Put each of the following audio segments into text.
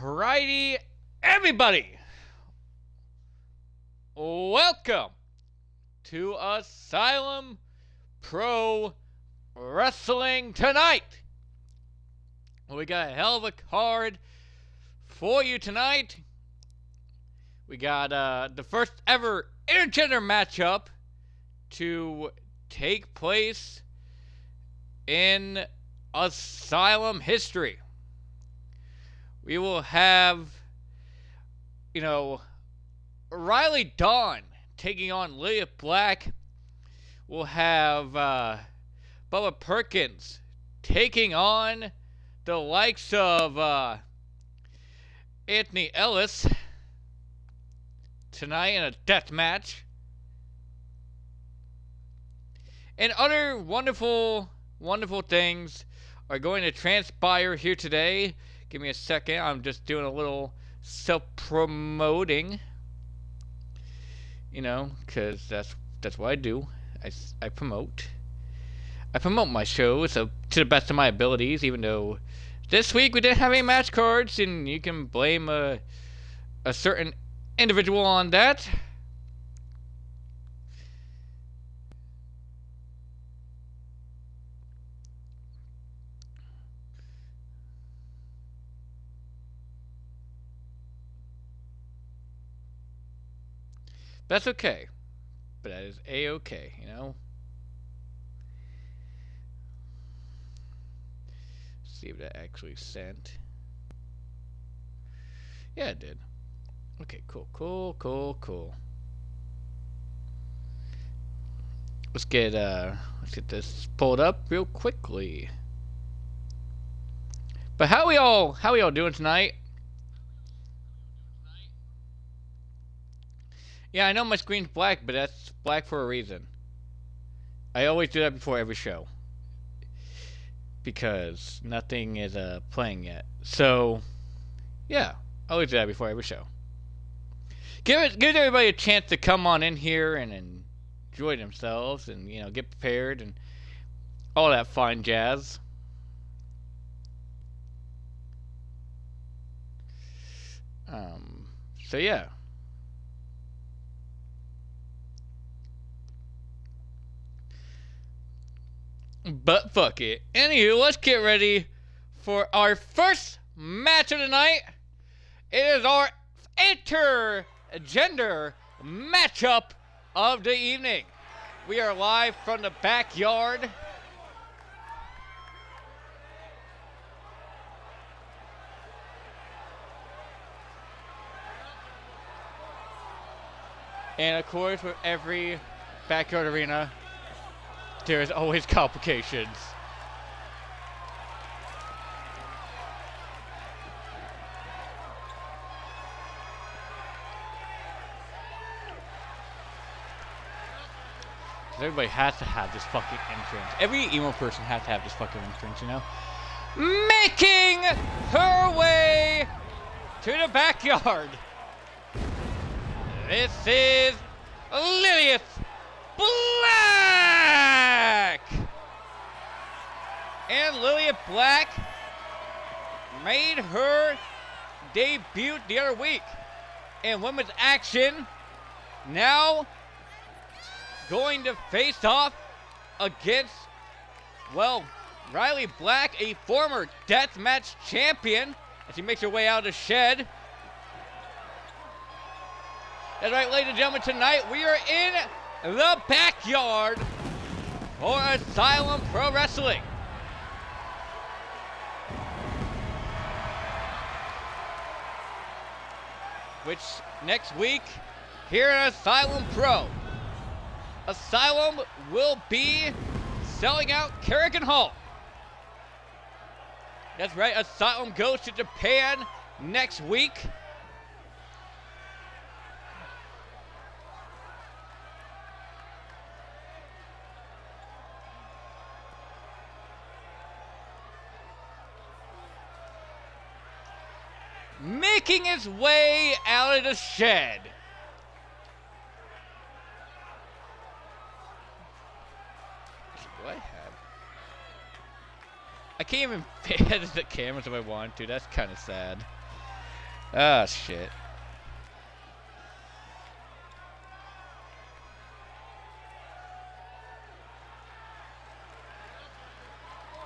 Alrighty, everybody, welcome to Asylum Pro Wrestling tonight. We got a hell of a card for you tonight. We got the first ever intergender matchup to take place in Asylum history. We will have, Riley Dawn taking on Lilith Black. We'll have Bubba Perkins taking on the likes of Anthony Ellis tonight in a death match. And other wonderful, wonderful things are going to transpire here today. Give me a second. I'm just doing a little self-promoting. Because that's what I do. I promote. I promote my shows to the best of my abilities, even though this week we didn't have any match cards, and you can blame a certain individual on that. That's okay. But that is A-okay, See if that actually sent. Yeah, it did. Okay, cool. Let's get this pulled up real quickly. But how we all doing tonight? Yeah, I know my screen's black, but that's black for a reason. I always do that before every show. Because nothing is playing yet. So, yeah, I always do that before every show. Give everybody a chance to come on in here and enjoy themselves and, get prepared and all that fine jazz. So, yeah. But fuck it. Anywho, let's get ready for our first match of the night. It is our intergender matchup of the evening. We are live from the backyard. And of course, with every backyard arena, there's always complications. Everybody has to have this fucking entrance. Every emo person has to have this fucking entrance, Making her way to the backyard. This is Lilith Black! And Lilith Black made her debut the other week in women's action. Now going to face off against, Riley Black, a former deathmatch champion, as she makes her way out of the shed. That's right, ladies and gentlemen, tonight we are in the backyard for Asylum Pro Wrestling. Which next week, here at Asylum Pro, Asylum will be selling out Carrigan Hall. That's right, Asylum goes to Japan next week. Making his way out of the shed. Do I have? I can't even pay the cameras if I want to. That's kind of sad. Ah, shit.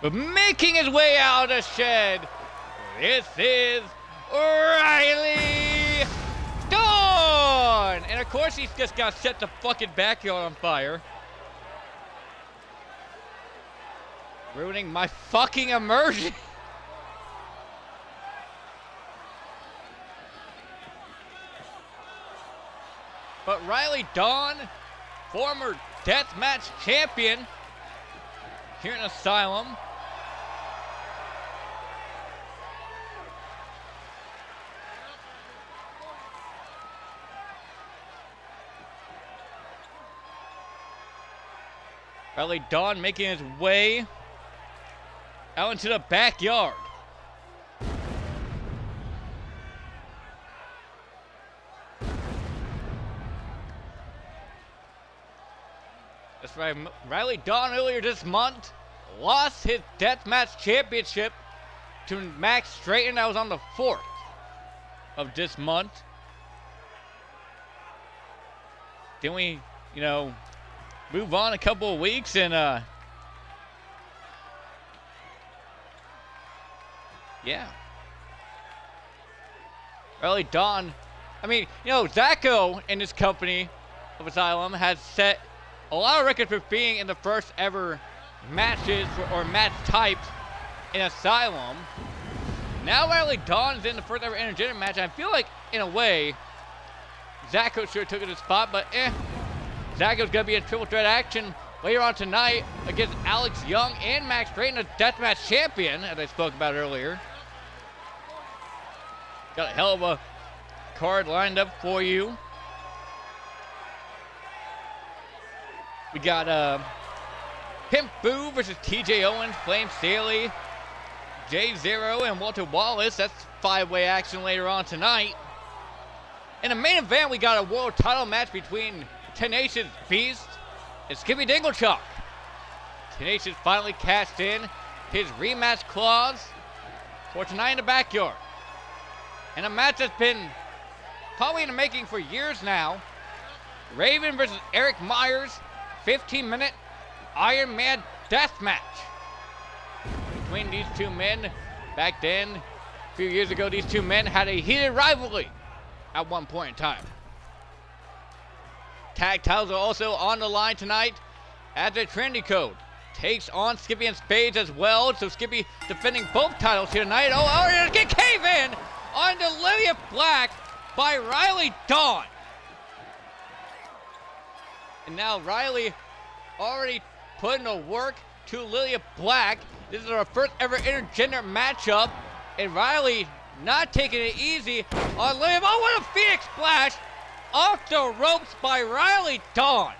But making his way out of the shed, this is Riley Dawn! And of course he's just got set the fucking backyard on fire. Ruining my fucking immersion. But Riley Dawn, former deathmatch champion here in Asylum. Riley Dawn making his way out into the backyard. That's right, Riley Dawn earlier this month lost his deathmatch championship to Max Strayton. That was on the 4th of this month. Then we, move on a couple of weeks and yeah. Riley Dawn, Zacho and his company of Asylum has set a lot of records for being in the first ever matches or match types in Asylum. Now Riley Dawn's in the first ever intergender match. I feel like, in a way, Zacho should have taken his spot, but Zacho's going to be in triple threat action later on tonight against Alex Young and Max Drayton, a deathmatch champion, as I spoke about earlier. Got a hell of a card lined up for you. We got Pimp Boo versus TJ Owens, Flame Staley, Jay Zero, and Walter Wallace. That's 5-way action later on tonight. In the main event, we got a world title match between Tenacious Beast and Skippy Dinglechuck. Tenacious finally cashed in his rematch clause for tonight in the backyard. And a match that's been probably in the making for years now. Raven versus Eric Myers, 15-minute Iron Man death match between these two men. Back then, a few years ago, these two men had a heated rivalry at one point in time. Tag titles are also on the line tonight as the Trinity Code takes on Skippy and Spades as well. So Skippy defending both titles here tonight. Oh, get cave in on Lilia Black by Riley Dawn. And now Riley already putting the work to Lilia Black. This is our first ever intergender matchup. And Riley not taking it easy on Lilia. Oh, what a Phoenix Splash off the ropes by Riley Dawn.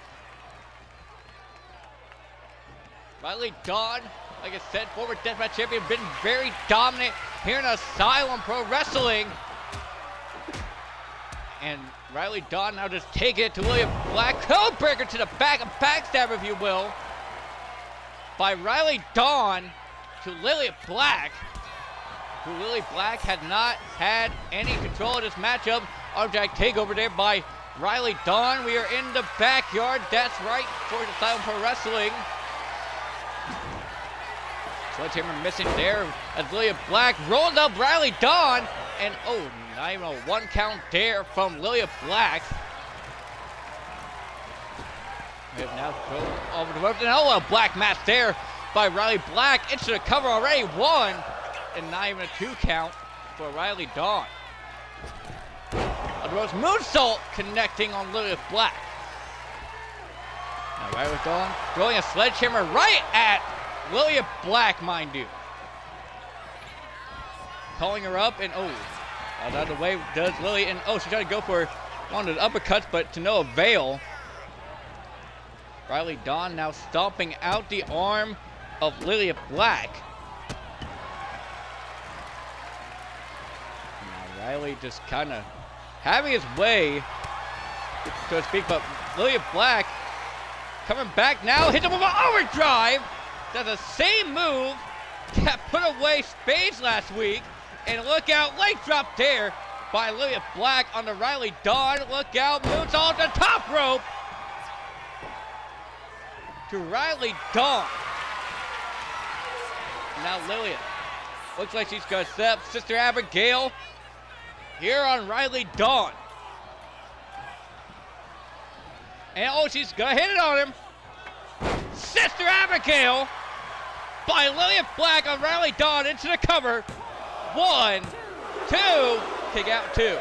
Riley Dawn, like I said, former deathmatch champion, been very dominant here in Asylum Pro Wrestling. And Riley Dawn now just taking it to Lilia Black. Codebreaker to the back, a backstab if you will, by Riley Dawn to Lilia Black, who Lilia Black had not had any control of this matchup. Object takeover there by Riley Dawn. We are in the backyard. That's right, for Asylum Pro Wrestling. Sledgehammer missing there as Lilia Black rolled up Riley Dawn. And not even a 1 count there from Lilia Black. We have now go over the ropes. And a black match there by Riley Black. Into the cover already. 1. And not even a 2 count for Riley Dawn. The Rose moonsault connecting on Lilia Black. Now Riley Dawn throwing a sledgehammer right at Lilia Black, mind you. Calling her up and out of the way does Lily, and she tried to go for one of the uppercuts, but to no avail. Riley Dawn now stomping out the arm of Lilia Black. Now Riley just kind of having his way, so to speak, but Lilia Black coming back now, hits him with an overdrive. Does the same move that put away Spades last week. And look out, leg drop there by Lillian Black on the Riley Dawn. Look out, moonsault the top rope to Riley Dawn. Now Lillian looks like she's going to set up Sister Abigail here on Riley Dawn. And oh, she's going to hit it on him. Sister Abigail by Lillian Black on Riley Dawn into the cover. 1, 2, kick out 2. Liv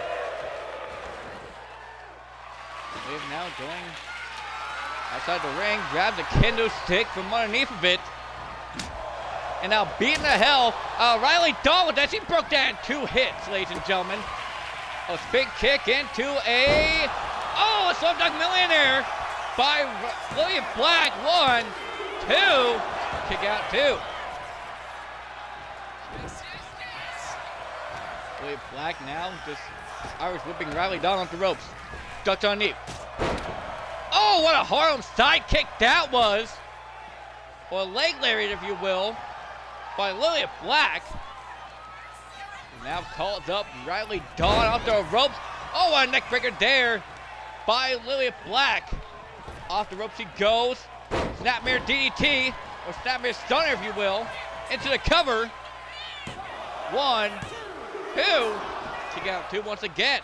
now going outside the ring, grabs a kendo stick from underneath of it. And now beating the hell out of Riley Dawn with that. She broke that in 2 hits, ladies and gentlemen. A big kick into a Slum Dunk Millionaire by Lillian Black. 1, 2, kick out 2. Lillian Black now just Irish whipping Riley Dawn off the ropes. Ducked on knee. Oh, what a Harlem side kick that was. Or a leg lariat, if you will, by Lillian Black. Now calls up Riley Dawn off the ropes. Oh, what a neck breaker there by Lillian Black. Off the ropes she goes. Snapmare DDT, or Snapmare Stunner, if you will, into the cover. 1, 2, kick out 2 once again.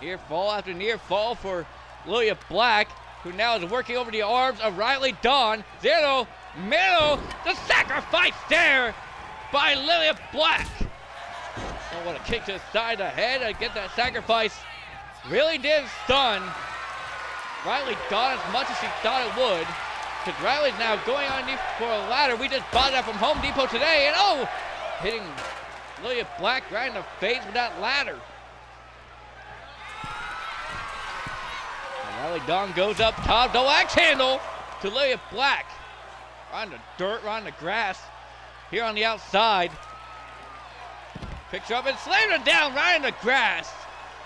Near fall after near fall for Lillian Black, who now is working over the arms of Riley Dawn. Zero, middle, the sacrifice there by Lillian Black. Oh, what a kick to the side of the head to get that sacrifice. Really did stun Riley Dawn as much as she thought it would. Because Riley's now going underneath for a ladder. We just bought that from Home Depot today. And oh, hitting Lillian Black right in the face with that ladder. Riley Dawn goes up top, double axe handle to Lillian Black. Right on the dirt, right on the grass. Here on the outside. Picks her up and slams her down right in the grass.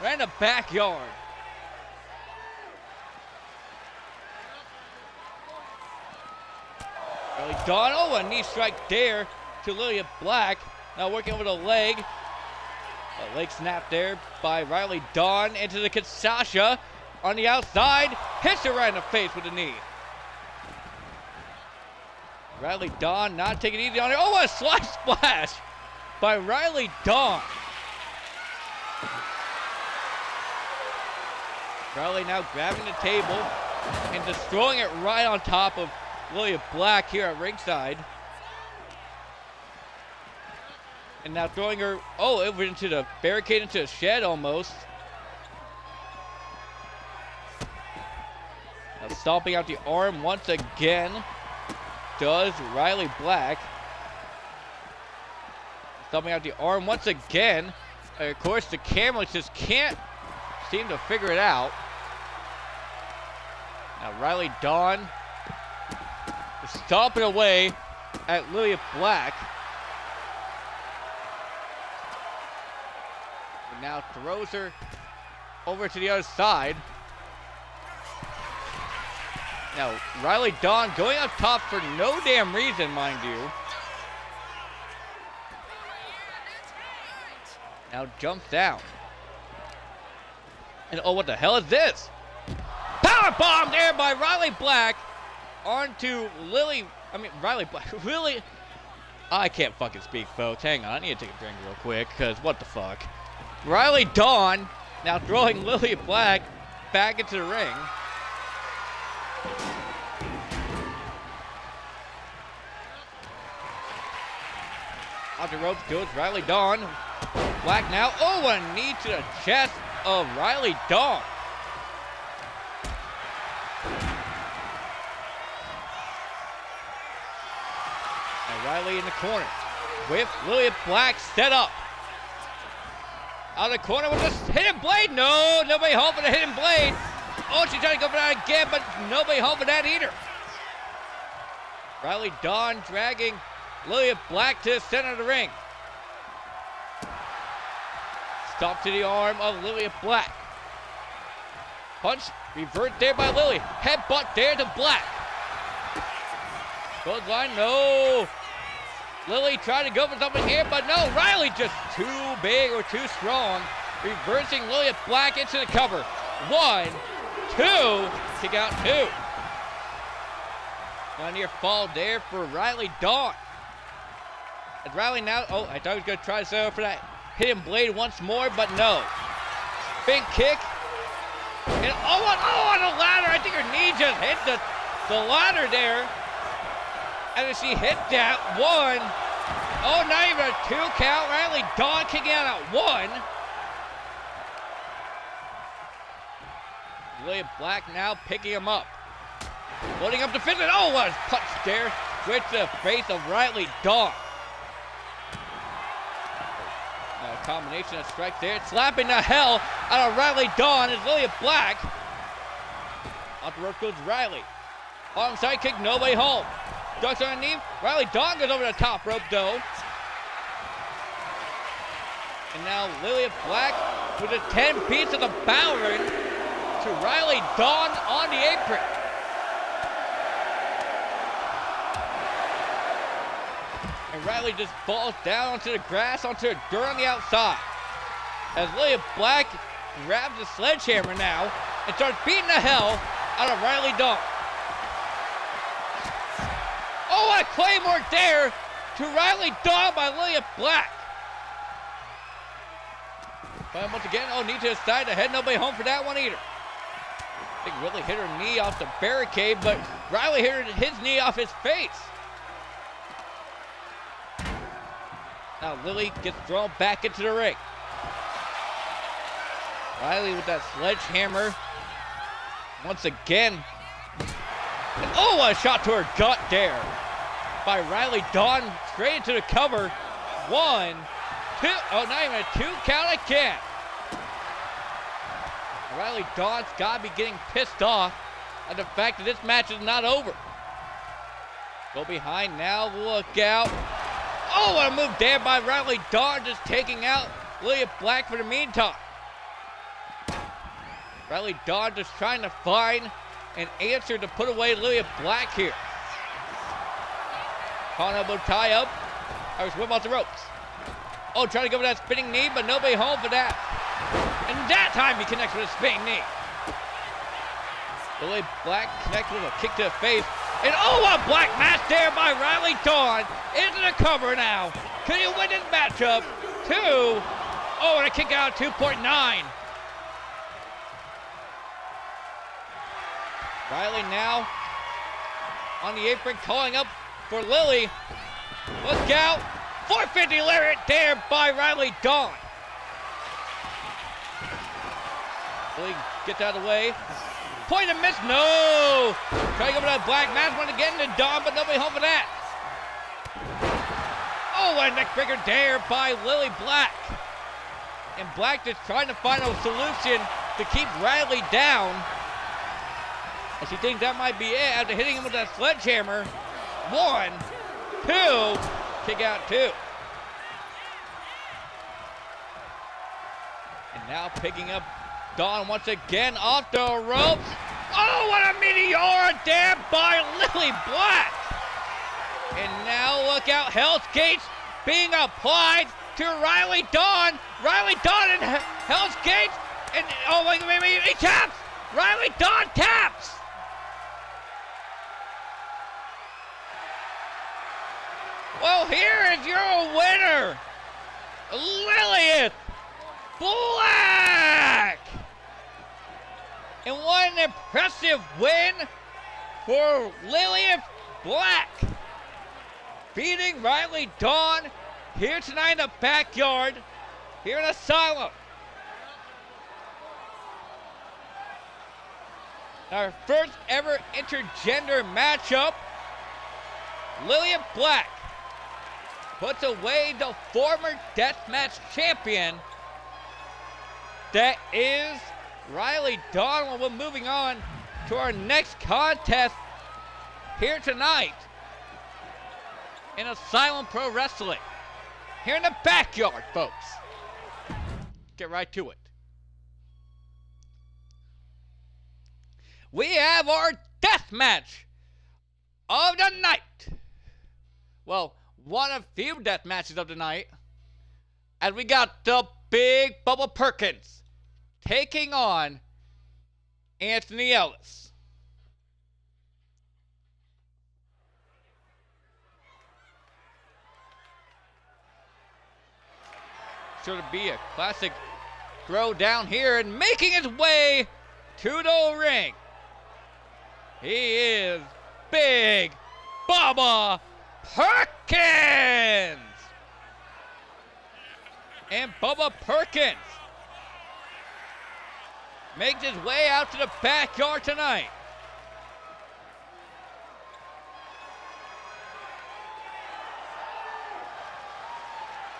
Right in the backyard. Riley Dawn, oh, a knee strike there to Lillian Black. Now working over the leg. A leg snap there by Riley Dawn into the Kinshasa. On the outside, hits her right in the face with a knee. Riley Dawn not taking it easy on her. Oh, what a slide splash by Riley Dawn. Riley now grabbing the table and destroying it right on top of Lillian Black here at ringside. And now throwing her, over into the barricade, into a shed almost. Now stomping out the arm once again does Riley Black. Stomping out the arm once again. Of course, the camera just can't seem to figure it out. Now Riley Dawn is stomping away at Lillian Black. And now throws her over to the other side. Now, Riley Dawn going up top for no damn reason, mind you. Now jumps down. And oh, what the hell is this? Power bomb there by Riley Black onto Riley Black. Really? I can't fucking speak, folks. Hang on, I need to take a drink real quick, because what the fuck. Riley Dawn now throwing Lillian Black back into the ring. Off the ropes goes Riley Dawn. Black now. Oh, a knee to the chest of Riley Dawn. And Riley in the corner with Lillian Black set up. Out of the corner with a hidden blade. No, nobody home for the hidden blade. Oh, she's trying to go for that again, but nobody home for that either. Riley Dawn dragging Lillian Black to the center of the ring. Stomp to the arm of Lillian Black. Punch, revert there by Lily. Headbutt there to Black. Clothesline, no. Lily trying to go for something here, but no, Riley just too big or too strong. Reversing Lily Black into the cover. 1, 2, kick out 2. Now near fall there for Riley Dawn. And Riley now, oh, I thought he was going to try to set up for that hidden blade once more, but no. Big kick. And on the ladder. I think her knee just hit the ladder there. And then she hit that 1. Oh, not even a 2 count. Riley Dawn kicking out at 1. Lily Black now picking him up. Loading up the fist. Oh, what a punch there. Straight to the face of Riley Dawn. Now a combination of strikes there. Slapping the hell out of Riley Dawn is Lily Black. Off the rope goes Riley. Arm side kick, no way home. Ducks on her knee. Riley Dawn goes over the top rope though. And now Lily Black with a 10 piece of the Bowery to Riley Dawn on the apron. And Riley just falls down onto the grass, onto the dirt on the outside. As Lily Black grabs the sledgehammer now and starts beating the hell out of Riley Dawn. Oh, a Claymore there to Riley Dawn by Lily Black. But once again, oh, knee to the side, the head, nobody home for that one either. I think Lily hit her knee off the barricade, but Riley hit his knee off his face. Now Lily gets thrown back into the ring. Riley with that sledgehammer. Once again. And oh, what a shot to her gut there by Riley Dawn. Straight into the cover. 1, 2. Oh, not even a 2 count again. Riley Dawn's got to be getting pissed off at the fact that this match is not over. Go behind now. Look out. Oh, what a move there by Riley Dawn, just taking out Lily Black for the meantime. Riley Dawn just trying to find an answer to put away Lily Black here. Calling elbow tie up. Irish whip off the ropes. Oh, trying to go for that spinning knee, but nobody home for that. And that time he connects with a spinning knee. Lily Black connects with a kick to the face. And oh, a black match there by Riley Dawn. Into the cover now. Can you win this matchup? 2. Oh, and a kick out 2.9. Riley now on the apron calling up for Lily. Look out. 450 lariat there by Riley Dawn. Lily gets out of the way. Point and miss, no! Trying to go for that black mask once again to Dawn, but nobody home for that. Oh, a neck breaker there by Lily Black. And Black just trying to find a solution to keep Riley down. And she thinks that might be it after hitting him with that sledgehammer. 1, 2, kick out 2. And now picking up Dawn once again off the ropes. Oh, what a meteor there by Lily Black. And now look out, Hell's Gates being applied to Riley Dawn. Riley Dawn and Hell's Gates. And oh, wait, he taps. Riley Dawn taps. Well, here is your winner, Lilith Black. And what an impressive win for Lilith Black. Beating Riley Dawn here tonight in the backyard, here in Asylum. Our first ever intergender matchup. Lilith Black puts away the former deathmatch champion. That is Riley Dawn. Well, we're moving on to our next contest here tonight in Asylum Pro Wrestling. Here in the backyard, folks. Get right to it. We have our death match of the night. Well, one of few death matches of the night. And we got the big Bubba Perkins taking on Anthony Ellis. Sure to be a classic throw down here and making his way to the ring. He is Big Bubba Perkins. And Bubba Perkins makes his way out to the backyard tonight.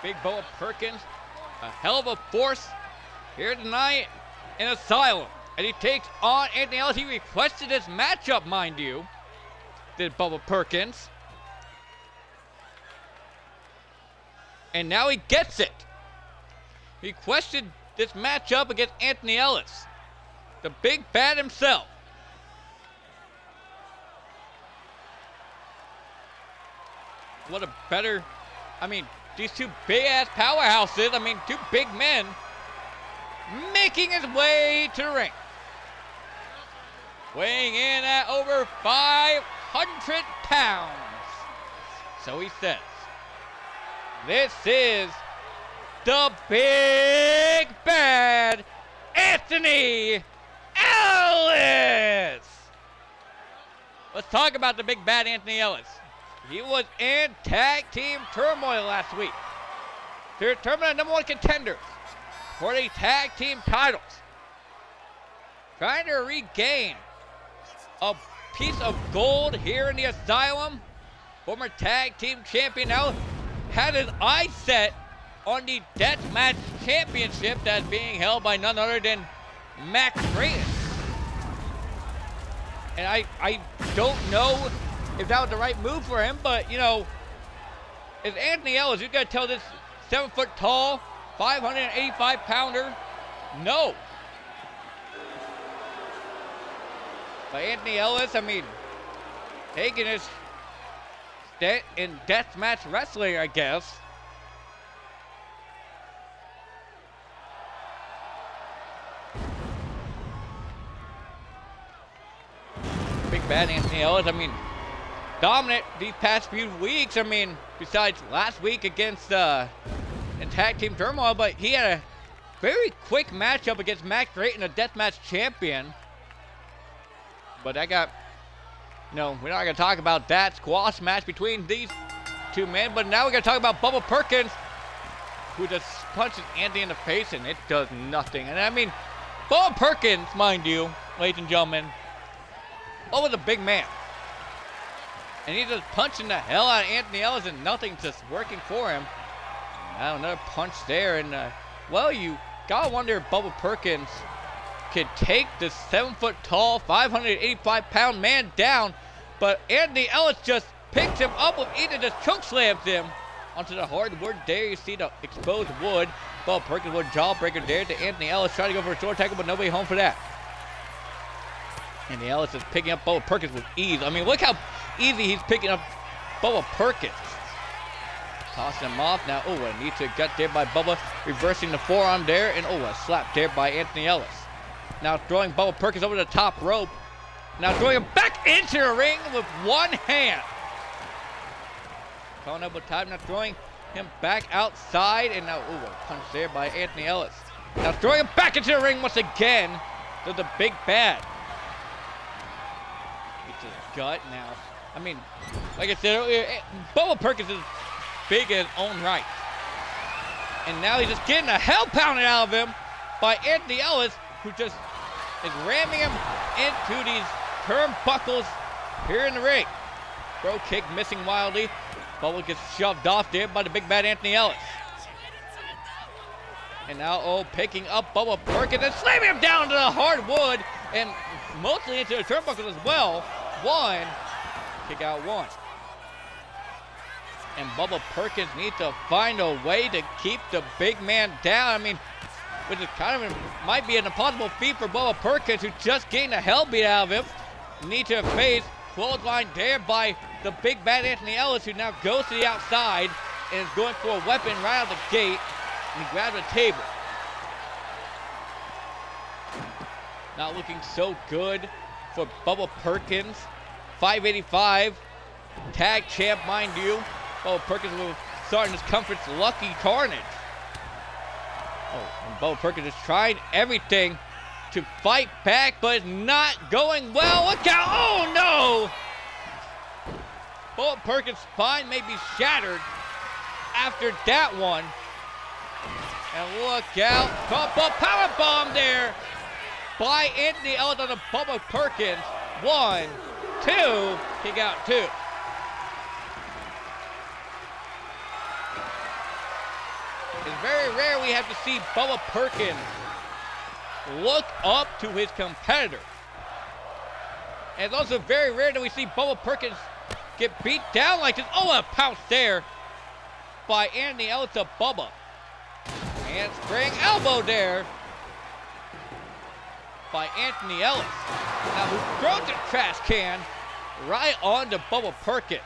Big Bubba Perkins, a hell of a force here tonight in Asylum. And he takes on Anthony Ellis. He requested this matchup, mind you, did Bubba Perkins. And now he gets it. He requested this matchup against Anthony Ellis, the big bad himself. What a better, these two big-ass powerhouses, two big men making his way to the ring. Weighing in at over 500 pounds. So he says, this is the big bad Anthony Ellis. Let's talk about the big bad Anthony Ellis. He was in tag team turmoil last week. They're determined the #1 contenders for the tag team titles. Trying to regain a piece of gold here in the Asylum. Former tag team champion now had his eyes set on the Deathmatch Championship that's being held by none other than Max Drayton. And I don't know if that was the right move for him, but if Anthony Ellis, you gotta tell this 7 foot tall, 585 pounder, no. But Anthony Ellis, taking his stint in deathmatch wrestling, I guess. Big bad Anthony Ellis, dominant these past few weeks. Besides last week against in tag team turmoil, but he had a very quick matchup against Max Drayton, a deathmatch champion. But we're not going to talk about that squash match between these two men. But now we're going to talk about Bubba Perkins, who just punches Andy in the face and it does nothing. And Bubba Perkins, mind you, ladies and gentlemen, Bubba's a big man. And he's just punching the hell out of Anthony Ellis and nothing's just working for him. Now another punch there. And, you got to wonder if Bubba Perkins could take the 7 foot tall, 585 pound man down, but Anthony Ellis just picks him up with either just choke slams him onto the hardwood. There you see the exposed wood. Bubba Perkins with a jawbreaker there to Anthony Ellis, trying to go for a short tackle, but nobody home for that. Anthony Ellis is picking up Bubba Perkins with ease. Look how easy he's picking up Bubba Perkins. Tossing him off now. Oh, a knee to gut there by Bubba, reversing the forearm there, and a slap there by Anthony Ellis. Now throwing Bubba Perkins over the top rope. Now throwing him back into the ring with one hand. Calling up with time. Now throwing him back outside. And now, a punch there by Anthony Ellis. Now throwing him back into the ring once again to the big bad. It's his gut now. Like I said earlier, Bubba Perkins is big in his own right. And now he's just getting the hell pounded out of him by Anthony Ellis, who just is ramming him into these turnbuckles here in the ring. Throw kick missing wildly. Bubba gets shoved off there by the big bad Anthony Ellis. And now, picking up Bubba Perkins and slamming him down to the hardwood and mostly into the turnbuckles as well. One, kick out one. And Bubba Perkins needs to find a way to keep the big man down. Which is might be an impossible feat for Bubba Perkins, who just gained the hell beat out of him. Need to face clothesline there by the big bad Anthony Ellis, who now goes to the outside and is going for a weapon right out the gate, and he grabs a table. Not looking so good for Bubba Perkins. 585, tag champ, mind you. Bubba Perkins will start in his conference lucky carnage. Oh, and Bubba Perkins has tried everything to fight back, but it's not going well. Look out! Oh no! Bubba Perkins' spine may be shattered after that one. And look out! Power bomb there by Anthony Ellis on the Bubba Perkins. 1, 2, kick out 2. It's very rare we have to see Bubba Perkins look up to his competitor. And it's also very rare that we see Bubba Perkins get beat down like this. Oh, a pounce there by Anthony Ellis to Bubba. And spring elbow there by Anthony Ellis. Now who throws the trash can right onto Bubba Perkins.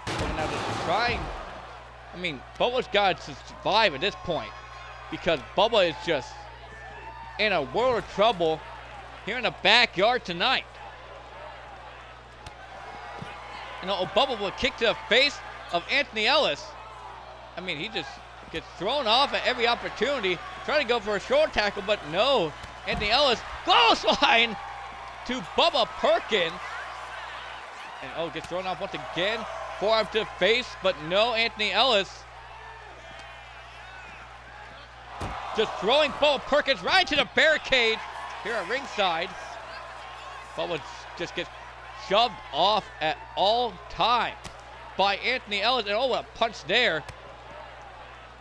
And now just trying, Bubba's got to survive at this point because Bubba is just in a world of trouble here in the backyard tonight. Bubba will kick to the face of Anthony Ellis. He just gets thrown off at every opportunity, trying to go for a short tackle, but no. Anthony Ellis, clothesline to Bubba Perkins. And gets thrown off once again. Forearm to the face, but no, Anthony Ellis just throwing Bubba Perkins right to the barricade here at ringside. Bubba just gets shoved off at all times by Anthony Ellis. And a punch there.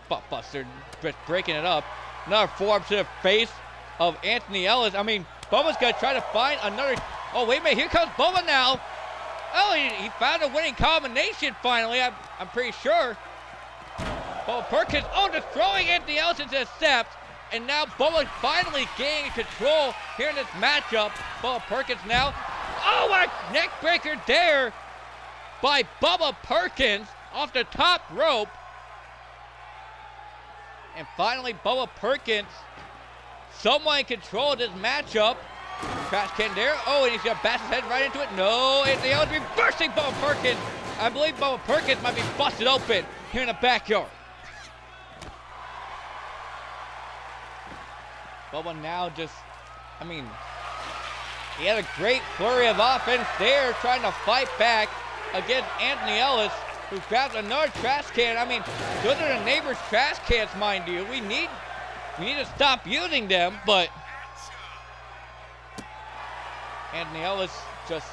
Buttbuster just breaking it up. Another forearm to the face of Anthony Ellis. Bubba's going to try to find another. Oh, wait a minute. Here comes Bubba now. Oh, he found a winning combination finally, I'm pretty sure. Bubba Perkins, just throwing Anthony Ellis into the steps. And now Bubba finally gaining control here in this matchup. Bubba Perkins now. Oh, a neck breaker there by Bubba Perkins off the top rope. And finally, Bubba Perkins somewhat in control of this matchup. Trash can there. Oh, and he's going to bash his head right into it. No, Anthony Ellis reversing Bubba Perkins. I believe Bubba Perkins might be busted open here in the backyard. Bubba now just, he had a great flurry of offense there, trying to fight back against Anthony Ellis, who grabs another trash can. Those are the neighbors' trash cans, mind you. We need to stop using them, but Anthony Ellis just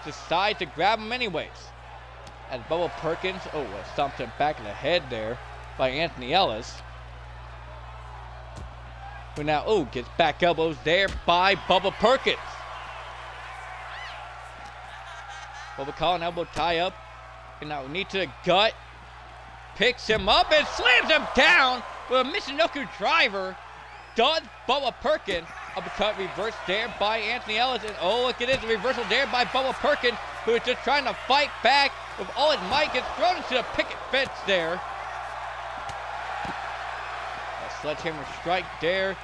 decides to grab him anyways. As Bubba Perkins, stomped him back in the head there by Anthony Ellis. Who now, gets back elbows there by Bubba Perkins. Bubba calling elbow tie up. And now knee to the gut. Picks him up and slams him down with a Michinoku driver. Does Bubba Perkins. Uppercut reverse there by Anthony Ellis. And look at this, a reversal there by Bubba Perkins, who is just trying to fight back with all his might. Gets thrown into the picket fence there. A sledgehammer strike there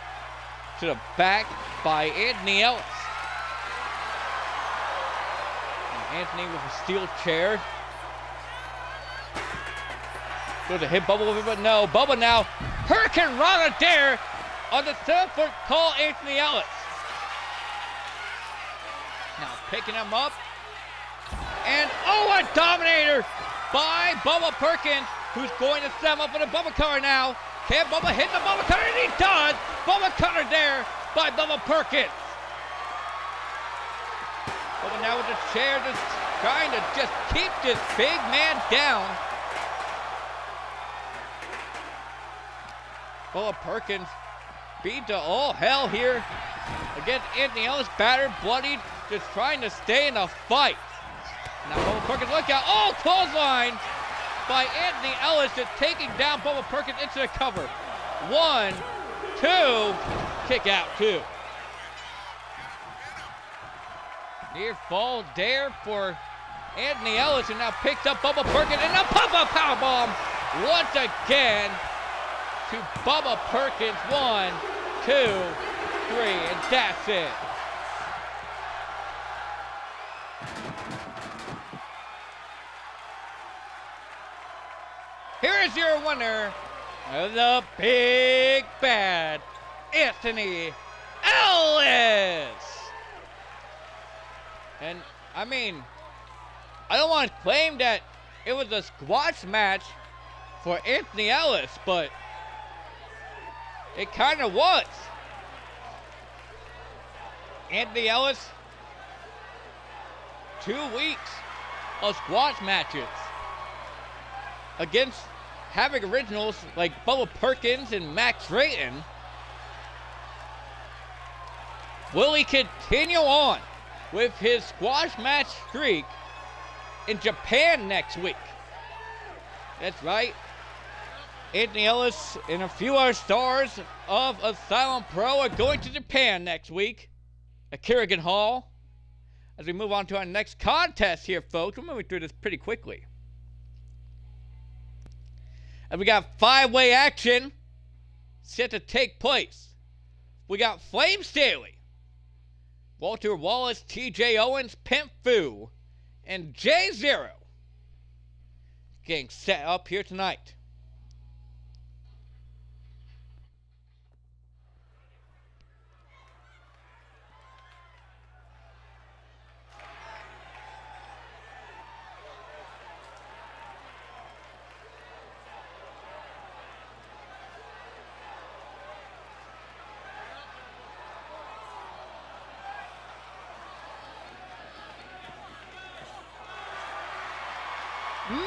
to the back by Anthony Ellis. And Anthony with a steel chair. Goes to hit Bubba with it, but no. Bubba now, Hurricane Rana there on the 7-foot tall Anthony Ellis. Now picking him up. And a dominator by Bubba Perkins, who's going to set him up with a Bubba cutter now. Can Bubba hit the Bubba cutter? And he does. Bubba cutter there by Bubba Perkins. Bubba now with the chair, just trying to just keep this big man down. Bubba Perkins beat to all hell here against Anthony Ellis, battered, bloodied, just trying to stay in the fight. Now Bubba Perkins, look out. Clothesline by Anthony Ellis, just taking down Bubba Perkins into the cover. 1, 2, kick out 2. Near fall there for Anthony Ellis and now picks up Bubba Perkins and a pop-up powerbomb once again to Bubba Perkins. 1, 2, 3, and that's it. Here is your winner, the Big Bad Anthony Ellis. And I mean, I don't want to claim that it was a squash match for Anthony Ellis, but it kind of was. Anthony Ellis, 2 weeks of squash matches against Havoc Originals like Bubba Perkins and Max Drayton. Will he continue on with his squash match streak in Japan next week? That's right. Anthony Ellis and a few other stars of Asylum Pro are going to Japan next week at Kerrigan Hall. As we move on to our next contest here, folks, we're moving through this pretty quickly. And we got 5-way action set to take place. We got Flame Staley, Walter Wallace, TJ Owens, Pimp Fu, and J0 getting set up here tonight.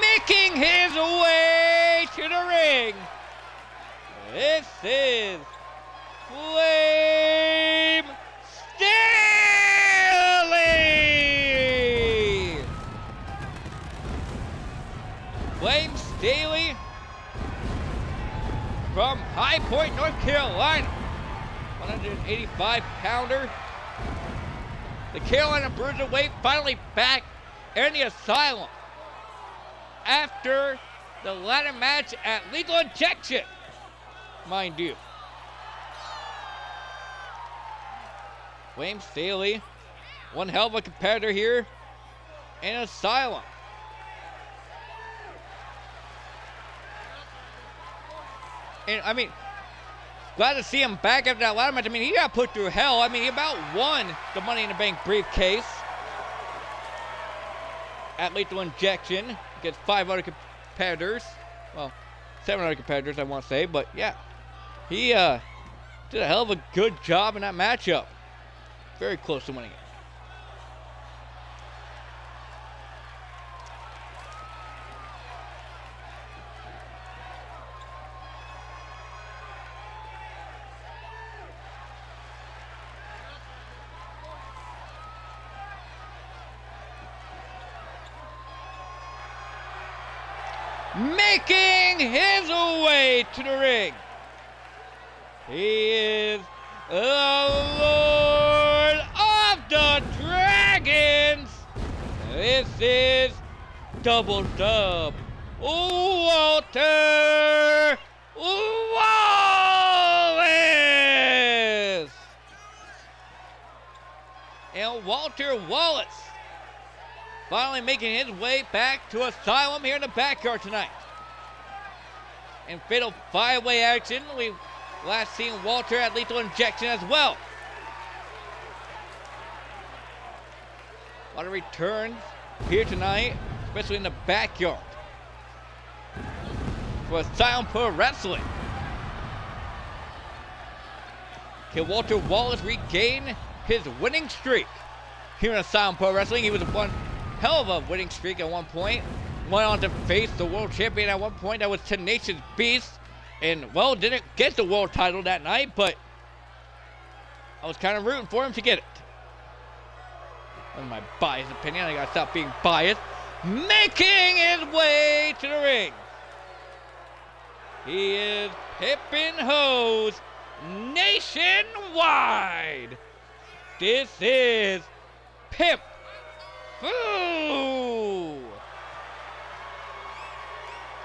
Making his way to the ring, this is Flame Staley! Flame Staley from High Point, North Carolina, 185-pounder. The Carolina Bruiserweight finally back in the Asylum after the ladder match at Lethal Injection, mind you. Flame Staley, one hell of a competitor here in Asylum. And I mean, glad to see him back after that ladder match. I mean, he got put through hell. I mean, he about won the Money in the Bank briefcase at Lethal Injection against 5 other competitors. Well, 7 other competitors, I want to say. But yeah, he did a hell of a good job in that matchup. Very close to winning it. Making his way to the ring, he is the Lord of the Dragons. This is Double Dub Walter Wallace. And Walter Wallace finally making his way back to Asylum here in the backyard tonight. In fatal 5-way action, we've last seen Walter at Lethal Injection as well. A lot of returns here tonight, especially in the backyard for Asylum Pro Wrestling. Can Walter Wallace regain his winning streak here in Asylum Pro Wrestling? He was one hell of a winning streak at one point. Went on to face the world champion at one point. That was Tenacious Beast. And, well, didn't get the world title that night, but I was kind of rooting for him to get it. That's my biased opinion. I gotta stop being biased. Making his way to the ring, he is pippin' hoes nationwide. This is Pimp Fu.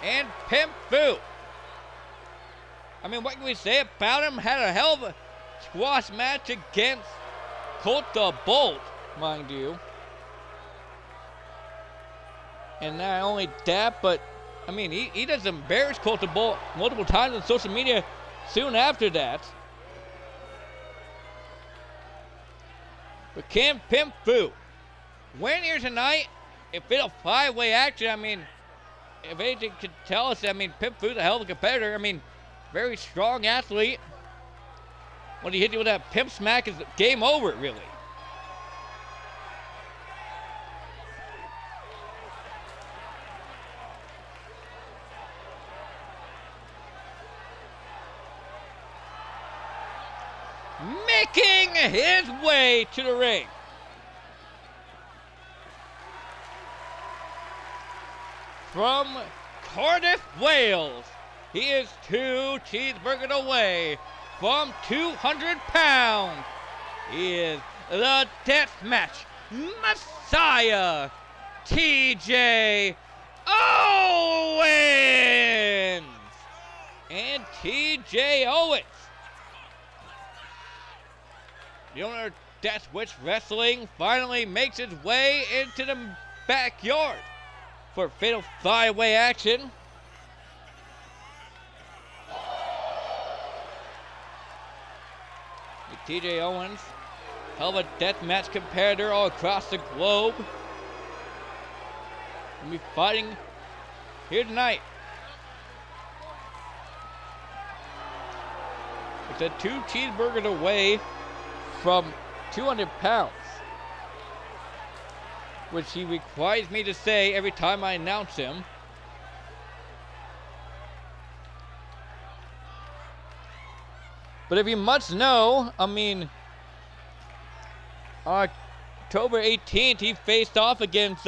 And Pimp Fu. I mean, what can we say about him? Had a hell of a squash match against Colt the Bolt, mind you. And not only that, but I mean, he does embarrass Colt the Bolt multiple times on social media soon after that. But can Pimp Fu win here tonight? If it's a 5-way action, I mean, if anything could tell us, I mean, Pimp Fu's a hell of a competitor. I mean, very strong athlete. When he hit you with that pimp smack, is game over, really. Making his way to the ring. From Cardiff, Wales, he is 2 cheeseburgers away from 200 pounds. He is the Deathmatch Messiah, TJ Owens. And TJ Owens, the owner of Death Witch Wrestling, finally makes his way into the backyard for fatal 5-way action. TJ Owens, hell of a deathmatch competitor all across the globe, will be fighting here tonight. It's a 2 cheeseburgers away from 200 pounds, which he requires me to say every time I announce him. But if you must know, I mean, October 18th, he faced off against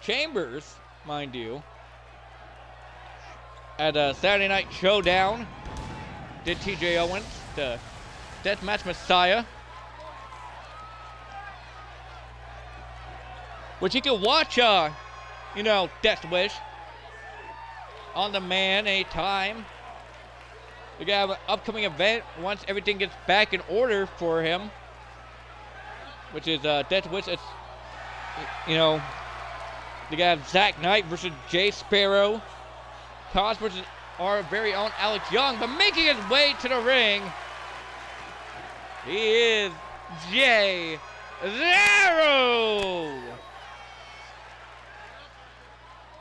Chambers, mind you, at a Saturday Night Showdown. Did TJ Owens, the Deathmatch Messiah, which you can watch, Death Wish on demand anytime. We're going to have an upcoming event once everything gets back in order for him, which is Death Wish. It's, they got to have Zach Knight versus Jay Sparrow, Cos versus our very own Alex Young. But making his way to the ring, he is Jay Zero.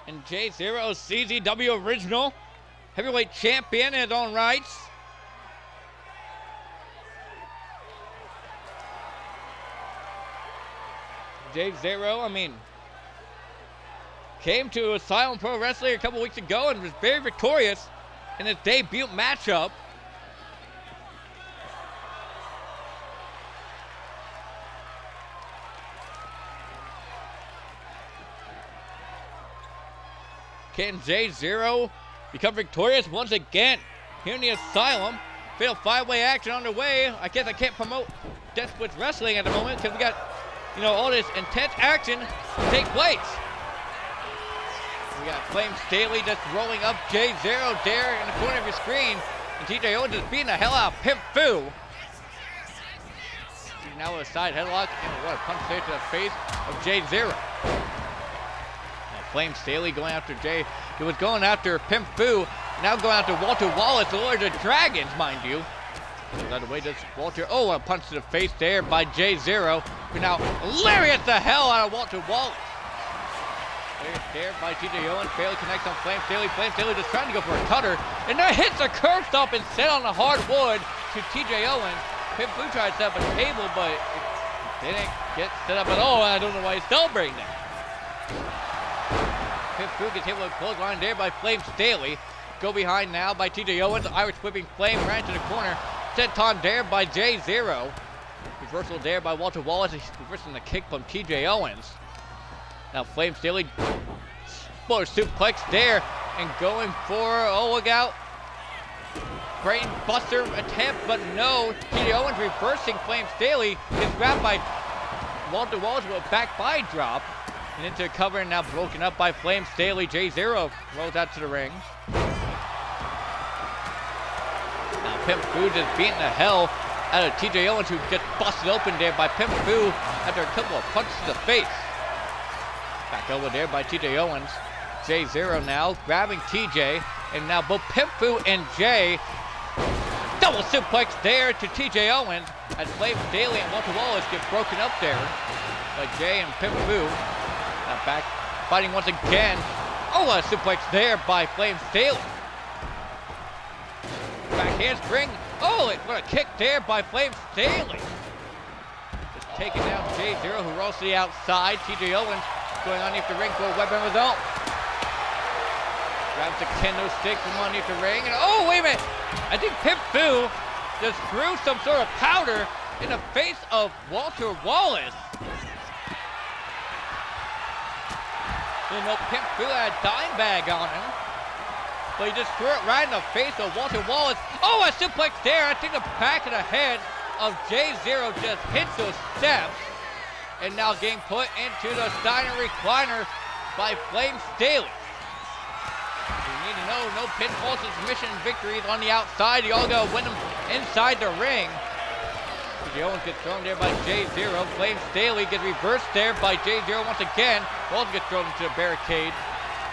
And Jay Zero, CZW original heavyweight champion in his own rights. Jay Zero, I mean, came to Asylum Pro Wrestling a couple weeks ago and was very victorious in his debut matchup. Can Jay Zero become victorious once again here in the Asylum? Fatal 5-way action underway. I guess I can't promote Death Witch Wrestling at the moment because we got, all this intense action to take place. We got Flame Staley just rolling up Jay Zero there in the corner of your screen. And TJ Owens is beating the hell out of Pimp Fu. Now with a side headlock and what a punch there to the face of Jay Zero. Flame Staley going after Jay. He was going after Pimp Fu. Now going after Walter Wallace, the Lord of the Dragons, mind you. By the way, does Walter. Oh, a punch to the face there by Jay Zero. Who now lariat the hell out of Walter Wallace. There by TJ Owens. Barely connects on Flame Staley. Flame Staley just trying to go for a cutter. And now hits a curb stop and set on the hardwood to TJ Owens. Pimp Fu tried to set up a table, but it didn't get set up at all. I don't know why he's celebrating that. Pimp Fu gets hit with a clothesline there by Flame Staley. Go behind now by TJ Owens. Irish whipping Flame right into the corner. Senton there by Jay Zero. Reversal there by Walter Wallace. He's reversing the kick from TJ Owens. Now Flame Staley. Spoiler suplex there. And going for, look out. Brain buster attempt, but no. TJ Owens reversing Flame Staley. Gets grabbed by Walter Wallace with a back body drop. And into cover, and now broken up by Flame Staley. J0 rolls out to the ring. Now Pimp Fu just beating the hell out of TJ Owens, who gets busted open there by Pimp Fu after a couple of punches to the face. Back over there by TJ Owens. J0 now grabbing TJ, and now both Pimp Fu and Jay double suplex there to TJ Owens as Flame Staley and Walter Wallace get broken up there by Jay and Pimp Fu. Now back fighting once again. Oh, a suplex there by Flame Staley. Back handspring. Oh, what a kick there by Flame Staley. Just taking down J0, who rolls to the outside. TJ Owens going underneath the ring for a weapon of his own. Grabs the kendo stick from underneath the ring. And oh, wait a minute. I think Pimp Fu just threw some sort of powder in the face of Walter Wallace. Didn't know Pimp Fu had a dime bag on him. But he just threw it right in the face of Walter Wallace. Oh, a suplex there. I think the back of the head of J0 just hits those steps. And now getting put into the Steiner recliner by Flame Staley. You need to know, no pinfalls and submission victories on the outside. You all gotta win them inside the ring. TJ Owens gets thrown there by J0. Flame Staley gets reversed there by J0 once again. Wallace gets thrown into the barricade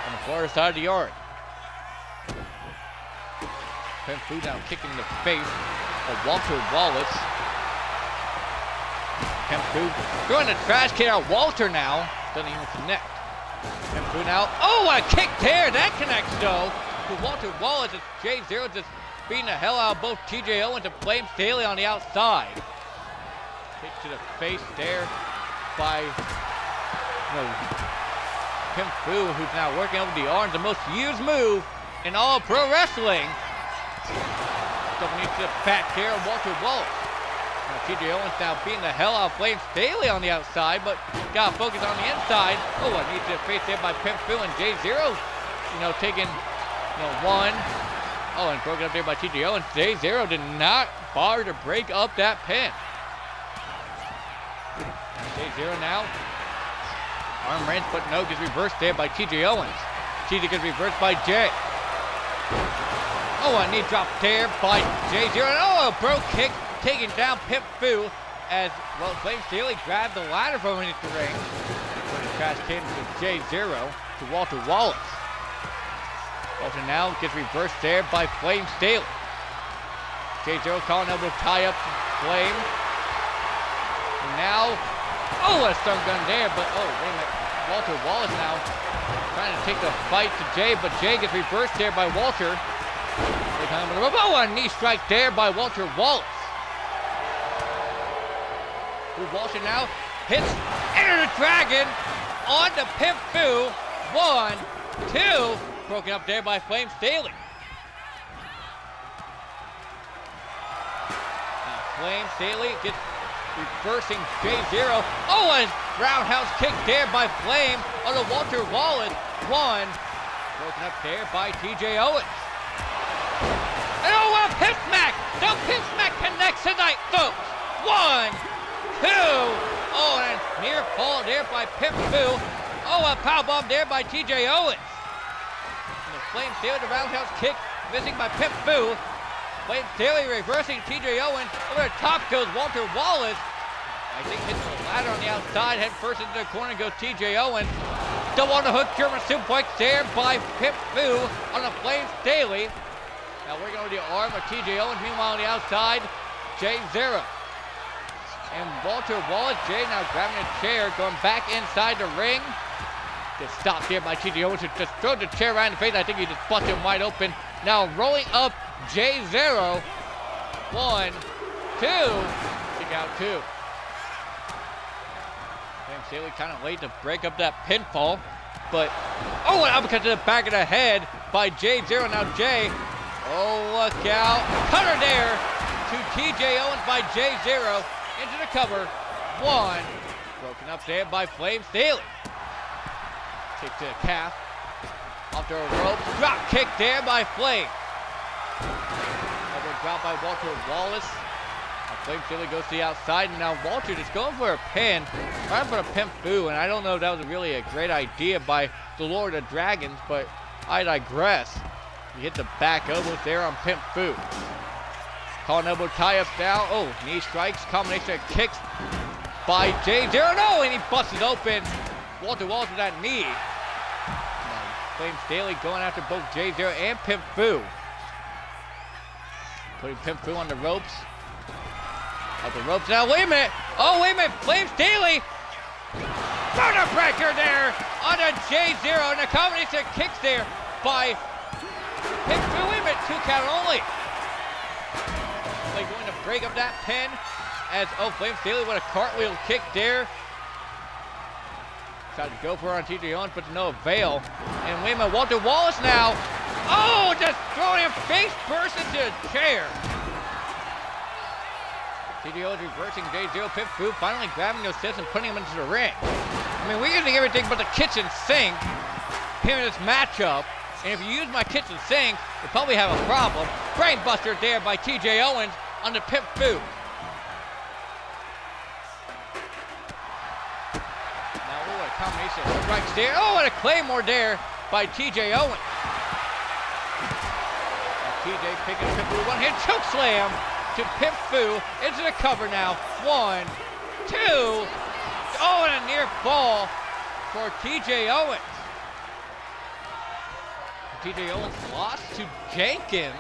on the far side of the yard. Pimp Fu now kicking the face of Walter Wallace. Pimp Fu throwing the trash can at Walter now. Doesn't even connect. Pimp Fu now. Oh, a kick there. That connects though to Walter Wallace. It's J0 just beating the hell out of both TJ Owens and Flame Staley on the outside. Kick to the face there by Pimp Fu, who's now working over the arms. The most used move in all of pro wrestling. Stepping into the back here of Walter Wallace. TJ Owens now beating the hell out of Flame Staley on the outside, but got to focus on the inside. Oh, I need to face there by Pimp Fu and J0. Taking, one. Oh, and broken up there by TJ Owens. J0 did not bother to break up that pin. J0 now. Arm wrench, but no, gets reversed there by TJ Owens. TJ gets reversed by Jay. Oh, a knee drop there by J0. And oh, a bro kick taking down Pimp Fu as, well, Flame Staley grabbed the ladder from underneath the ring. When the trash came to J0 to Walter Wallace. Walter now gets reversed there by Flame Staley. J0 calling elbow tie up to Flame. And now, oh, a stun gun there, but oh, wait a minute. Walter Wallace now trying to take the fight to Jay, but Jay gets reversed there by Walter. Oh, a knee strike there by Walter Wallace. Walter now hits Enter the Dragon on to Pimp Fu. 1, 2. Broken up there by Flame Staley. Now Flame Staley gets reversing J0. Oh, a roundhouse kick there by Flame on to Walter Wallace. 1. Broken up there by TJ Owens. And oh, a pimp smack! The pimp smack connects tonight, folks. 1, 2. Oh, and a near fall there by Pimp Fu. Oh, a powerbomb there by TJ Owens. And the Flame Staley, the roundhouse kick, missing by Pimp Fu. Flame Staley reversing TJ Owens. Over the top goes Walter Wallace. I think hits the ladder on the outside, head first into the corner goes TJ Owens. Double on the hook, German suplex there by Pimp Fu on the Flame Staley. Now working over the arm of TJ Owens. Meanwhile on the outside, J0. And Walter Wallace, Jay now grabbing a chair, going back inside the ring. Gets stopped here by TJ Owens, who just throws the chair right in the face. I think he just busted him wide open. Now rolling up J0. 1, 2. Kick out 2. Flame Staley kind of late to break up that pinfall. But, oh, an uppercut to the back of the head by J0. Now Jay, oh, look out. Cutter there to TJ Owens by J0. Into the cover. 1. Broken up there by Flame Staley. Kick to the calf. Off the rope. Drop kick there by Flame. Elbow drop by Walter Wallace. Flame Staley goes to the outside, and now Walter just going for a pin. Trying for a pimp foo, and I don't know if that was really a great idea by the Lord of Dragons, but I digress. He hit the back elbows there on pimp foo. Calling elbow tie-up now. Oh, knee strikes, combination of kicks by J0. No, and he busted open Walter Wallace with that knee. Now, Flame Staley going after both J0 and pimp foo. Putting pimp foo on the ropes. Up the ropes now. Wait a minute. Oh, wait a minute. Flame Staley. Burner breaker there on a J0. And a combination of kicks there by pimp foo. Wait a minute. 2 count only. They're going to break up that pin as Flame Staley with a cartwheel kick there. Tried to go for it on TJ Owens, but to no avail. And wait a minute. Walter Wallace now. Oh, just throwing him face first into a chair. TJ Owens reversing J0. Pimp foo finally grabbing those sets and putting him into the ring. I mean, we're using everything but the kitchen sink here in this matchup. And if you use my kitchen sink, you'll probably have a problem. Brainbuster there by TJ Owens on the pimp foo. Now, what a combination of strikes there. Oh, and a claymore there by TJ Owens. TJ picking pimp foo, one-hand choke slam to pimp foo into the cover now. 1, 2. Oh, and a near fall for TJ Owens. TJ Owens lost to Jenkins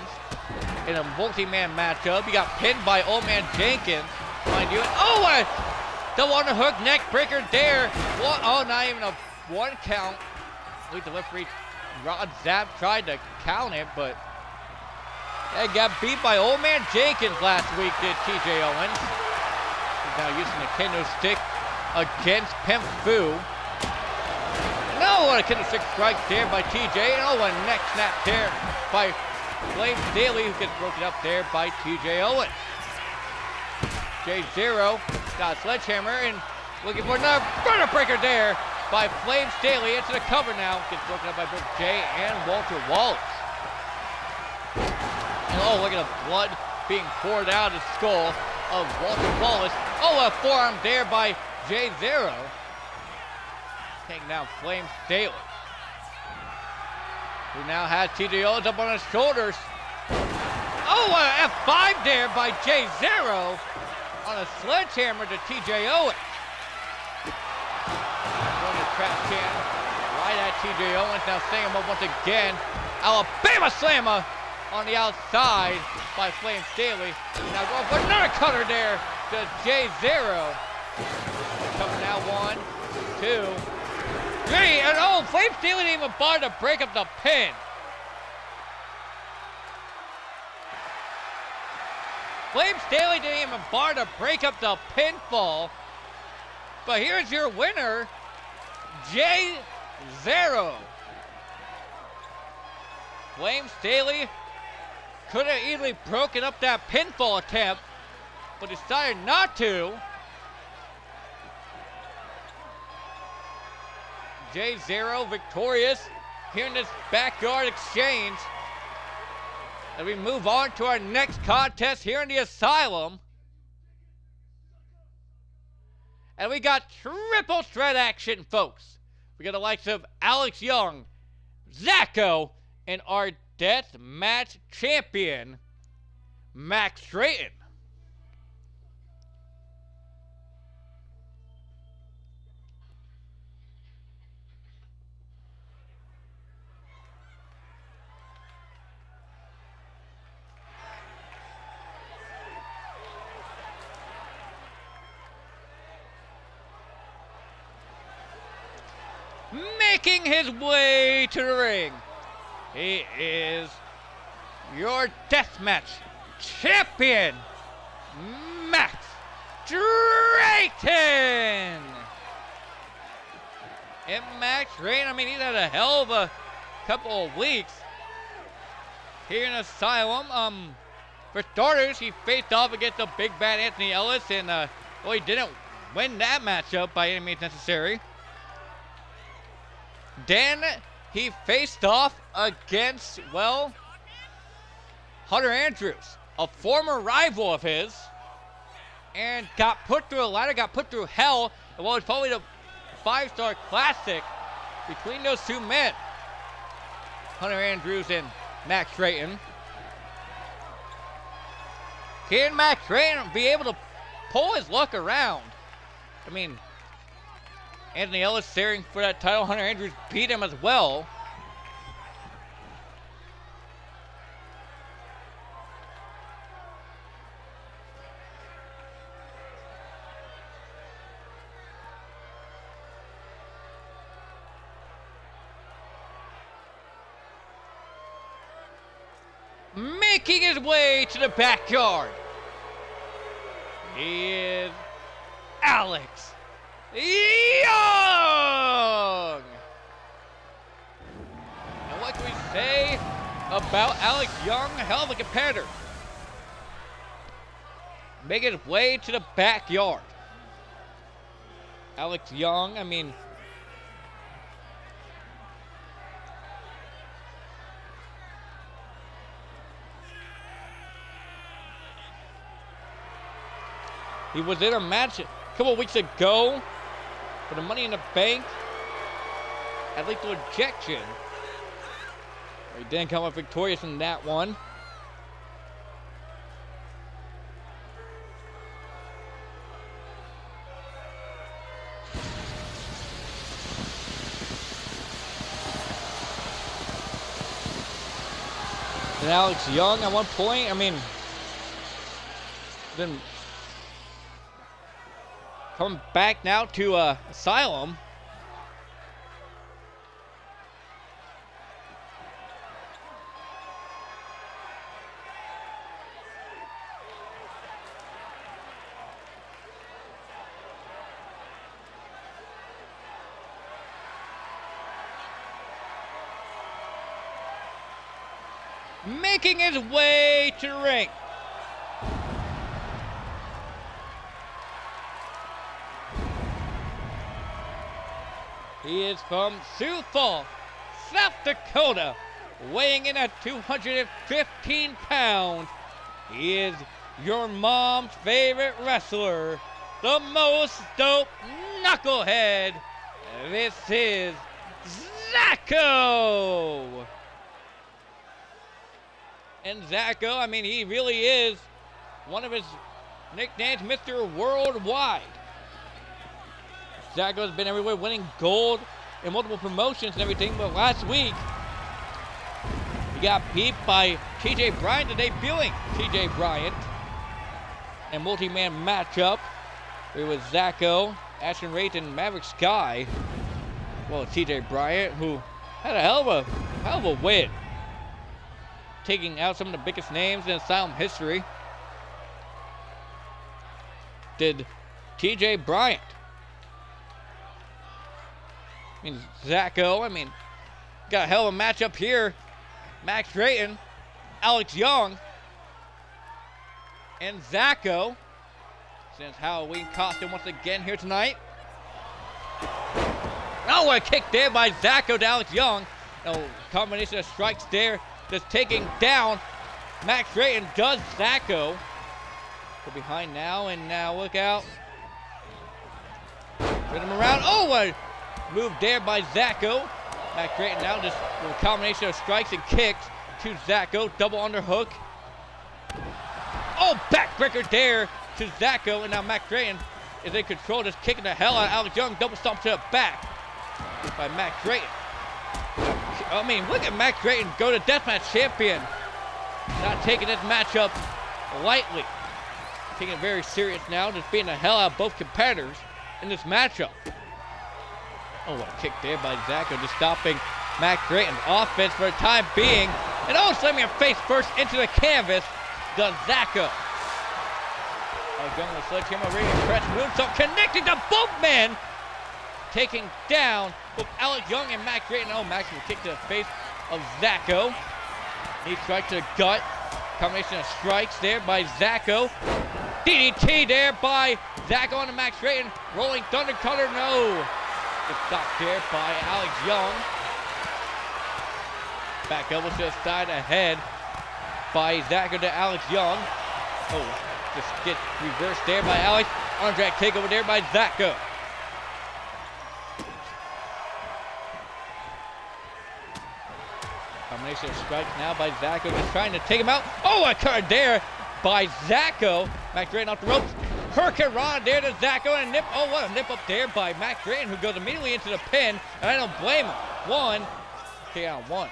in a multi-man matchup. He got pinned by Old Man Jenkins. Mind you. Oh, the underhook neck breaker there. Oh, not even a 1 count. I believe the referee Rod Zapp tried to count it, but they got beat by Old Man Jenkins last week, did TJ Owens. He's now using the kendo stick against pimp foo. No, what a kendo stick strike there by TJ. And oh, a neck snap there by Flame Staley, who gets broken up there by TJ Owens. J0 got a sledgehammer and looking for another burner breaker there by Flame Staley into the cover now. Gets broken up by both Jay and Walter Wallace. And oh, look at the blood being poured out of the skull of Walter Wallace. Oh, a forearm there by J0. Taking down Flame Staley, who now has TJ Owens up on his shoulders. Oh, an F5 there by J0 on a sledgehammer to TJ Owens. Throwing the trap can right at TJ Owens. Now staying him up once again. Alabama slammer on the outside by Flame Staley. Now going for another cutter there to J0. Cover now 1, 2, 3, and oh, Flame Staley didn't even bother to break up the pin. Flame Staley didn't even bother to break up the pinfall. But here's your winner, J0. Flame Staley could have easily broken up that pinfall attempt, but decided not to. J0 victorious here in this backyard exchange. And we move on to our next contest here in the Asylum. And we got triple threat action, folks. We got the likes of Alex Young, Zacho, and our death match champion, Max Drayton. Making his way to the ring, he is your deathmatch champion, Max Drayton. And Max Drayton, I mean, he's had a hell of a couple of weeks here in Asylum. For starters, he faced off against the big bad Anthony Ellis, and well, he didn't win that matchup by any means necessary. Then he faced off against, well, Hunter Andrews, a former rival of his. and got put through a ladder, got put through hell, and what was probably the 5-star classic between those two men, Hunter Andrews and Max Drayton. Can Max Drayton be able to pull his luck around? I mean, Anthony Ellis staring for that title. Hunter Andrews beat him as well. Making his way to the backyard, he is Alex Young. And what can we say about Alex Young? Hell of a competitor. Making his way to the backyard. Alex Young, I mean, he was in a match a couple weeks ago for the Money in the Bank at lethal injection. He didn't come up victorious in that one. And Alex Young at one point, I mean, then coming back now to Asylum. Making his way to the ring. He is from Sioux Falls, South Dakota, weighing in at 215 pounds. He is your mom's favorite wrestler, the most dope knucklehead. This is Zacko. And Zacko, I mean, he really is one of his nicknames, Mr. Worldwide. Zacko has been everywhere, winning gold in multiple promotions and everything, but last week he got beat by TJ Bryant, the debuting TJ Bryant, in a multi-man matchup. It was Zacko, Ashton Wraith, and Maverick Sky. Well, TJ Bryant, who had a hell of a win, taking out some of the biggest names in Asylum history. Did TJ Bryant. I mean, Zacko, I mean, got a hell of a matchup here. Max Drayton, Alex Young, and Zacko. Since Halloween costume once again here tonight. Oh, what a kick there by Zacko to Alex Young. No combination of strikes there. Just taking down Max Drayton does Zacko. Go behind now, and now look out. Turn him around. Oh, what move there by Zacko. Max Drayton now just a combination of strikes and kicks to Zacko. Double underhook. Oh, backbreaker there to Zacko, and now Max Drayton is in control, just kicking the hell out of Alex Young. Double stomp to the back by Max Drayton. I mean, look at Max Drayton go to Deathmatch Champion. Not taking this matchup lightly. Taking it very serious now, just beating the hell out of both competitors in this matchup. Oh, what a kick there by Zacko, just stopping Max Drayton's offense for the time being. And oh, slamming him face first into the canvas, does Zacko. Alex Young with a sledgehammer, ready to press moonsault, connecting to both men, taking down both Alex Young and Max Drayton. Oh, Max will kick to the face of Zacko. Knee strike to the gut. Combination of strikes there by Zacko. DDT there by Zacko on Max Drayton. Rolling Thunder Cutter, no. Good stop there by Alex Young. Back elbow to the side ahead by Zacko to Alex Young. Oh, Just gets reversed there by Alex. Arm drag takeover there by Zacko. Combination of strikes now by Zacko, just trying to take him out. Oh, a card there by Zacko. Max Drayton off the ropes. Hurricane Rana there to Zacko, and a nip. Oh, what a nip up there by Max Drayton, who goes immediately into the pin, and I don't blame him. One. Okay, on one.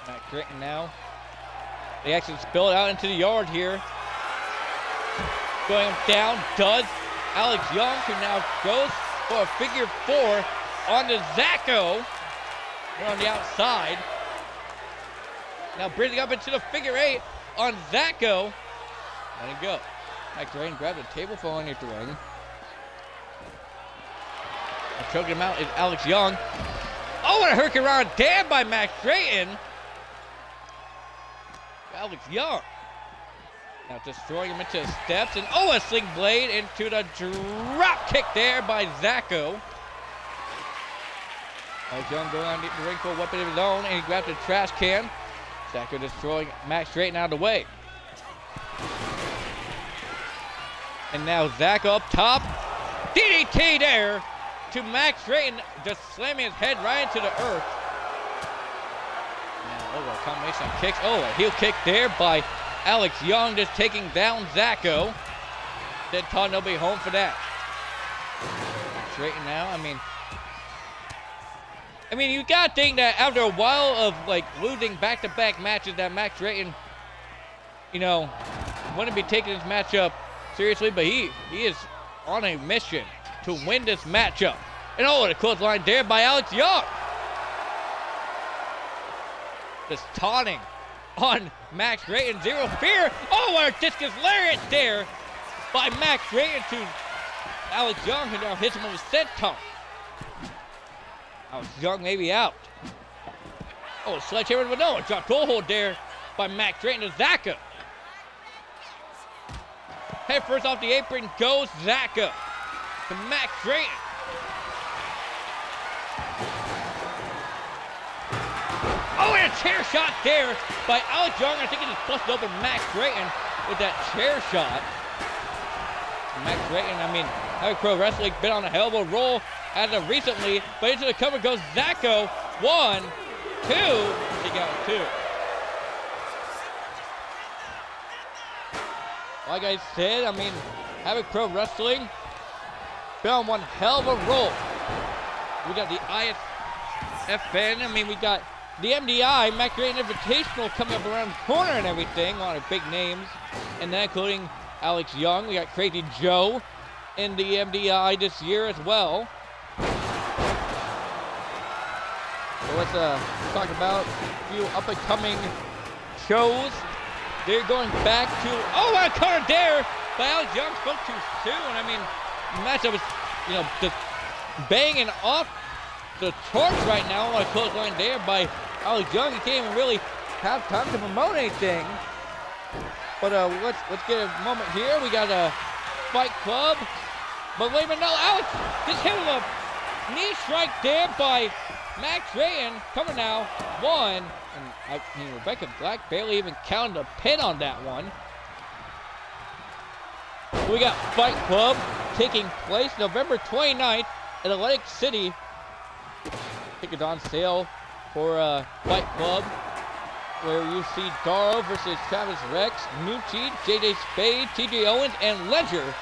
Max Drayton now. They actually spill it out into the yard here. Going down, does Alex Young, who now goes for a figure four onto Zacko. We're on the outside. Now bringing up into the figure eight on Zacko. Let it go. Max Drayton grabs the table, falling into the ring. And choking him out is Alex Young. Oh, and a hurricane run down by Max Drayton. Alex Young. Now destroying him into the steps, and oh, a sling blade into the drop kick there by Zacko. Alex Young going on the ring for a weapon of his own, and he grabs a trash can. Zacko destroying Max Drayton out of the way. And now Zacko up top. DDT there to Max Drayton, just slamming his head right into the earth. Now, oh, a combination of kicks. Oh, a heel kick there by Alex Young, just taking down Zacko. Dead Todd, nobody home for that. Max Drayton now, I mean, you gotta think that after a while of like losing back-to-back matches, that Max Drayton, you know, wouldn't be taking this matchup seriously, but he is on a mission to win this matchup. And oh, the clothesline there by Alex Young. Just taunting on Max Drayton, zero fear. Oh, what a discus lariat there by Max Drayton to Alex Young, who now hits him with a senton. Alex Young maybe out. Oh, a sledgehammer with no. Drop toe hold there by Max Drayton to Zacko. Head first off the apron goes Zacko to Max Drayton. Oh, and a chair shot there by Alex Young. I think he just busted open Max Drayton with that chair shot. Max Drayton, I mean, Havoc Pro Wrestling been on a hell of a roll as of recently, but into the cover goes Zacko. 1, 2, he got 2. Like I said, I mean, Havoc Pro Wrestling been on one hell of a roll. We got the ISFN, I mean, we got the MDI, Max Drayton Invitational coming up around the corner and everything, a lot of big names, and then including Alex Young. We got Crazy Joe in the MDI this year as well. So let's talk about a few up-and-coming shows. They're going back to, oh, a card there by Alex Young, spoke too soon. I mean, the matchup is, you know, just banging off the charts right now on a clothesline there by Alex Young. He can't even really have time to promote anything. But let's get a moment here. We got a Fight Club. But wait a minute, no, Alex just hit him a knee strike there by Max Drayton. Coming now, 1. And I mean, Rebecca Black barely even counted a pin on that one. We got Fight Club taking place November 29th at Atlantic City. Tickets on sale for Fight Club, where you see Darrow versus Travis Rex, Nucci, JJ Spade, TJ Owens, and Ledger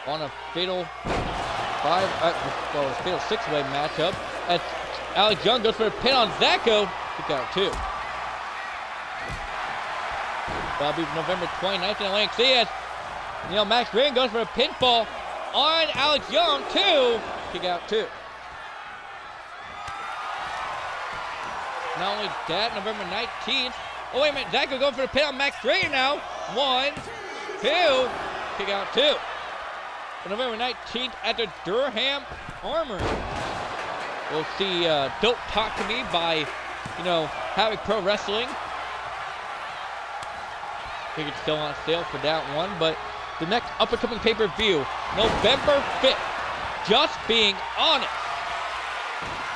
on a fatal fatal six-way matchup as Alex Young goes for a pin on Zacko. Kick out 2. That'll be November 29th in Atlantic City as, you know, Max Drayton goes for a pinfall on Alex Young. 2. Kick out 2. Not only that, November 19th. Oh, wait a minute. Zacko going for the pin on Max Drayton now. 1, 2. Kick out 2. On November 19th at the Durham Armory. We'll see Don't Talk to Me by, you know, Havoc Pro Wrestling. I think it's still on sale for that one. But the next up-and-coming pay-per-view, November 5th. Just being honest.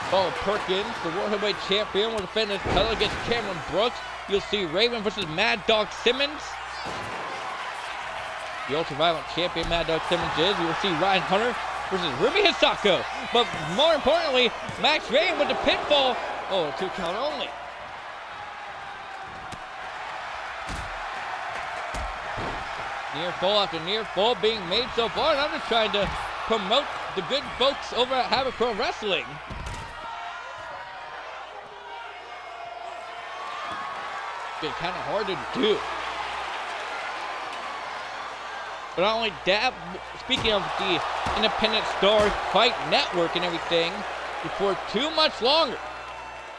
Paul Perkins, the World Heavyweight Champion, will defend his title against Cameron Brooks. you'll see Raven versus Mad Dog Simmons. The ultra-violent champion Mad Dog Simmons is. You will see Ryan Hunter versus Ruby Hisako. But more importantly, Max Raven with the pinfall. Oh, a 2 count only. Near fall after near fall being made so far, and I'm just trying to promote the good folks over at Havoc Pro Wrestling. It's kind of hard to do. But not only that, speaking of the Independent Stars Fight Network and everything, before too much longer,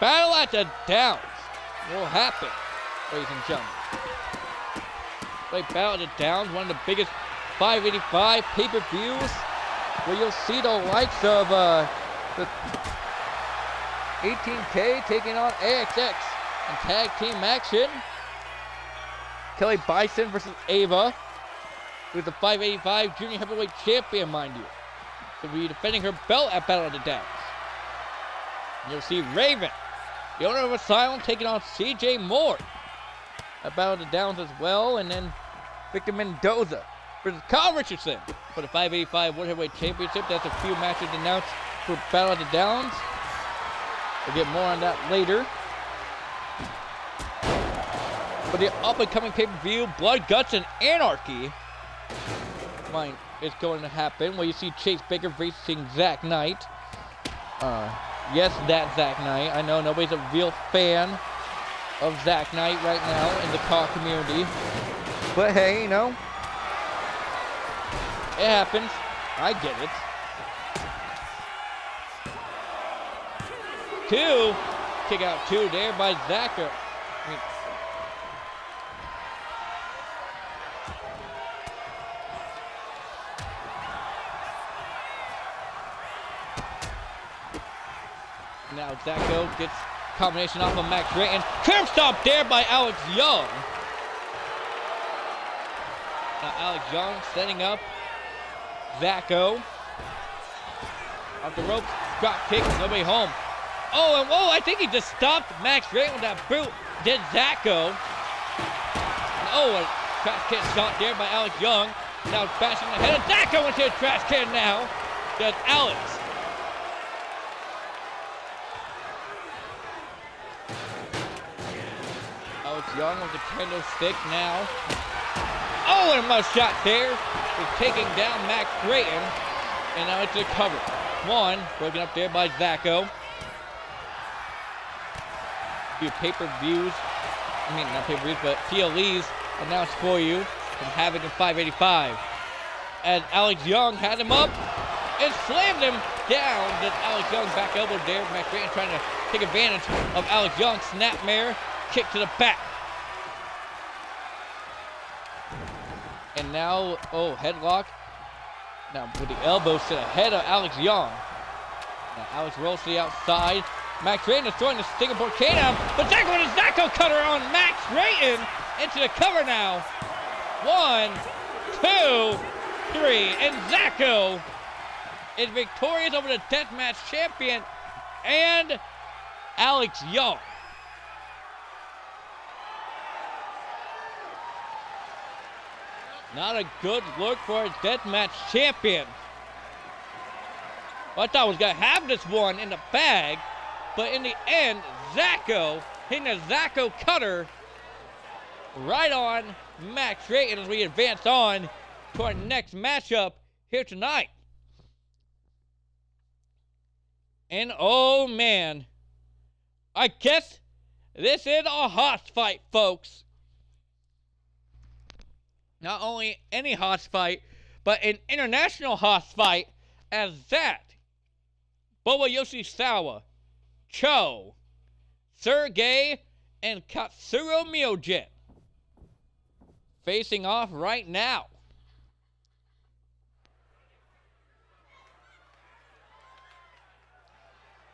Battle at the Downs will happen, ladies and gentlemen. Like Battle at the Downs, one of the biggest 585 pay-per-views, where you'll see the likes of the 18K taking on AXX in tag team action. Kelly Bison versus Ava, who's the 585 junior heavyweight champion, mind you. She'll be defending her belt at Battle of the Downs. And you'll see Raven, the owner of Asylum, taking on CJ Moore at Battle of the Downs as well. And then Victor Mendoza versus Kyle Richardson for the 585 World Heavyweight Championship. That's a few matches announced for Battle of the Downs. We'll get more on that later. But the up-and-coming pay-per-view, Blood, Guts, and Anarchy, is going to happen, where you see Chase Baker facing Zach Knight. Yes, that Zach Knight. I know nobody's a real fan of Zach Knight right now in the car community. But hey, you know, it happens. I get it. 2. Kick out 2 there by Zacher. Now Zacho gets combination off of Max Ray, and curb stop there by Alex Young. Now Alex Young setting up Zacho. Off the ropes, drop kick, nobody home. Oh, and whoa, I think he just stopped Max Ray with that boot. Did Zacho. Oh, a trash can shot there by Alex Young. Now bashing the head of Zacho into a trash can now. Does Alex. Young with the kendo stick now. Oh, and a must shot there. He's taking down Max Creighton. And now it's a cover. 1, broken up there by Zacho. Few pay-per-views. I mean, not pay-per-views, but PLEs announced for you from Havoc and 585. As Alex Young had him up and slammed him down. Then Alex Young back elbow there. Max Creighton trying to take advantage of Alex Young's snapmare. Kick to the back. And now, oh, headlock. Now with the elbows to the head of Alex Young. Now Alex rolls to the outside. Max Rayton is throwing the Singapore K-down. But Zacho with a Zacho cutter on Max Rayton. Into the cover now. 1, 2, 3. And Zacho is victorious over the Deathmatch champion and Alex Young. Not a good look for a Deathmatch champion. Well, I thought I was going to have this one in the bag, but in the end, Zacho hitting a Zacho cutter right on Max Rayton as we advance on to our next matchup here tonight. And oh man, I guess this is a hoss fight, folks. Not only any hoss fight, but an international hoss fight as that. Boba Yoshisawa, Cho, Sergey, and Katsuro Miyogen facing off right now.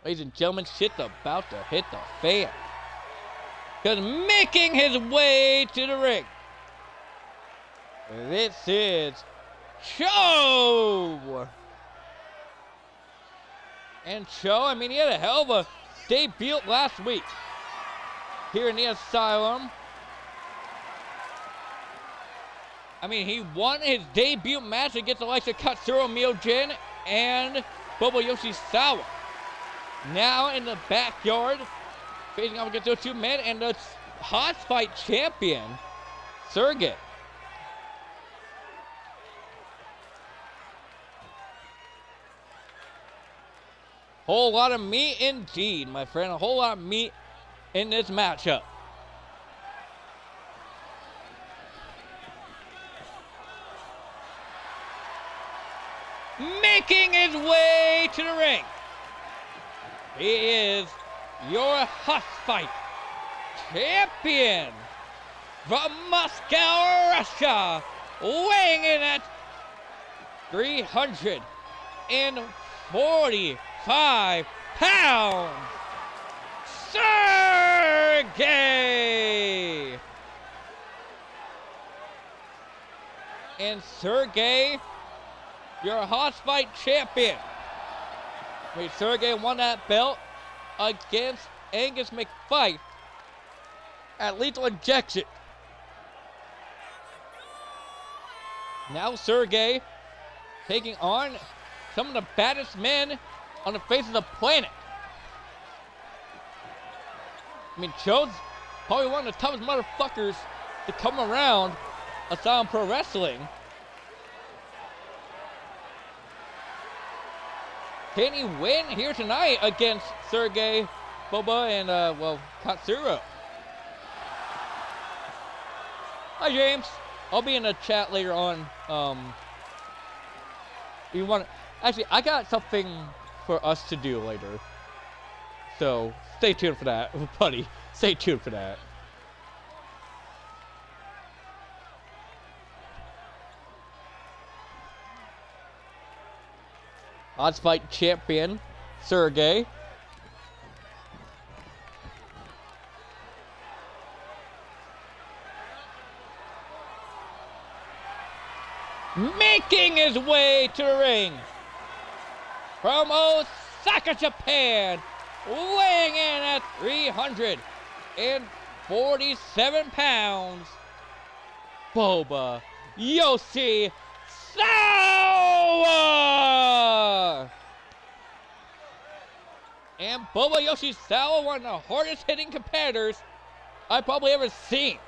Ladies and gentlemen, shit's about to hit the fan. Because making his way to the ring, this is Cho. And Cho, I mean, he had a hell of a debut last week. here in the Asylum. I mean, he won his debut match against the likes of Katsuro Miojin and Bobo Yoshizawa. Now in the backyard, facing off against those two men and the Hot Fight champion, Sergey. Whole lot of meat indeed, my friend. A whole lot of meat in this matchup. Making his way to the ring, he is your Hot Fight champion from Moscow, Russia, weighing in at 345 pounds, Sergey! And Sergey, your Hot Fight champion. I mean, Sergey won that belt against Angus McFight at Lethal Injection. Now Sergey taking on some of the baddest men on the face of the planet. I mean, Joe's probably one of the toughest motherfuckers to come around Asylum Pro Wrestling. Can he win here tonight against Sergey, Boba, and, Katsuro? Hi, James. I'll be in the chat later on. Actually, I got something for us to do later. So, stay tuned for that, buddy. Stay tuned for that. Hot Fight champion, Sergey. Making his way to the ring from Osaka, Japan, weighing in at 347 pounds, Boba Yoshizawa! And Boba Yoshizawa, one of the hardest hitting competitors I've probably ever seen.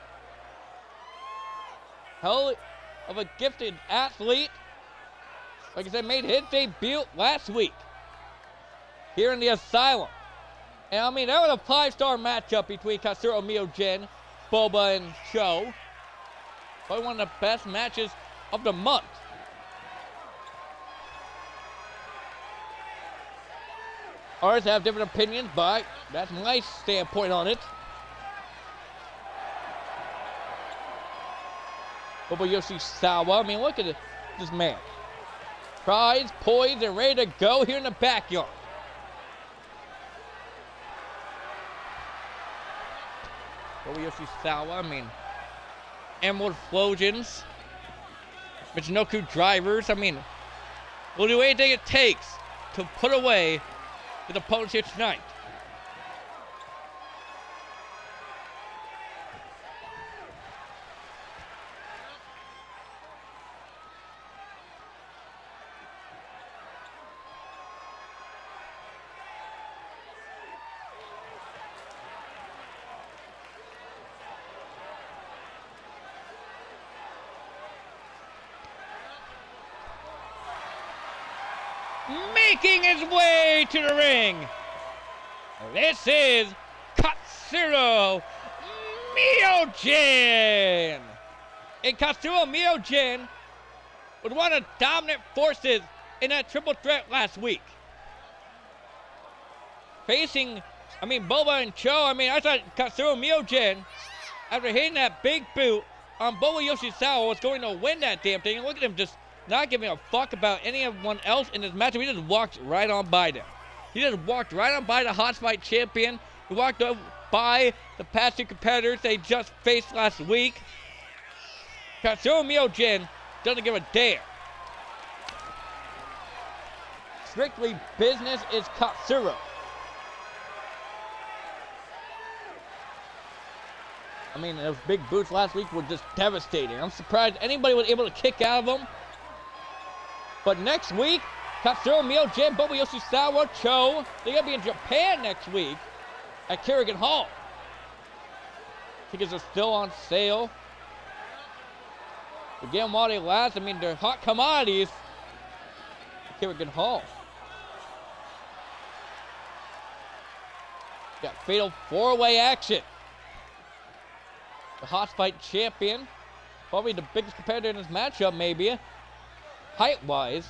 Hell of a gifted athlete. Like I said, made his debut last week here in the Asylum. And I mean, that was a 5-star matchup between Katsuro Miojin, Boba, and Cho. Probably one of the best matches of the month. Others have different opinions, but that's my standpoint on it. Boba Yoshizawa, I mean, look at this man. Prized, poised, and ready to go here in the backyard. Boba Yoshizawa, I mean, Emerald Explosions, Michinoku Drivers, I mean, we'll do anything it takes to put away the opponents here tonight. Making his way to the ring, this is Katsuro Miojin. And Katsuro Miojin was one of the dominant forces in that triple threat last week. Facing, I mean, Boba and Cho, I mean, I thought Katsuro Miojin, after hitting that big boot on Boba Yoshizawa, was going to win that damn thing. And look at him just not giving a fuck about anyone else in this matchup. He just walked right on by them. He just walked right on by the Hot Fight champion. He walked by the past two competitors they just faced last week. Katsuro Miojin doesn't give a damn. Strictly business is Katsuro. I mean, those big boots last week were just devastating. I'm surprised anybody was able to kick out of them. But next week, Katsuro, Miojin, Boba Yoshizawa, Cho, they're going to be in Japan next week at Kerrigan Hall. Tickets are still on sale. Again, while they last, I mean, they're hot commodities at Kerrigan Hall. Got fatal four-way action. The Hots Fight champion, probably the biggest competitor in this matchup, maybe, height-wise.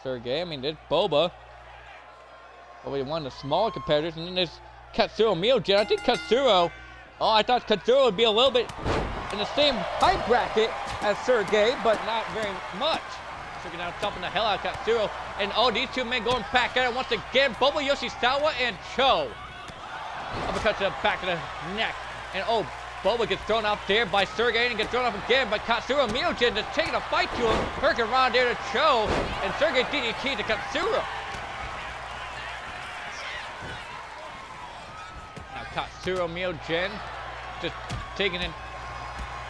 Sergey, I mean, there's Boba, probably one of the smaller competitors, and then there's Katsuro Miojin. I think Katsuro, I thought Katsuro would be a little bit in the same height bracket as Sergey, but not very much. Sergey now stomping the hell out of Katsuro, and these two men going back at it once again, Boba Yoshizawa and Cho. Uppercut to the back of the neck. And Boba gets thrown out there by Sergey and gets thrown up again by Katsuro Miojin, just taking a fight to him. Hurricane Ron there to Cho. And Sergey DDT to Katsuro. Now Katsuro Miojin just taking in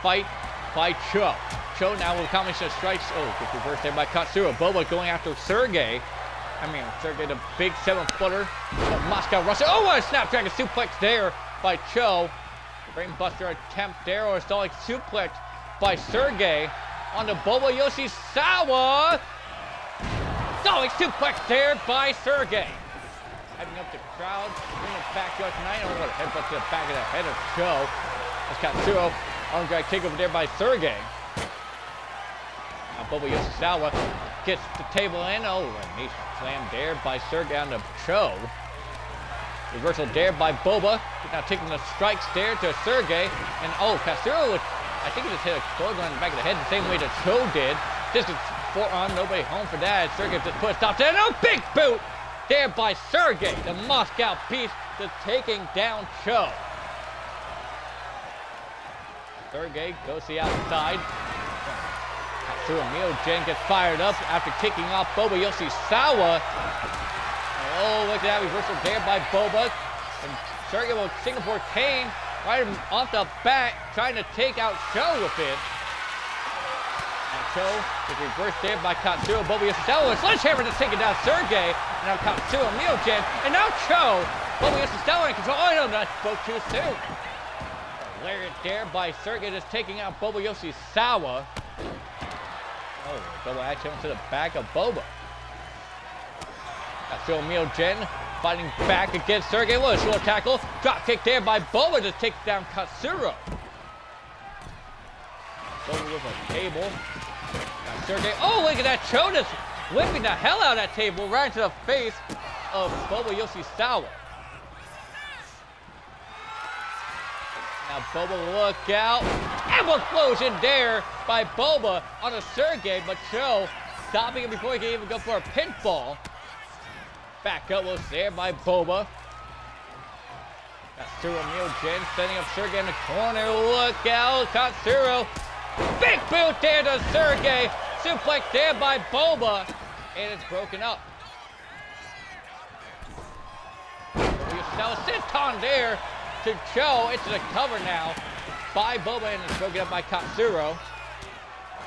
fight by Cho. Cho now with a combination of strikes. Gets reversed there by Katsuro. Boba going after Sergey. I mean, Sergey, the big 7-footer, Moscow Russia. What a snapdragon suplex there by Cho. Brainbuster attempt there, or stalling suplex by Sergey onto Boba Yoshizawa. Stalling suplex there by Sergey. Heading up the crowd, bringing it back to us tonight. What a headbutt to the back of the head of Cho. That's Katsuro. Arm drag takeover there by Sergey. Now Boba Yoshizawa gets the table in. A knee slam there by Sergey on the Cho. Reversal there by Boba. Now taking the strikes there to Sergey. And Katsuro, I think he just hit a clothesline in the back of the head the same way that Cho did. Distance forearm, nobody home for that. Sergey just put a stop there. Big boot there by Sergey. The Moscow Beast just taking down Cho. Sergey goes to the outside. Katsuro Miojin gets fired up after kicking off Boba Yoshizawa. Look at that reversal there by Boba. And Sergey will Singapore Cane right off the bat, trying to take out Cho with it. And Cho is reversed there by Katsuro. Boba Yoshizawa, sledgehammer to take it down Sergey. And now Katsuro Miojin. And now Cho. Boba Yoshizawa in control. No, that spoke too soon. Lariat there by Sergey, just taking out Boba Yoshizawa. Double action to the back of Boba. Katsuro Miojin fighting back against Sergey. What a short tackle. Drop kick there by Boba, just takes down Katsuro. Boba with a table. Got Sergey. Look at that. Cho just whipping the hell out of that table right into the face of Boba Yoshizawa. Now Boba, look out. Elbow explosion there by Boba on a Sergey, but Cho stopping him before he can even go for a pinfall. Back elbows there by Boba. Katsuro Miojin setting up Sergey in the corner. Look out, Katsuro. Big boot there to Sergey. Suplex there by Boba. And it's broken up. Sit-on there to Cho. It's the cover now by Boba, and it's broken up by Katsuro.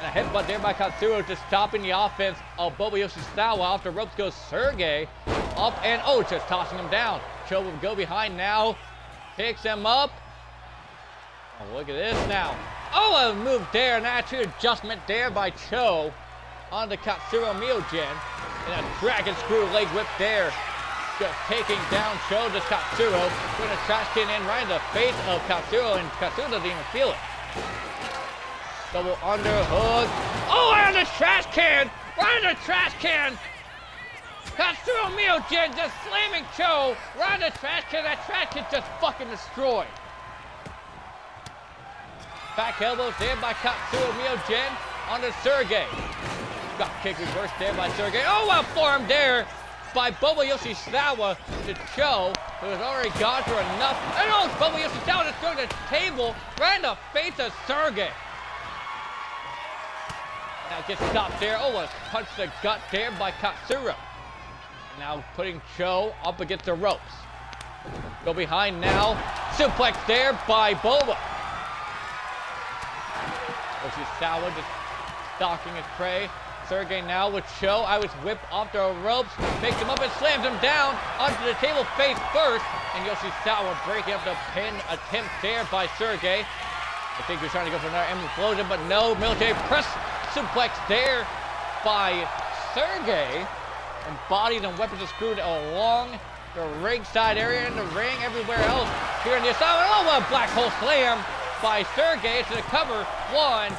And a headbutt there by Katsuro, just stopping the offense of Boba Yoshizawa. Off the ropes goes Sergey. Up and just tossing him down. Cho will go behind now. Picks him up. Look at this now. A move there, an attitude adjustment there by Cho onto Katsuro Miojin. And a dragon screw leg whip there. Just taking down Cho, just Katsuro. Putting a trash can in right in the face of Katsuro, and Katsuro doesn't even feel it. Double underhook. Right on the trash can! Right on the trash can! Katsuro Miojin just slamming Cho right on the trash can. That trash can just fucking destroyed. Back elbows there by Katsuro Miojin onto Sergey. Drop kick reverse there by Sergey. A forearm there by Boba Yoshizawa to Cho, who has already gone for enough. And Boba Yoshizawa just throwing the table right in the face of Sergey. Now gets stopped there. A punch to the gut there by Katsuro. Now putting Cho up against the ropes. Go behind now. Suplex there by Boba. Yoshizawa just stalking his prey. Sergey now with Cho. I was whipped off the ropes. Picks him up and slams him down onto the table face first. And Yoshizawa breaking up the pin attempt there by Sergey. I think he was trying to go for another implosion, but no. Military press suplex there by Sergey. And bodies and weapons are screwed along the ringside area, in the ring, everywhere else. Here in the Asylum. Oh, what a black hole slam by Sergey to the cover. 1, 2.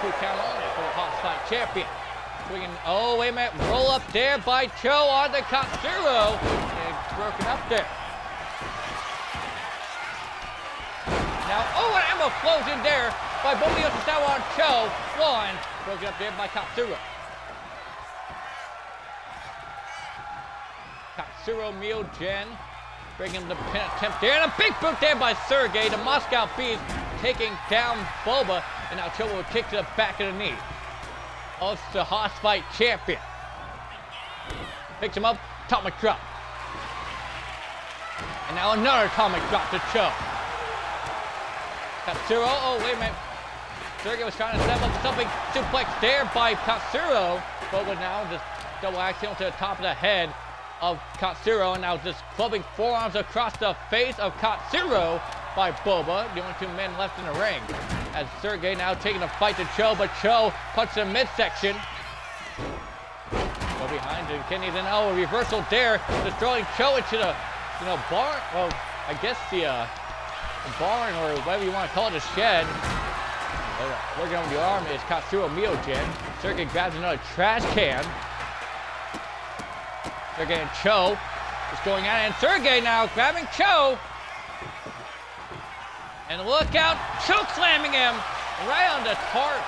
2 count only for the Hot Spot champion. Swinging, oh, wait a minute. Roll up there by Cho on the Katsuro. And broken up there. Now, oh, an Emma flows in there by Boba Yoshizawa on Cho. 1. Broken up there by Katsuro. Katsuro Myogen bringing the pin attempt there. And a big boot there by Sergey. The Moscow Beast taking down Boba. And now Cho will kick to the back of the knee. Oh, it's the Hoss Fight champion. Picks him up, atomic drop. And now another atomic drop to Cho. Katsuro, oh wait a minute. Sergey was trying to set up something. Suplex there by Katsuro. Boba now just double axial to the top of the head of Katsuro. And now just clubbing forearms across the face of Katsuro by Boba. The only 2 men left in the ring. As Sergey now taking the fight to Cho, but Cho punches the midsection. Go behind the kidneys and oh, a reversal there, destroying Cho into the, barn. Well, I guess the barn or whatever you want to call it, a shed. Working over the arm is Katsuro Myogen. Sergey grabs another trash can. Sergey and Cho is going at it, and Sergey now grabbing Cho. And look out, choke slamming him right on the tarp.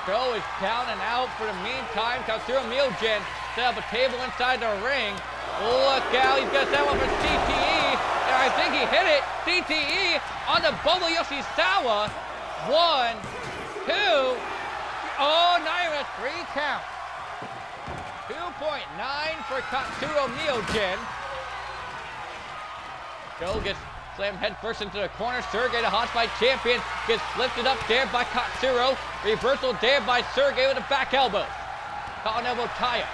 Cho is down and out for the meantime. Katsuro Myogen set up a table inside the ring. Look out, he's got that one for CTE. And I think he hit it. CTE on the Boba Yoshizawa. 1, 2. Oh, not even a 3 count. 2.9 for Katsuro Myogen. Cho gets slammed head first into the corner. Sergey, the Hot Fight champion, gets lifted up there by Katsuro. Reversal there by Sergey with a back elbow. Caught an elbow tie-up.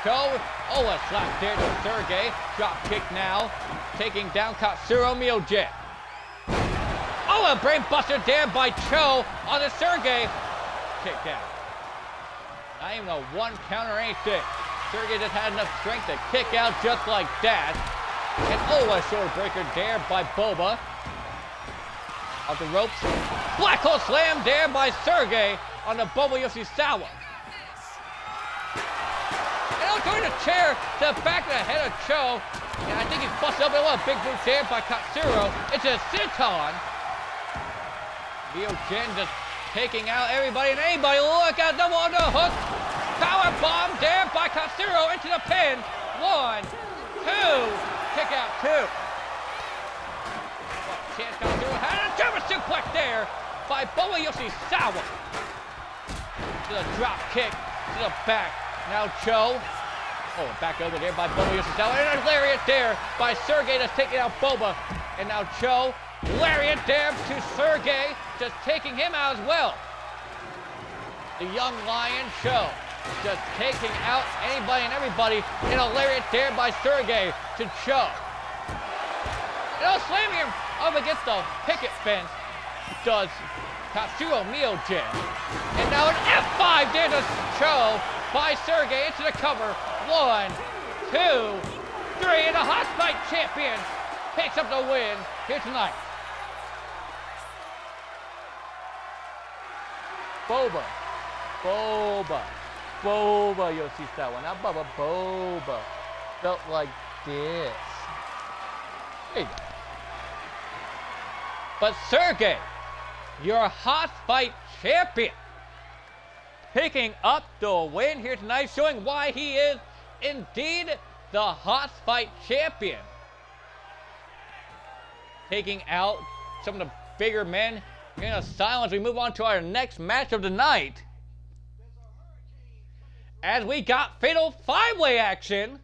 Cho, oh, a slap there to Sergey. Drop kick now, taking down Katsuro Myogen. Oh, a brain buster there by Cho on the Sergey. Kick down. Not even a 1 count or anything. Sergey just had enough strength to kick out just like that. And oh, a shoulder breaker there by Boba. Off the ropes. Black hole slam there by Sergey on the Boba Yoshizawa. And now throwing the chair to the back of the head of Cho. And I think he's busted up. A big boot there by Katsuro. It's a senton. Myogen just taking out everybody and anybody. Look out, double underhook. Power bomb there by Katsuro into the pin. 1, 2. Kick out 2. Chance Katsuro had a German suplex there by Boba Yoshizawa. To the drop kick to the back. Now Cho. Oh, back over there by Boba Yoshizawa. And a lariat there by Sergey that's taking out Boba. And now Cho. Lariat there to Sergey, just taking him out as well. The young lion Cho. Just taking out anybody and everybody in a lariat there by Sergey to Cho. And slamming him up against the picket fence does Katsuro Myogen. And now an F5 there to Cho by Sergey into the cover. 1, 2, 3, and the Hot Fight champion picks up the win here tonight. Boba Yoshizawa, not Bubba, Boba. Felt like this. There you go. But Sergey, your Hot Fight champion, picking up the win here tonight, showing why he is indeed the Hot Fight champion. Taking out some of the bigger men in Asylum as we move on to our next match of the night. As we got fatal 5-way action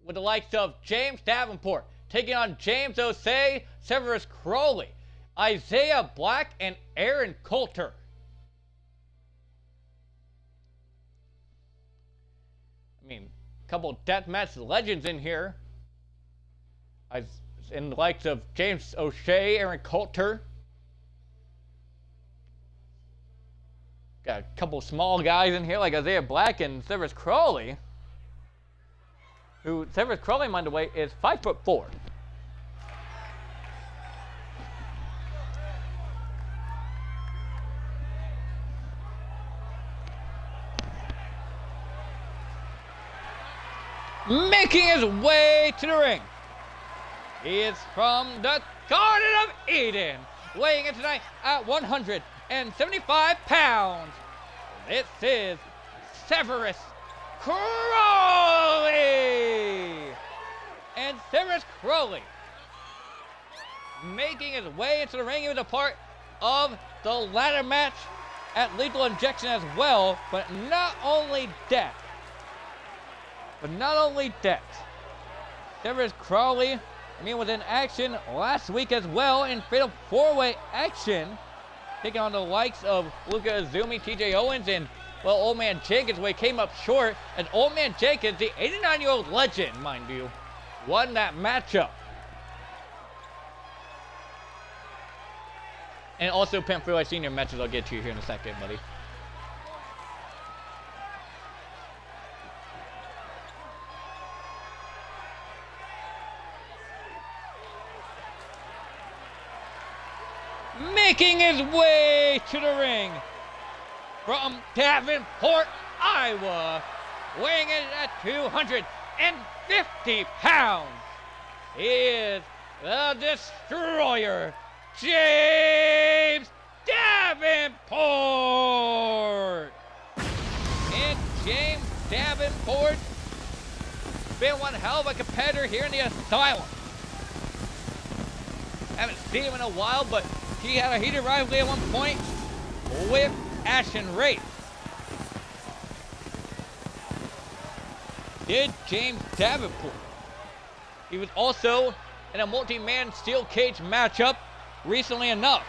with the likes of James Davenport taking on James Osei, Severus Crowley, Isaiah Black, and Aaron Coulter. I mean, a couple deathmatch legends in here. In the likes of James O'Shea, Aaron Coulter. Got a couple small guys in here like Isaiah Black and Severus Crowley. Who, Severus Crowley, by the way, is 5'4". Making his way to the ring. He is from the Garden of Eden, weighing in tonight at 175 pounds. This is Severus Crowley! And Severus Crowley, making his way into the ring. He was a part of the ladder match at Lethal Injection as well, but not only that. Severus Crowley, was in action last week as well in Fatal 4-Way action, taking on the likes of Luka Azumi, TJ Owens, and, well, Old Man Jenkins, where he came up short. And Old Man Jenkins, the 89-year-old legend, mind you, won that matchup. And also Pimp Freeway Senior matches I'll get to you here in a second, buddy. Making his way to the ring from Davenport, Iowa, weighing in at 250 pounds, is the Destroyer, James Davenport. And James Davenport been one hell of a competitor here in the Asylum. Haven't seen him in a while, but he had a heated rivalry at one point with Ashton Wraith. Did James Davenport. He was also in a multi-man steel cage matchup recently enough.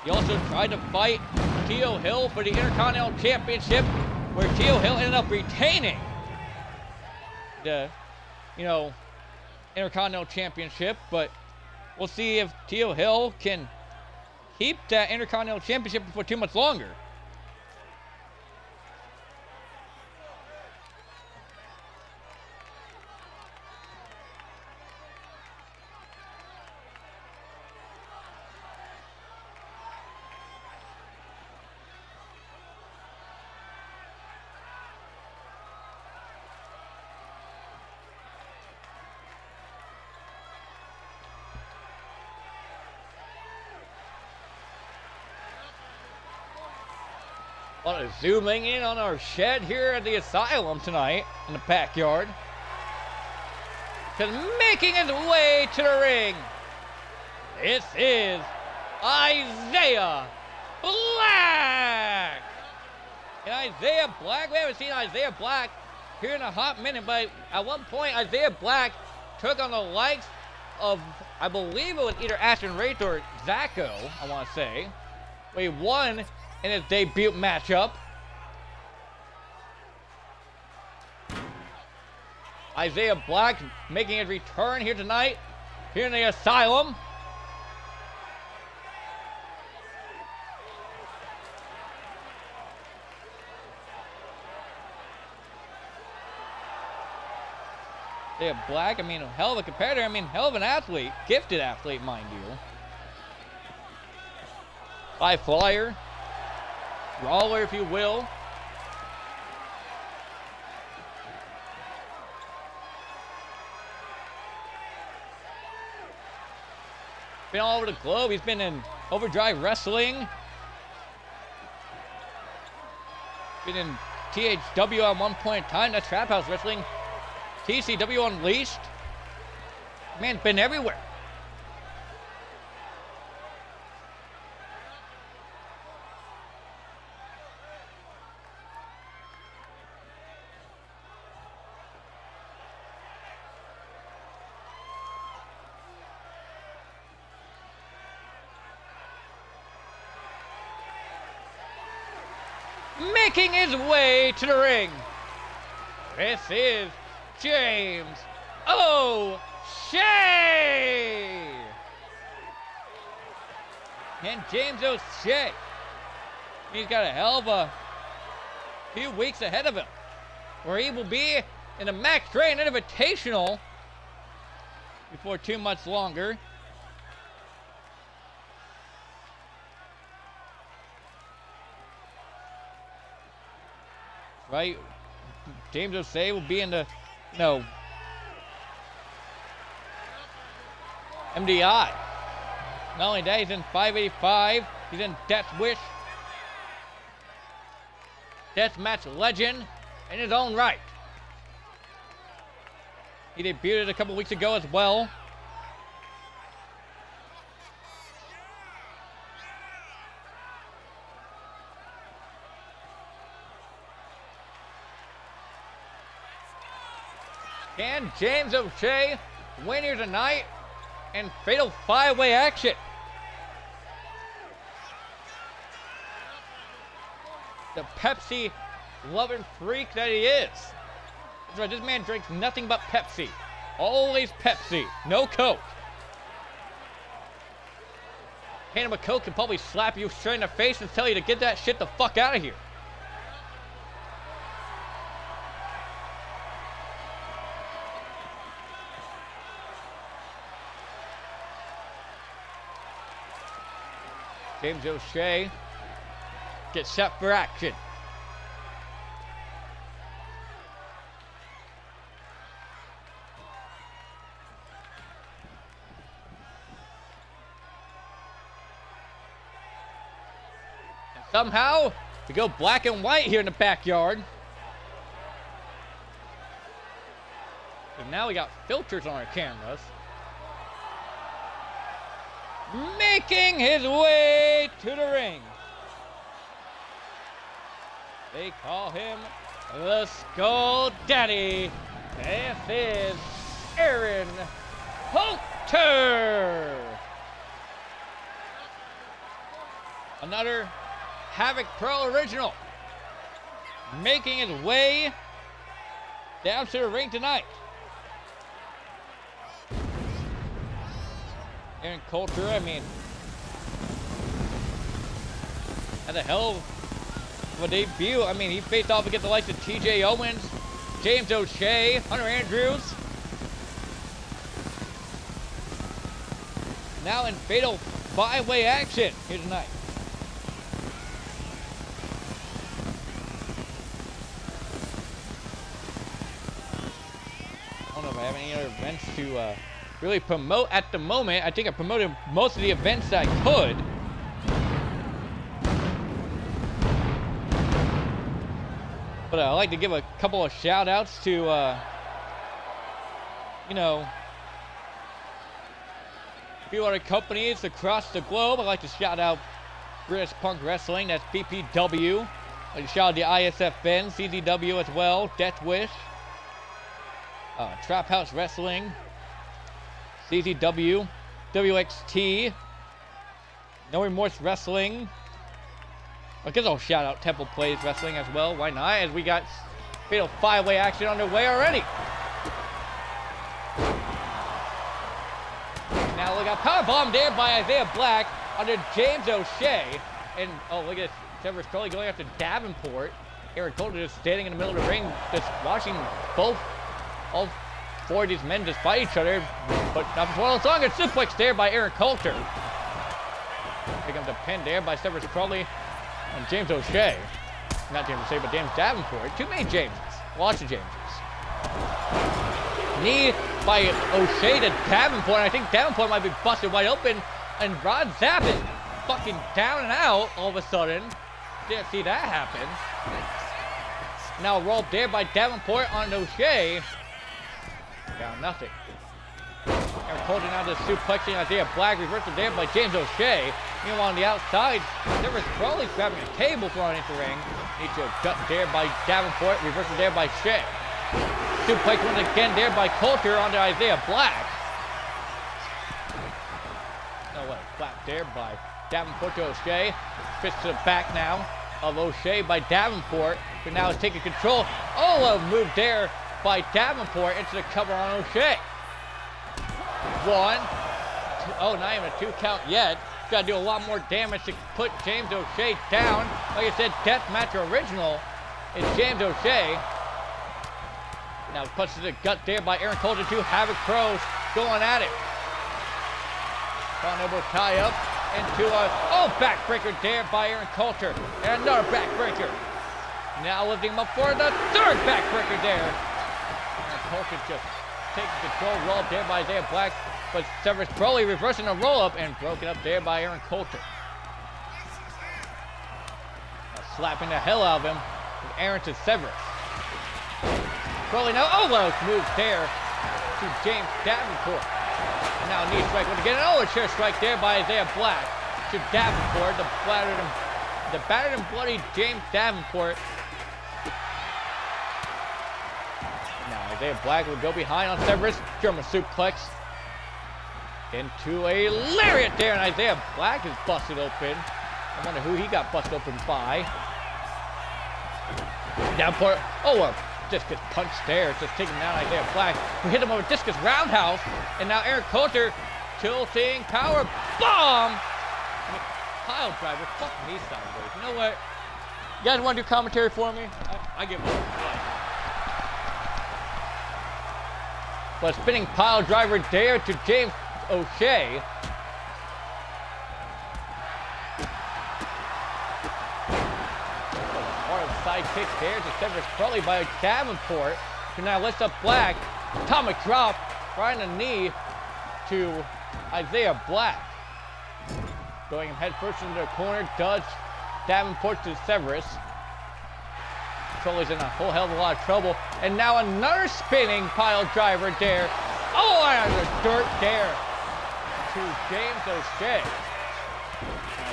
He also tried to fight Tio Hill for the Intercontinental Championship, where Tio Hill ended up retaining the, Intercontinental Championship, but we'll see if Tio Hill can keep that Intercontinental Championship for too much longer. Zooming in on our shed here at the Asylum tonight in the backyard. Because making his way to the ring, this is Isaiah Black. And Isaiah Black, we haven't seen Isaiah Black here in a hot minute, but at one point Isaiah Black took on the likes of, I believe it was either Ashton Wraith or Zacho, I want to say. He won in his debut matchup. Isaiah Black making his return here tonight, here in the Asylum. Isaiah Black, hell of a competitor, hell of an athlete, gifted athlete, mind you. High flyer, brawler, if you will. Been all over the globe. He's been in Overdrive Wrestling. Been in THW at one point in time. That's Trap House Wrestling. TCW Unleashed. Man, been everywhere. making his way to the ring. This is James O'Shea. And James O'Shea, he's got a hell of a few weeks ahead of him, where he will be in the Max Train Invitational before too much longer. Right? James O'Shea will be in the, MDI. Not only that, he's in 585. He's in Death Wish. Deathmatch legend in his own right. He debuted a couple weeks ago as well. Can James O'Shea win here tonight in fatal five-way action? The Pepsi loving freak that he is. That's right, this man drinks nothing but Pepsi. Always Pepsi, no Coke. Hand him a Coke and probably slap you straight in the face and tell you to get that shit the fuck out of here. James O'Shea gets set for action. And somehow, we go black and white here in the backyard. And now we got filters on our cameras. Making his way to the ring. They call him the Skull Daddy. This is Aaron Coulter. Another Havoc Pro original. Making his way down to the ring tonight. Aaron Coulter, had a hell of a debut. He faced off against the likes of TJ Owens, James O'Shea, Hunter Andrews. Now in fatal five-way action here tonight. I don't know if I have any other events to really promote at the moment. I think I promoted most of the events that I could. But I'd like to give a couple of shout outs to, a few other companies across the globe. I'd like to shout out British Punk Wrestling, that's BPW. I'd like to shout out the ISFN, CZW as well, Death Wish, Trap House Wrestling, CZW, WXT, No Remorse Wrestling. I guess I'll shout out Temple Plays Wrestling as well. Why not? As we got fatal five-way action underway already. Now look at powerbomb there by Isaiah Black under James O'Shea. And look at Trevor Scully going after Davenport. Aaron Coulter just standing in the middle of the ring, just watching all four of these men just fight each other. But not for one long. It's suplex there by Aaron Coulter. Pick up the pin there by Trevor Scully and James O'Shea. Not James O'Shea, but James Davenport. Too many Jameses. Lots of Jameses. Knee by O'Shea to Davenport. I think Davenport might be busted wide open. And Rod Zappin fucking down and out all of a sudden. Didn't see that happen. Now rolled there by Davenport on O'Shea. Got nothing. Aaron Coulter now just suplexing Isaiah Black. Reversal there by James O'Shea. Meanwhile on the outside, there was Crawley grabbing a table throwing into the ring. Needs to gut there by Davenport. Reversal there by Shea. Suplex once again there by Coulter onto Isaiah Black. No way. Flat there by Davenport to O'Shea. Fist to the back now of O'Shea by Davenport, who now is taking control. Oh, a move there by Davenport into the cover on O'Shea. 1, 2, oh, not even a 2 count yet. Got to do a lot more damage to put James O'Shea down. Like I said, Deathmatch Original is James O'Shea. Now punches to the gut there by Aaron Coulter. 2 Havoc Pros going at it. Front elbow tie up into a backbreaker there by Aaron Coulter. And another backbreaker. Now lifting him up for the 3rd backbreaker there. Aaron Coulter just taking control, rolled there by Isaiah Black. But Severus Crowley reversing a roll-up and broken up there by Aaron Coulter. Now slapping the hell out of him with Aaron to Severus. Crowley now, moves there to James Davenport. And now a knee strike once again. A chair strike there by Isaiah Black to Davenport. The battered and bloody James Davenport. Now Isaiah Black will go behind on Severus. German suplex. Into a lariat there, and Isaiah Black is busted open. I wonder who he got busted open by. Davenport, discus punch there, just taking down Isaiah Black. We hit him with a discus roundhouse, and now Aaron Coulter tilting power bomb. Pile driver, fuck me sideways. You know what? You guys want to do commentary for me? I give it a but spinning pile driver there to James O'Shea. Side kick there to Severus Crowley by Davenport, who now lifts up Black. Atomic drop right on the knee to Isaiah Black. Going him head first into the corner, does Davenport to Severus. Crowley's in a whole hell of a lot of trouble. And now another spinning pile driver there. And the dirt there to James O'Shea.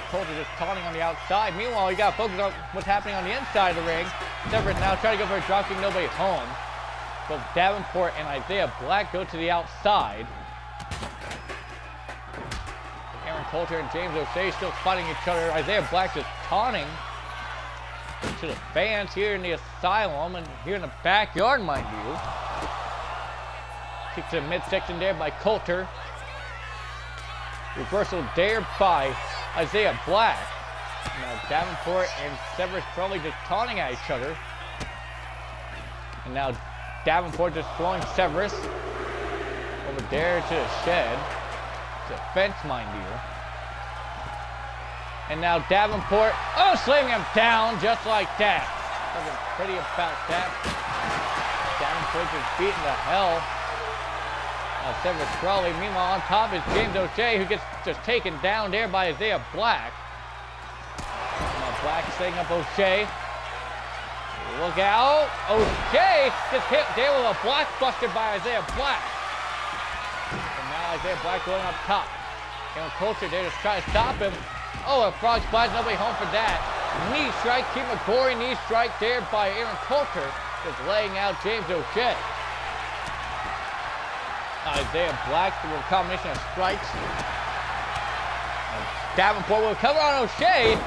Coulter just taunting on the outside. Meanwhile, you got to focus on what's happening on the inside of the ring. Severus now trying to go for a dropkick, nobody home. Both Davenport and Isaiah Black go to the outside. Aaron Coulter and James O'Shea still fighting each other. Isaiah Black just taunting to the fans here in the Asylum and here in the backyard, mind you. Kick to the midsection there by Coulter. Reversal there by Isaiah Black. Now Davenport and Severus Crowley just taunting at each other. And now Davenport just throwing Severus over there to the shed. It's a fence, mind you. And now Davenport, slamming him down just like that. Nothing pretty about that. Davenport just beating the hell out of Severus Crowley. Meanwhile, on top is James O'Shea, who gets just taken down there by Isaiah Black. Now Black setting up O'Shea. Look out. O'Shea gets hit there with a blockbuster by Isaiah Black. And now Isaiah Black going up top. Aaron Coulter there just trying to stop him. A frog splash, nobody home for that. Knee strike, keep a gory knee strike there by Aaron Coulter, just laying out James O'Shea. Isaiah Black with a combination of strikes. And Davenport will cover on O'Shea. 1,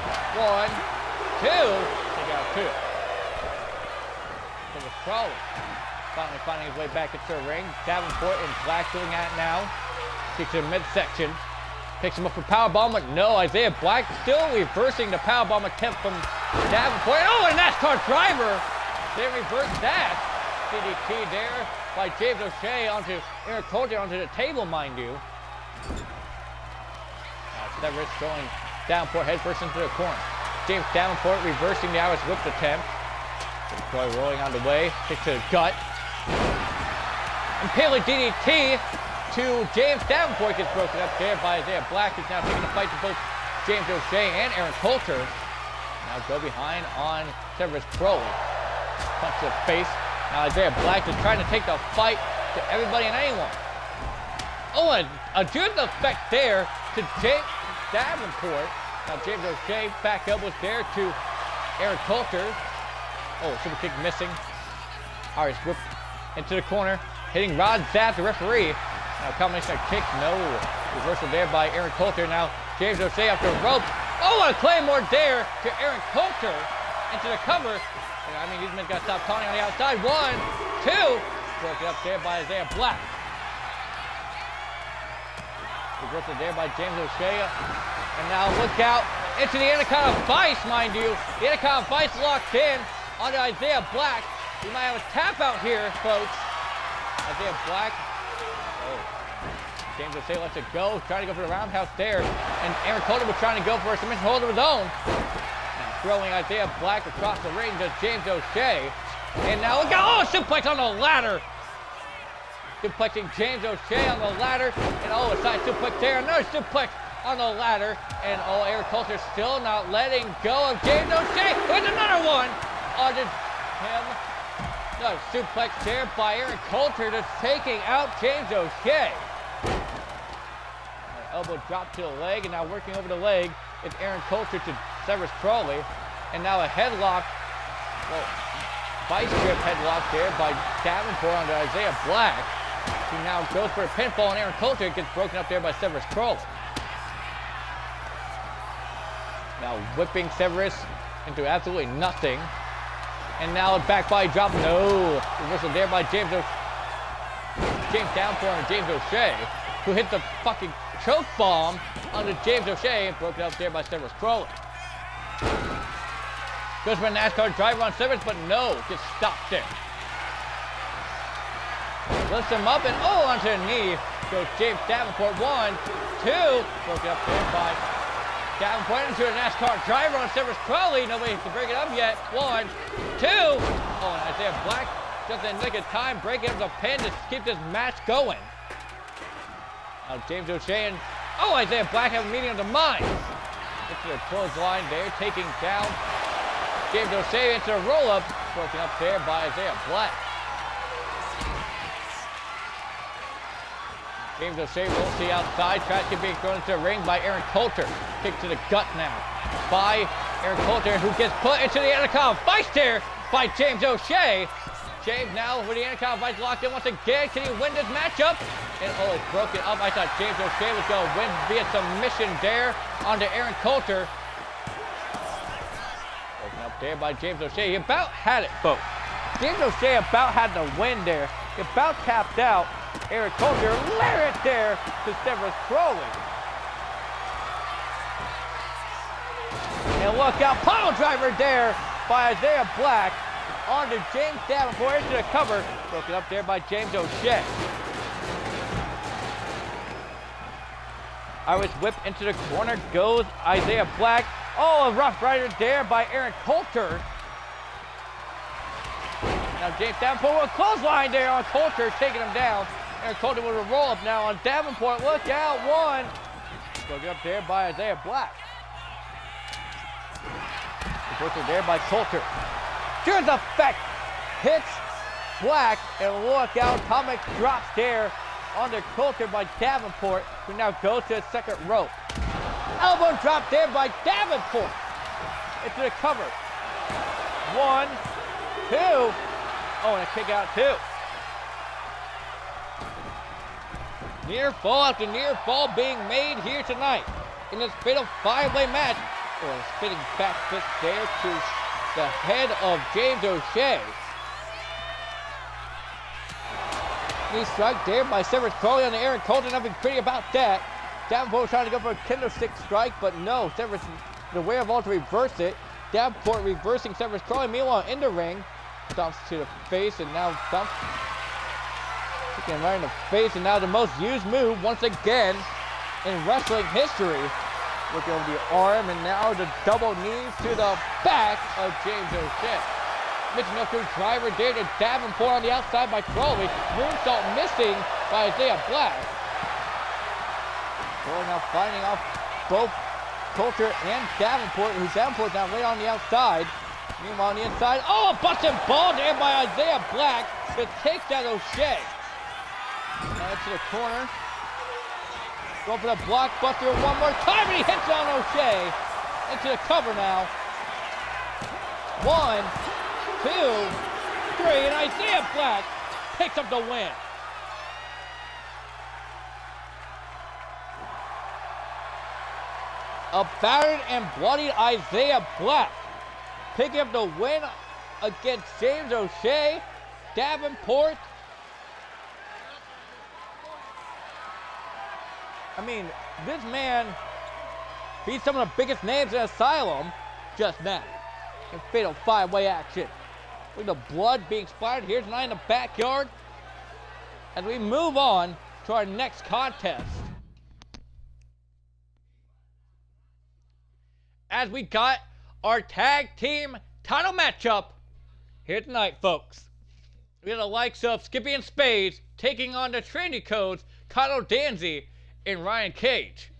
2. Take out 2. So it's Crowley finally finding his way back into the ring. Davenport and Black doing that now. Kicks to the midsection. Picks him up for powerbomb, but no, Isaiah Black still reversing the powerbomb attempt from Davenport. A NASCAR driver! They reverse that. DDT there by James O'Shea onto Aaron Coulter onto the table, mind you. Severus throwing Davenport head first into the corner. James Davenport reversing the Irish whip attempt. Troy rolling on the way, kick to the gut. Impaling DDT to James Davenport gets broken up there by Isaiah Black, who's now taking the fight to both James O'Shea and Aaron Coulter. Now go behind on Severus Crowley. Punch to the face. Now Isaiah Black is trying to take the fight to everybody and anyone. A good effect there to James Davenport. Now James O'Shea back up was there to Aaron Coulter. Super kick missing. Irish whip into the corner, hitting Rod Zapp, the referee. Now combination of kick, no. Reversal there by Aaron Coulter. Now James O'Shea after a rope. Oh, a Claymore there to Aaron Coulter into the cover. And, I mean, these men got to stop taunting on the outside. 1, 2. Broken up there by Isaiah Black. Reversal there by James O'Shea. And now look out into the Anaconda Vice, mind you. The Anaconda Vice locked in onto Isaiah Black. We might have a tap out here, folks. Isaiah Black. Oh. James O'Shea lets it go, trying to go for the roundhouse there. And Aaron Coulter was trying to go for a submission hold of his own. And throwing Isaiah Black across the ring to James O'Shea. And now look out, oh, suplex on the ladder. Suplexing James O'Shea on the ladder. And oh, a side suplex there, another suplex on the ladder. And oh, Aaron Coulter still not letting go of James O'Shea. With another one onto him. Another suplex there by Aaron Coulter, just taking out James O'Shea. Elbow drop to the leg, and now working over the leg is Aaron Coulter to Severus Crowley. And now a headlock, vice grip headlock there by Davenport onto Isaiah Black. He now goes for a pinfall, and Aaron Coulter gets broken up there by Severus Crowley. Now whipping Severus into absolutely nothing. And now a back body drop, no. Reversal there by James Davenport and James O'Shea, who hit the fucking choke bomb onto James O'Shea and broken up there by Severus Crowley. Goes for a NASCAR driver on Severus, but no, gets stopped there. Lifts him up and oh, onto the knee goes James Davenport. 1, 2, broken up there by Davenport into a NASCAR driver on Severus Crowley. Nobody can break it up yet. 1, 2. Oh, and Isaiah Black just in the nick of time, breaking up the pin to keep this match going. Now James O'Shea and oh, Isaiah Black have a meeting of the minds. Into the clothesline there, taking down James O'Shea into a roll-up, broken up there by Isaiah Black. James O'Shea rolls to the outside, tries to be thrown into the ring by Aaron Coulter. Kick to the gut now by Aaron Coulter, who gets put into the Anaconda Vice there by James O'Shea. James now with the Anaconda Vice locked in once again. Can he win this matchup? And oh, it's broken up. I thought James O'Shea was going to win via submission there onto Aaron Coulter. Broken up there by James O'Shea. He about had it, folks. James O'Shea about had the win there. He about tapped out. Aaron Coulter, lariat there to Severus Crowley. And look out, pile driver there by Isaiah Black onto James Davenport into the cover. Broken up there by James O'Shea. Irish whip into the corner goes Isaiah Black. Oh, a rough rider there by Aaron Coulter. Now James Davenport with a clothesline there on Coulter, taking him down. Aaron Coulter with a roll-up now on Davenport. Look out, 1. Broken up there by Isaiah Black. Reversal there by Coulter. Here's effect. Hits Black, and look out, Comic drops there onto Coulter by Davenport, who now goes to the second rope. Elbow drop there by Davenport. Into the cover. 1, 2. Oh, and a kick out 2. Near fall after near fall being made here tonight in this fatal 5-way match. Oh, a spinning back fist there to the head of James O'Shea. Knee strike there by Severus Crowley on the Aaron Coulter. Nothing pretty about that. Davenport trying to go for a candlestick strike, but no. Severus is aware of all to reverse it. Davenport reversing Severus Crowley. Meanwhile, in the ring, stomps to the face and now stomps. Kicking right in the face, and now the most used move once again in wrestling history. Looking over the arm, and now the double knees to the back of James O'Shea. Michinoku driver there to Davenport on the outside by Crowley. Moonsault missing by Isaiah Black. Crowley now fighting off both Coulter and Davenport, who's Davenport now laid on the outside. Meanwhile on the inside, oh, a busted ball there by Isaiah Black to take down O'Shea. Now into the corner. Going for the blockbuster one more time, and he hits on O'Shea. Into the cover now. 1, 2, 3, and Isaiah Black picks up the win. A battered and bloodied Isaiah Black picking up the win against James O'Shea. Davenport. I mean, this man beat some of the biggest names in Asylum just now in fatal 5-way action. Look at the blood being splattered here tonight in the backyard. As we move on to our next contest. As we got our tag team title matchup here tonight, folks. We have the likes of Skippy and Spades taking on the Trinity Codes, Connor Danzy and Ryan Cage.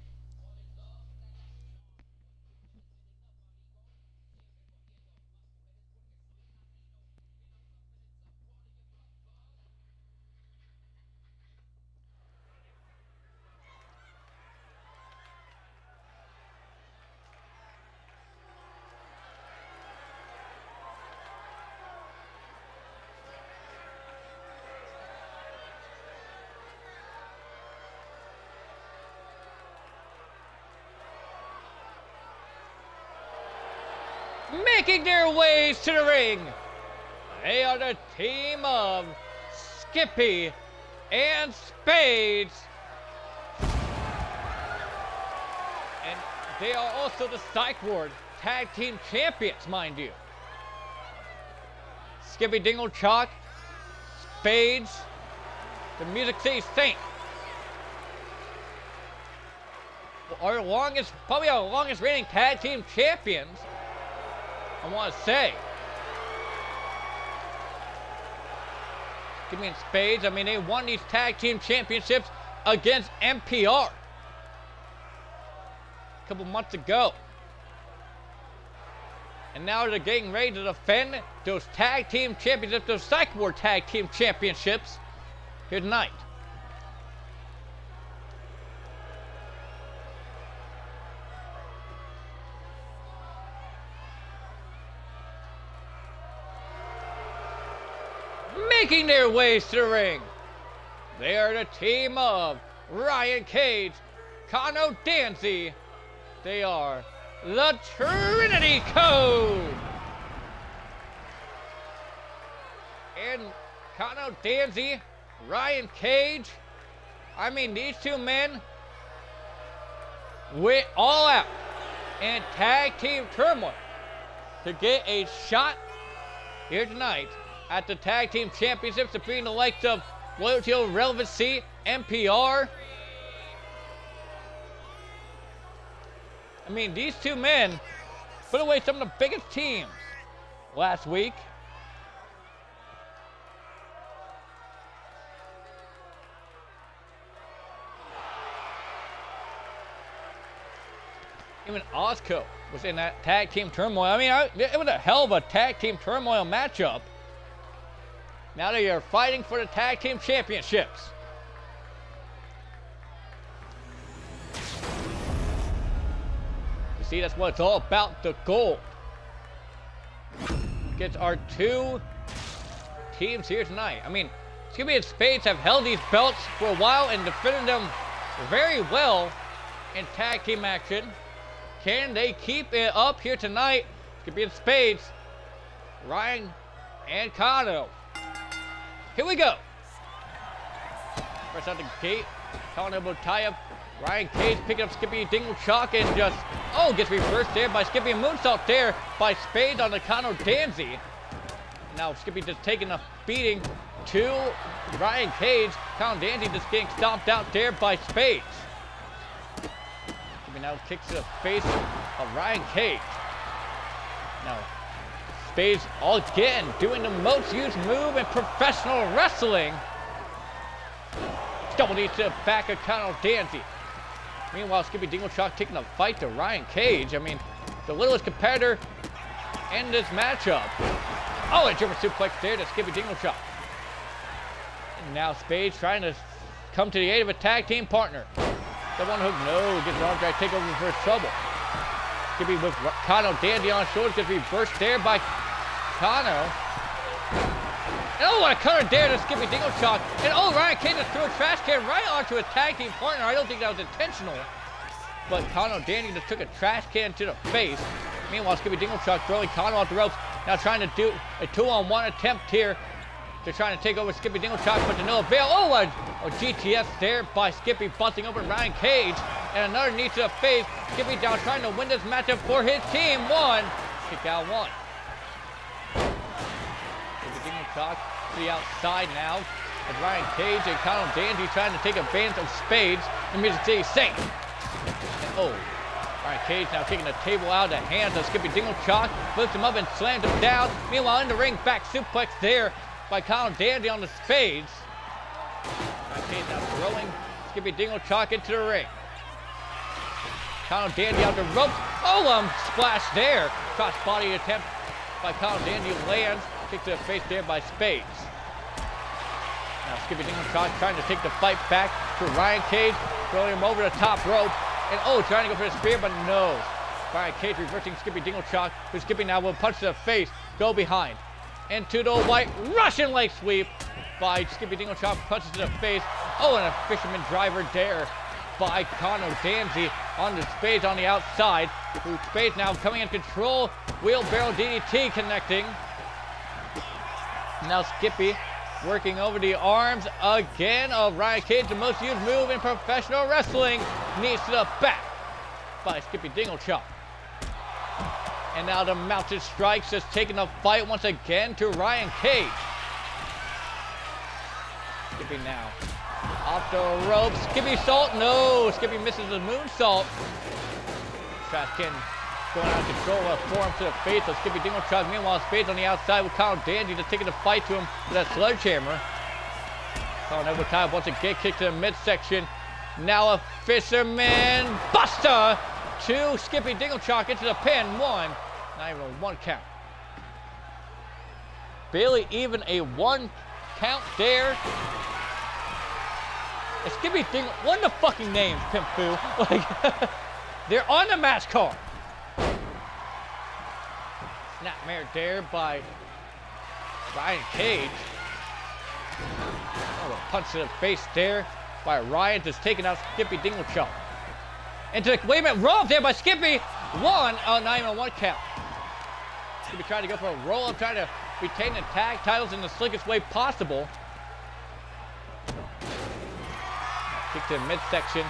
Making their ways to the ring, they are the team of Skippy and Spades. And they are also the Psych Ward Tag Team Champions, mind you. Skippy Dingle Chalk, Spades, the Music City Saint. Probably our longest reigning tag team champions, I want to say. Skippy and Spades, I mean, they won these tag team championships against NPR a couple months ago. And now they're getting ready to defend those tag team championships, those Psych Ward tag team championships here tonight. Making their ways to the ring, they are the team of Ryan Cage, Connor Danzy. They are the Trinity Code. And Connor Danzy, Ryan Cage, I mean, these two men went all out in tag team turmoil to get a shot here tonight at the tag team championships, defeating the likes of Loyalty and Relevancy, NPR. I mean, these two men put away some of the biggest teams last week. Even Osco was in that tag team turmoil. I mean, it was a hell of a tag team turmoil matchup. Now they are fighting for the tag team championships. You see, that's what it's all about, the gold. Gets our two teams here tonight. I mean, Skippy and Spades have held these belts for a while and defended them very well in tag team action. Can they keep it up here tonight? Skippy and Spades, Ryan and Kano. Here we go. First out the gate, Kano elbow tie-up. Ryan Cage picking up Skippy Dingle Chalk and just, gets reversed there by Skippy, and moonsault there by Spades on the Kano Danzy. Now Skippy just taking a beating to Ryan Cage. Kano Danzy just getting stomped out there by Spades. Skippy now kicks to the face of Ryan Cage. Now Spades again doing the most used move in professional wrestling. Double knee to the back of Kano Danzy. Meanwhile, Skippy Dingle Chalk taking a fight to Ryan Cage. I mean, the littlest competitor in this matchup. A German suplex there to Skippy Dingle Chalk. And now Spades trying to come to the aid of a tag team partner. The one hook, no, gets an arm drag takeover for trouble. Skippy with Kano Danzy on shoulders, gets reversed there by Kano. And a cutter there to Skippy Dingle Chalk. And Ryan Cage just threw a trash can right onto his tag team partner. I don't think that was intentional. but Kano Dandy just took a trash can to the face. Meanwhile, Skippy Dinglechuck throwing Kano off the ropes. Now trying to do a 2-on-1 attempt here. They're trying to take over Skippy Dinglechuck, but to no avail. Oh, a GTS there by Skippy, busting open Ryan Cage. And another knee to the face. Skippy down trying to win this matchup for his team. One. Kick out one. Skippy Dinglechuck to the outside now. As Ryan Cage and Kano Dandy trying to take advantage of Spades. The Music City Saint. And Ryan Cage now taking the table out of the hands of Skippy Dinglechuck. Flips him up and slams him down. Meanwhile, in the ring, back suplex there by Kano Dandy on the Spades. Ryan Cage now throwing Skippy Dinglechuck into the ring. Kano Dandy out the ropes. Splash there. Cross body attempt by Kano Dandy lands. Kick to the face there by Spades. Now Skippy Dinglechuck trying to take the fight back to Ryan Cage, throwing him over the top rope. And trying to go for the spear, but no. Ryan Cage reversing Skippy Dinglechuck, who Skippy now will punch to the face, go behind. Into the white Russian leg sweep by Skippy Dinglechuck, punches to the face. And a fisherman driver there by Kano Dandy on the Spades on the outside. Who Spades now coming in control. Wheelbarrow DDT connecting. Now Skippy working over the arms again of Ryan Cage, the most used move in professional wrestling. Knees to the back by Skippy Dinglechuck. And now the mounted strikes just taking the fight once again to Ryan Cage. Skippy now off the ropes. Skippy salt. No, Skippy misses the moonsault. Trash can going out of control, a forearm to the face of Skippy Dinglechuck. Meanwhile, Spades on the outside with Kano Dandy just taking the fight to him with that sledgehammer. Calling over time once again, kick to the midsection. Now a fisherman buster to Skippy Dinglechuck into the pin. One, not even a 1 count. Barely even a 1 count there. And Skippy Dingle, what are the fucking names, Pimp Fu? Like, they're on the match card. Snapmare there by Ryan Cage. A punch to the face there by Ryan, just taking out Skippy Dinglechuck. And wait a minute, roll up there by Skippy. One, not even a 1 count. Skippy trying to go for a roll up, trying to retain the tag titles in the slickest way possible. Kick to the midsection.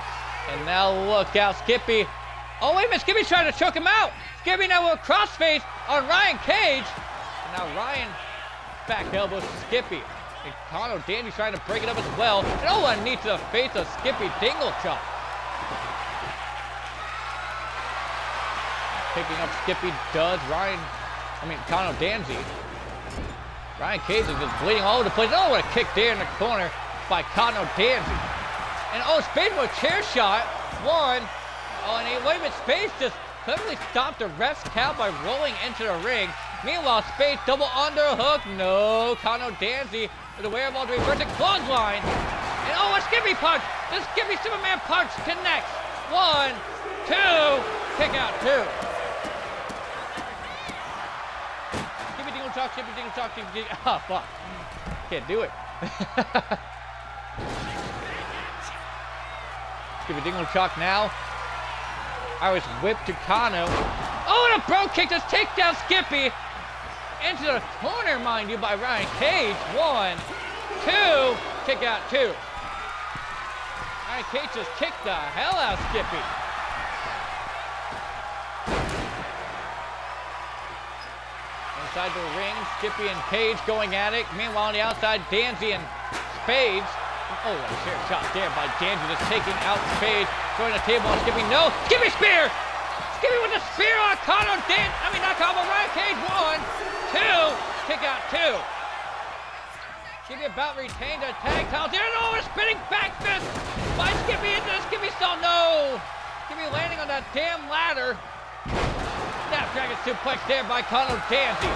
And now look out, Skippy. Oh, wait a minute, Skippy's trying to choke him out. Skippy now with a crossface on Ryan Cage. And now Ryan back elbows Skippy. And Kano Dandy trying to break it up as well. And a knee to the face of Skippy Dinglechuck. Picking up Skippy does Kano Dandy. Ryan Cage is just bleeding all over the place. What a kick there in the corner by Kano Dandy. And Spades with a chair shot. One. And wait a minute, Spades just cleverly stopped the ref's count by rolling into the ring. Meanwhile, Spades double underhook. No, Kano Dandy with a wherewithal to reverse the clothesline. And a Skippy punch. The Skippy Superman punch connects. 1, 2, kick out 2. Skippy Dinglechuck, Skippy Dinglechuck, Skippy Dinglechuck. Oh, fuck. Can't do it. Skippy Dinglechuck now. Irish whip to Kano. And a bro kick, just take down Skippy. Into the corner, mind you, by Ryan Cage. 1, 2, kick out 2. Ryan Cage just kicked the hell out of Skippy. Inside the ring, Skippy and Cage going at it. Meanwhile, on the outside, Danzy and Spades. A chair shot there by Danzy, just taking out Spades. Throwing the table on Skippy. No, Skippy spear! Skippy with a spear on Kano Dandy. Not Kano, but Ryan Cage. 1, 2, kick out 2. Skippy about retained the tag title. There's a spinning back fist by Skippy into the Skippy stall. No! Skippy landing on that damn ladder. Snapdragon suplex there by Kano Dandy.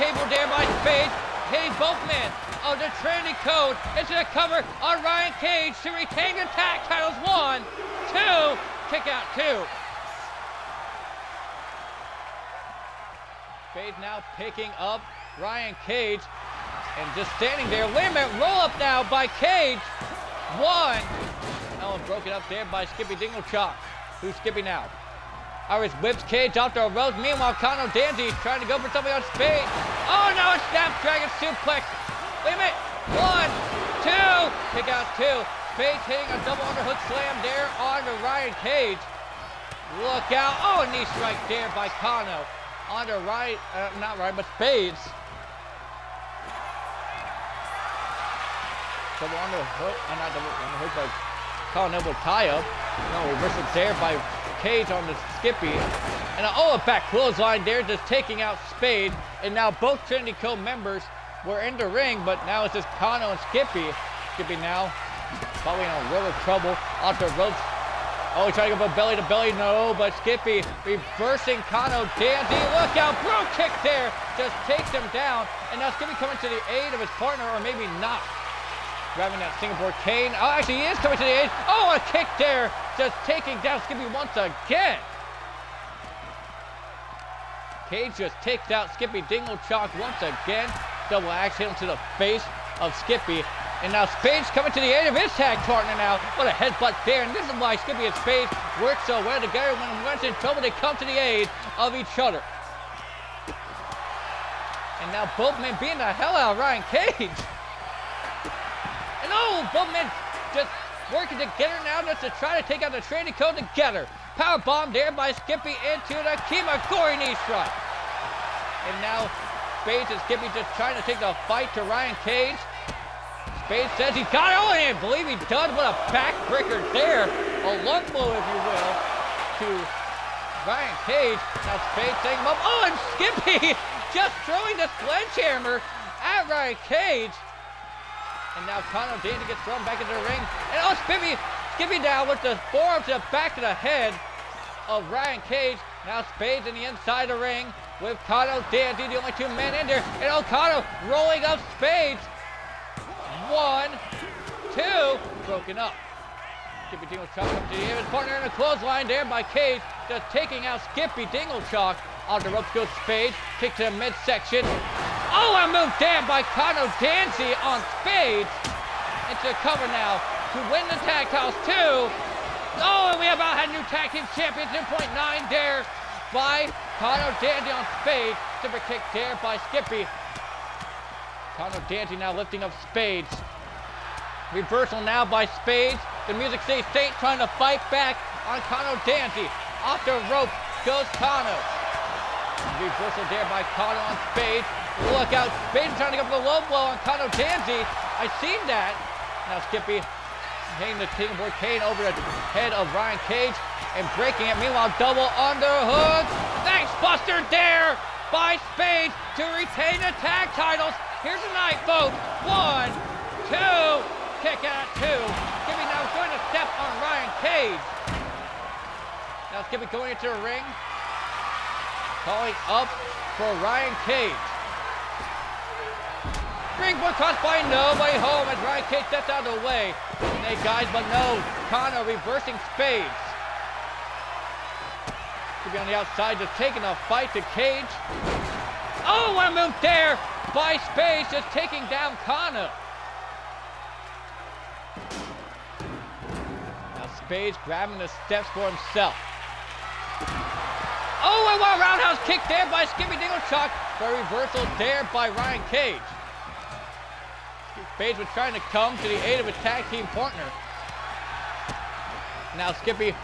Table there by Spades. Hitting both men. The Trinity Code into the cover on Ryan Cage to retain the tag titles. 1, 2, kick out 2. Spades now picking up Ryan Cage and just standing there. Wait a minute, roll up now by Cage. 1. Broken up there by Skippy Dinglechuck. Who's Skippy now? Iris whips Cage off the ropes. Meanwhile, Kano Danzy's trying to go for something on Spade. Oh no, a Snapdragon suplex. Wait a minute. 1, 2. Kick out 2. Spade hitting a double underhook slam there on to Ryan Cage. Look out. Oh, a knee strike there by Kano. On to Ryan, not Ryan, but Spades. Double underhook, not double underhook, but Kano will tie up. No, reversal there by Cage on the Skippy. And a back clothesline there, just taking out Spade. And now both Trinity Co members were in the ring, but now it's just Kano and Skippy. Skippy now probably in a world of trouble. Off the ropes. Oh, he's trying to go from belly to belly. No, but Skippy reversing Kano Danzy. Look out, bro kick there. Just takes him down. And now Skippy coming to the aid of his partner, or maybe not. Grabbing that Singapore cane. Oh, actually, he is coming to the aid. Oh, a kick there. Just taking down Skippy once again. Cage just takes out Skippy Dingle Chalk once again. Double axe hit him to the face of Skippy. And now Spade's coming to the aid of his tag partner now. What a headbutt there. And this is why Skippy and Spade work so well together. When one's in trouble, they come to the aid of each other. And now both men beating the hell out of Ryan Cage. And both men just working together now just to try to take out the Trinity Co together. Power bomb there by Skippy into the Kimakori knee strike. And now Spades and Skippy just trying to take the fight to Ryan Cage. Spades says he got it. Oh, I can't believe he does. What a backbreaker there. A lung blow, if you will, to Ryan Cage. Now Spades setting him up. Oh, and Skippy just throwing the sledgehammer at Ryan Cage. And now Kano Danzy gets thrown back into the ring. And Skippy down with the forearm to the back of the head of Ryan Cage. Now Spades in the inside of the ring with Kano Danzy, the only two men in there. And Kano rolling up Spades. 1, 2, broken up. Skippy Dingle Chalk up to the end. His partner in a clothesline there by Cage, just taking out Skippy Dingle Chalk. On the ropes goes Spades, kick to the midsection. Oh, a move there by Kano Danzy on Spades. Into cover now to win the tag titles too. Oh, and we have about had new tag team champions 2.9 there by Kano Danzy on Spades. Super kick there by Skippy. Kano Danzy now lifting up Spades. Reversal now by Spades. The Music City Saint trying to fight back on Kano Danzy. Off the rope goes Kano. Reversal there by Kano on Spades. Look out, Spades trying to go for the low blow on Kano Danzy. I seen that. Now Skippy hitting the Singapore cane over the head of Ryan Cage and breaking it. Meanwhile, double underhook. Thanks Buster there by Spades to retain the tag titles. Here's the night, folks. 1, 2, kick out 2. Skippy now going to step on Ryan Cage. Now Skippy going into the ring. Calling up for Ryan Cage. Springboard cross by nobody home as Ryan Cage steps out of the way. And they guys, but no. Kano reversing Spades. Could be on the outside, just taking a fight to Cage. Oh, what a move there by Spades, just taking down Kano. Now Spades grabbing the steps for himself. Oh, and what a roundhouse kick there by Skippy Dingle Chalk for a reversal there by Ryan Cage. Spades was trying to come to the aid of his tag team partner. Now Skippy,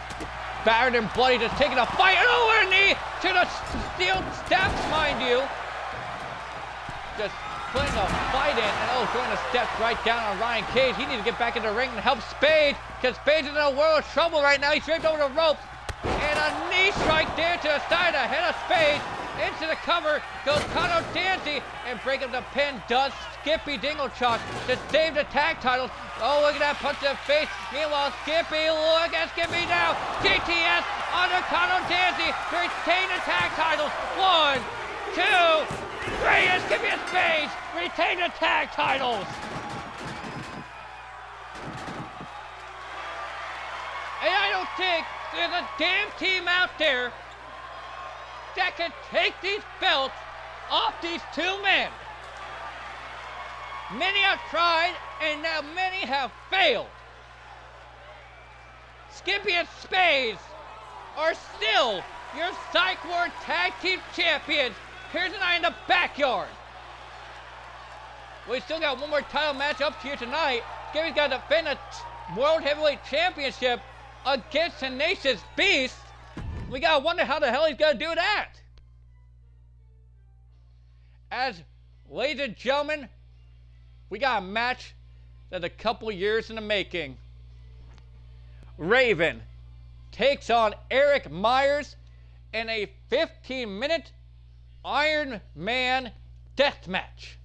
battered and bloody, just taking a fight. Oh, and a knee to the steel steps, mind you. Just putting a fight in, and throwing the steps right down on Ryan Cage. He needs to get back in the ring and help Spades, because Spades is in a world of trouble right now. He's draped over the ropes. And a knee strike there to the side of the head of Spades. Into the cover goes Kano Danzy, and breaking the pin does Skippy Dingle Chalk to save the tag titles. Oh, look at that punch to the face. Meanwhile, Skippy, look at Skippy now. GTS under Kano Danzy to retain the tag titles. 1, 2, 3, and Skippy and Spades retain the tag titles. And I don't think there's a damn team out there that can take these belts off these two men. Many have tried, and now many have failed. Skippy and Spades are still your Psych Ward Tag Team Champions here tonight in the backyard. We still got one more title match up here tonight. Gary's got to defend a World Heavyweight Championship against Tenacious Beast. We got to wonder how the hell he's going to do that. As, ladies and gentlemen, we got a match that's a couple years in the making. Raven takes on Eric Myers in a 15-minute Iron Man death match.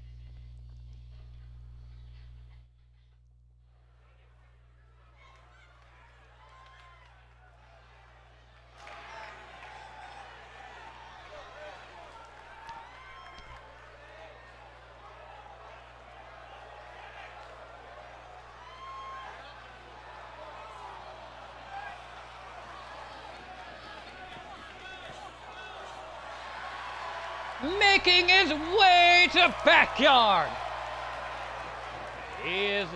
Making his way to the backyard. He is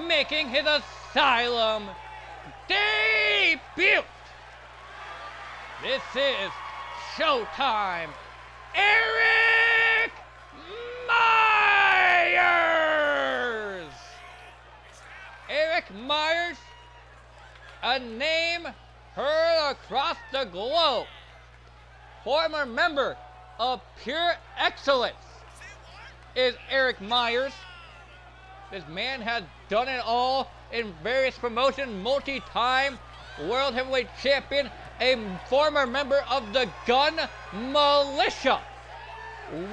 making his Asylum debut. This is Showtime. Eric Myers. Eric Myers, a name heard across the globe. Former member of Pure Excellence is Eric Myers. This man has done it all in various promotions, multi-time World Heavyweight Champion, a former member of the Gun Militia,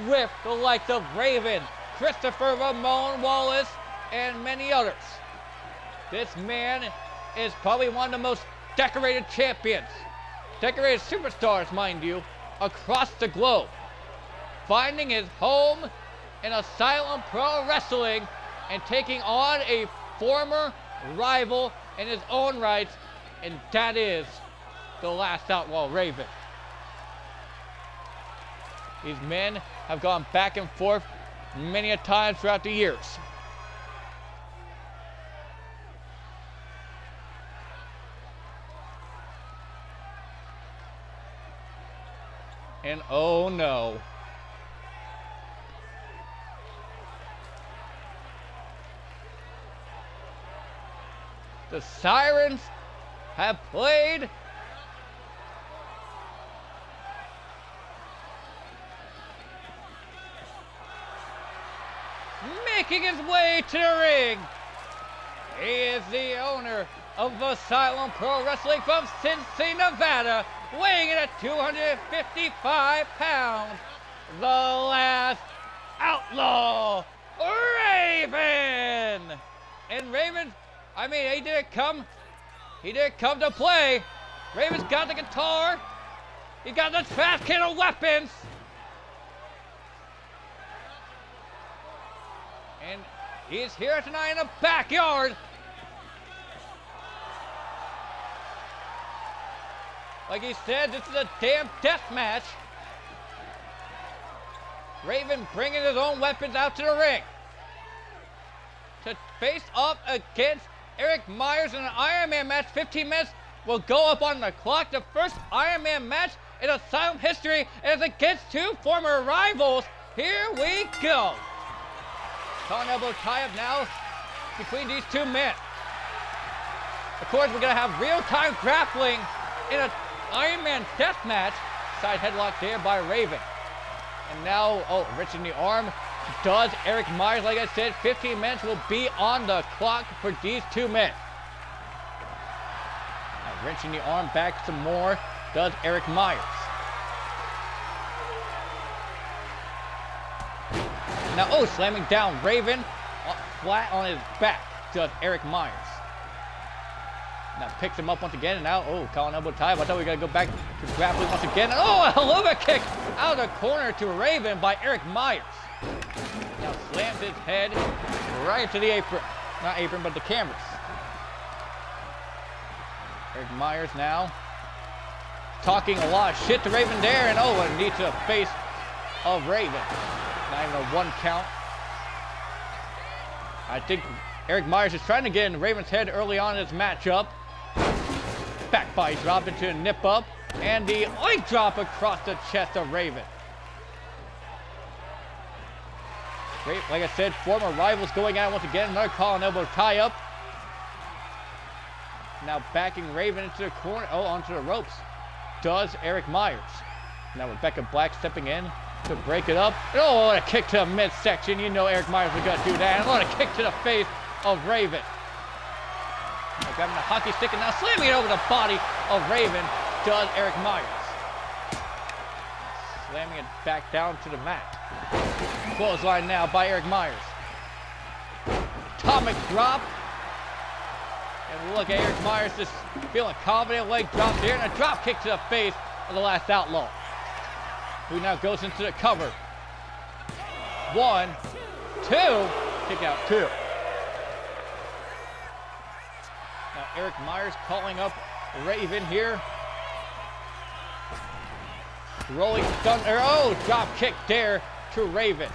with the likes of Raven, Christopher Ramon Wallace, and many others. This man is probably one of the most decorated champions, decorated superstars, mind you, across the globe, finding his home in Asylum Pro Wrestling and taking on a former rival in his own right, and that is the Last Outlaw Raven. These men have gone back and forth many a time throughout the years. And oh no. The sirens have played. Making his way to the ring. He is the owner of Asylum Pro Wrestling from Cincy, Nevada, weighing in at 255 pounds, the Last Outlaw, Raven. And Raven, I mean, he didn't come to play. Raven's got the guitar. He got the trash can of weapons. And he's here tonight in the backyard. Like he said, this is a damn death match. Raven bringing his own weapons out to the ring to face off against Eric Myers in an Iron Man match. 15 minutes will go up on the clock. The first Iron Man match in Asylum history is against two former rivals. Here we go. Collar and elbow tie-up now between these two men. Of course, we're going to have real-time grappling in an Iron Man death match. Side headlock there by Raven. And now, wrenching the arm does Eric Myers. Like I said, 15 minutes will be on the clock for these two men. Now, wrenching the arm back some more does Eric Myers. Now, slamming down Raven flat on his back does Eric Myers. Now picks him up once again, and now, collar and elbow tie. I thought we were going to go back to grappling once again. A helluva kick out of the corner to Raven by Eric Myers. Now slams his head right into the apron. Not apron, but the cameras. Eric Myers now talking a lot of shit to Raven there, and a knee to the face of Raven. Not even a one count. I think Eric Myers is trying to get in Raven's head early on in this matchup. Back body drop into a nip up. And the oink drop across the chest of Raven. Great, like I said, former rivals going at it once again. Another collar elbow tie up. Now backing Raven into the corner. Oh, onto the ropes. Does Eric Myers. Now Rebecca Black stepping in to break it up. Oh, what a kick to the midsection. You know Eric Myers was going to do that. And what a kick to the face of Raven. Now grabbing the hockey stick and now slamming it over the body of Raven. Does Eric Myers. Slamming it back down to the mat. Clothesline now by Eric Myers. Atomic drop. And look at Eric Myers just feeling confident. Leg drop there and a drop kick to the face of the Last Outlaw. Who now goes into the cover. 1, 2, kick out 2. Now Eric Myers calling up Raven here. Rolling thunder. Oh, drop kick there to Raven.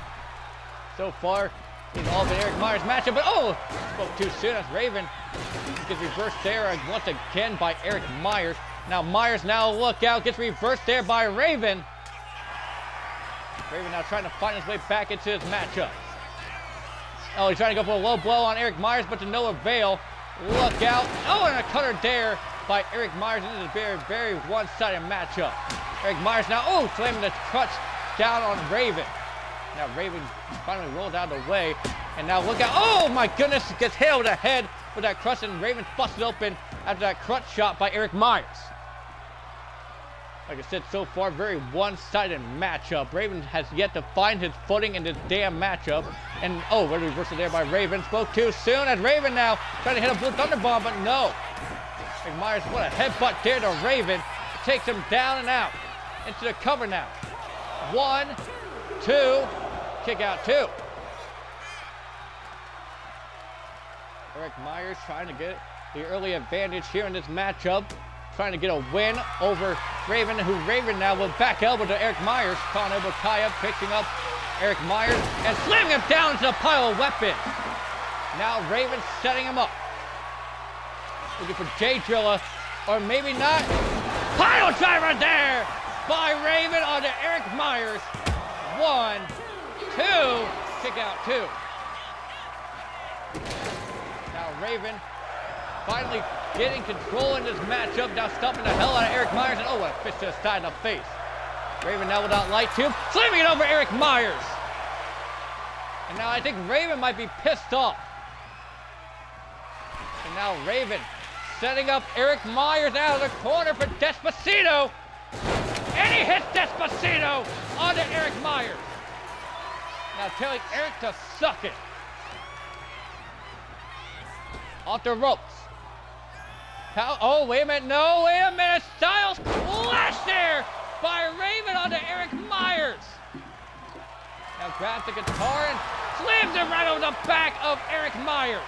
So far, it's all been Eric Myers' matchup, but oh, spoke too soon as Raven gets reversed there once again by Eric Myers. Now Myers now look out, gets reversed there by Raven. Raven now trying to find his way back into his matchup. Oh, he's trying to go for a low blow on Eric Myers, but to no avail. Look out. Oh, and a cutter there by Eric Myers into the very, very one-sided matchup. Eric Myers now, oh, slamming the crutch down on Raven. Now Raven finally rolled out of the way. And now look out. Oh, my goodness. Gets hit over the head with that crutch. And Raven's busted open after that crutch shot by Eric Myers. Like I said, so far, very one-sided matchup. Raven has yet to find his footing in this damn matchup. And, oh, what a reversal there by Raven. Spoke too soon as Raven now trying to hit a Blue Thunder Bomb, but no. Eric Myers, what a headbutt there to Raven. It takes him down and out. Into the cover now. 1, 2, kick out 2. Eric Myers trying to get the early advantage here in this matchup. Trying to get a win over Raven, who Raven now will back elbow to Eric Myers. Calling elbow tie up, picking up Eric Myers and slamming him down into the pile of weapons. Now Raven setting him up. Looking for Jay Drilla, or maybe not. Pile driver there by Raven onto Eric Myers. 1, 2, kick out 2. Now Raven finally getting control in this matchup. Now stomping the hell out of Eric Myers. And oh, what a fist to the side of the face. Raven now without light tube. Slamming it over Eric Myers. And now I think Raven might be pissed off. And now Raven setting up Eric Myers out of the corner for Despacito. And he hits Despacito onto Eric Myers. Now telling Eric to suck it. Off the ropes. Oh, wait a minute. No, wait a minute. Styles flash there by Raven onto Eric Myers. Now grabs the guitar and slams it right over the back of Eric Myers.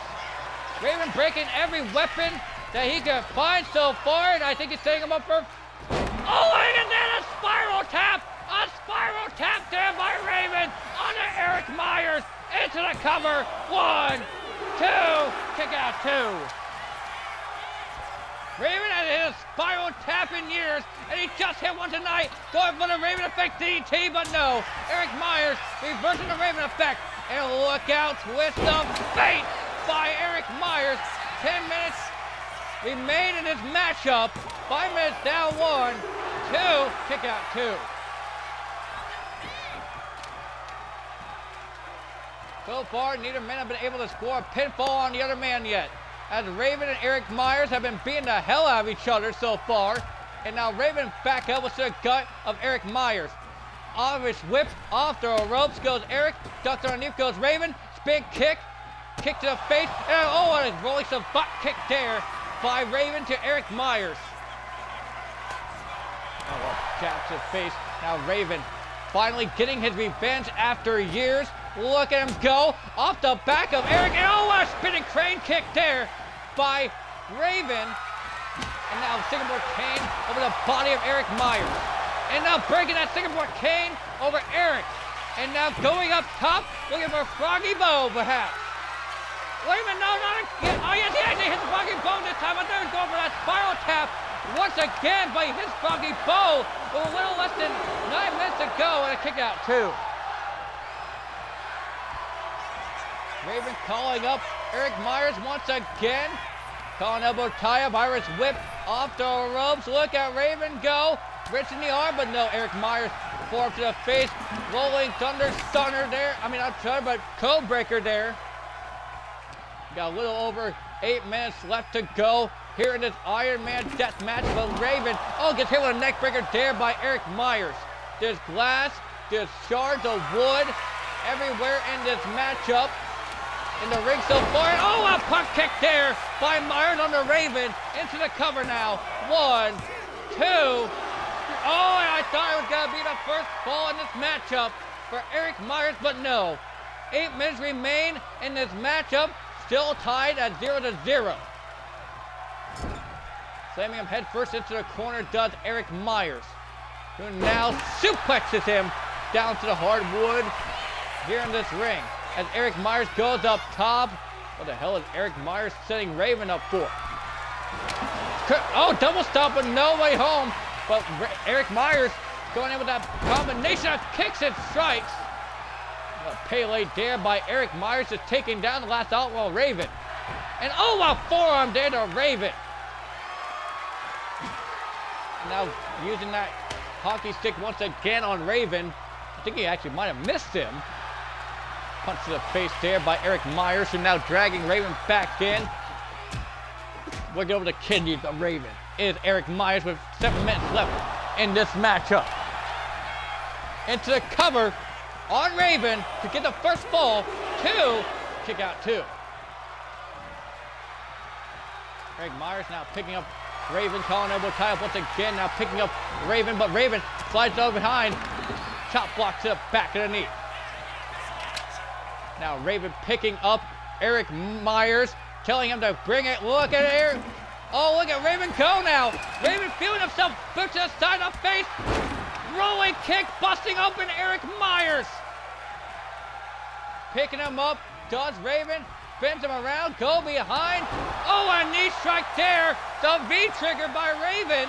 Raven breaking every weapon that he can find so far, and I think he's setting him up for... Oh, and then a spiral tap! A spiral tap there by Raven onto Eric Myers into the cover. 1, 2, kick out 2. Raven hasn't hit a spiral tap in years, and he just hit one tonight, going for the Raven effect DDT, but no. Eric Myers reversing the Raven effect, and look out, twist of fate by Eric Myers. 10 minutes remain in this matchup. 5 minutes down 1, 2, kick out 2. So far, neither man have been able to score a pinfall on the other man yet, as Raven and Eric Myers have been beating the hell out of each other so far. And now Raven back elbows to the gut of Eric Myers. Off his whip, off the ropes goes Eric, ducks underneath goes Raven, spin kick, kick to the face, and oh, what a rolling some butt kick there by Raven to Eric Myers. Oh, a jab to the face. Now Raven finally getting his revenge after years. Look at him go off the back of Eric, and oh, what a spinning crane kick there by Raven. And now Singapore cane over the body of Eric Myers. And now breaking that Singapore cane over Eric. And now going up top, looking for Froggy Bow, perhaps. Wait a minute, no, not again. Oh, yes, he actually hit the Froggy Bow this time. I thought he was going for that spiral tap. What once again by his Froggy Bow with a little less than 9 minutes to go and a kick out 2. Raven calling up Eric Myers once again. Calling elbow tie-up, Irish whip off the ropes. Look at Raven go. Rich in the arm, but no, Eric Myers forward to the face. Rolling Thunder Stunner there. I mean, not Thunder, but Code Breaker there. Got a little over 8 minutes left to go here in this Iron Man death match. But Raven, gets hit with a neck breaker there by Eric Myers. There's glass, there's shards of wood everywhere in this matchup. In the ring so far. A puck kick there by Myers on the Raven. Into the cover now. 1, 2. And I thought it was going to be the first fall in this matchup for Eric Myers, but no. 8 minutes remain in this matchup. Still tied at 0-0. Slamming him head first into the corner does Eric Myers, who now suplexes him down to the hardwood here in this ring. As Eric Myers goes up top. What the hell is Eric Myers setting Raven up for? Double stop, but no way home. But Eric Myers going in with that combination of kicks and strikes. A Pele there by Eric Myers is taking down the last Outlaw Raven. And a forearm there to Raven. Now using that hockey stick once again on Raven. I think he actually might have missed him. Punch to the face there by Eric Myers, who now dragging Raven back in. Looking over the kidneys of Raven is Eric Myers with 7 minutes left in this matchup. Into the cover on Raven to get the first fall. 2, kick out 2. Eric Myers now picking up Raven, calling elbow tie up once again. Now picking up Raven, but Raven slides over behind. Chop block to the back of the knee. Now Raven picking up Eric Myers, telling him to bring it. Look at Eric. Look at Raven go now. Raven feeling himself, boot to the side of the face. Rolling kick, busting open Eric Myers. Picking him up, does Raven, spins him around, go behind. A knee strike there. The V trigger by Raven.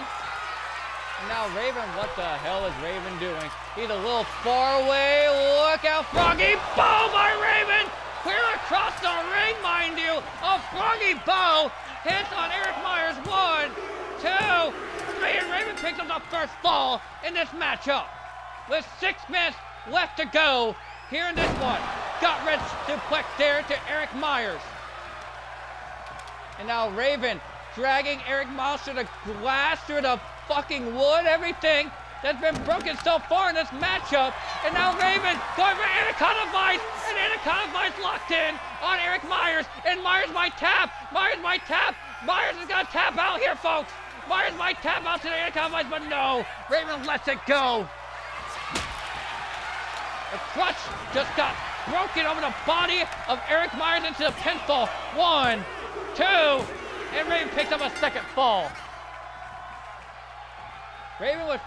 Now Raven, what the hell is Raven doing? He's a little far away. Look out, Froggy Bow by Raven. Clear across the ring, mind you. A Froggy Bow hits on Eric Myers. 1, 2, 3, and Raven picks up the first fall in this matchup. With 6 minutes left to go here in this one. Got red suplex there to Eric Myers. And now Raven dragging Eric Myers through the glass, through the fucking wood, everything that's been broken so far in this matchup. And now Raven going for Anaconda Vice, and Anaconda Vice locked in on Eric Myers, and Myers might tap. Myers is gonna tap out here, folks. Myers might tap out to the Anaconda Vice, but no, Raven lets it go. The crutch just got broken over the body of Eric Myers into the pinfall. 1, 2, and Raven picks up a second fall. Raven with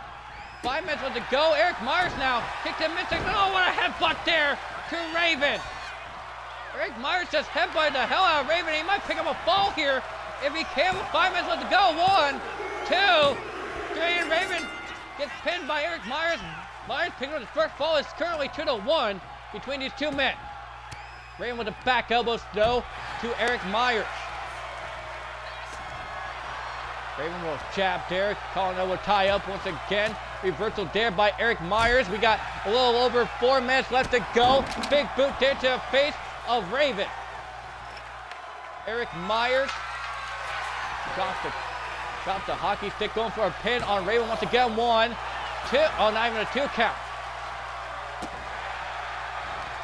5 minutes left to go. Eric Myers now kicked him mid. What a headbutt there to Raven. Eric Myers just headbutted the hell out of Raven. He might pick up a fall here if he can with 5 minutes left to go. 1, 2, 3, and Raven gets pinned by Eric Myers. Myers picking up his first fall. Is currently 2-1 between these two men. Raven with a back elbow though to Eric Myers. Raven will jab there, calling elbow tie up once again. Reversal there by Eric Myers. We got a little over 4 minutes left to go. Big boot there to the face of Raven. Eric Myers drops the hockey stick, going for a pin on Raven once again. 1, 2, not even a 2 count.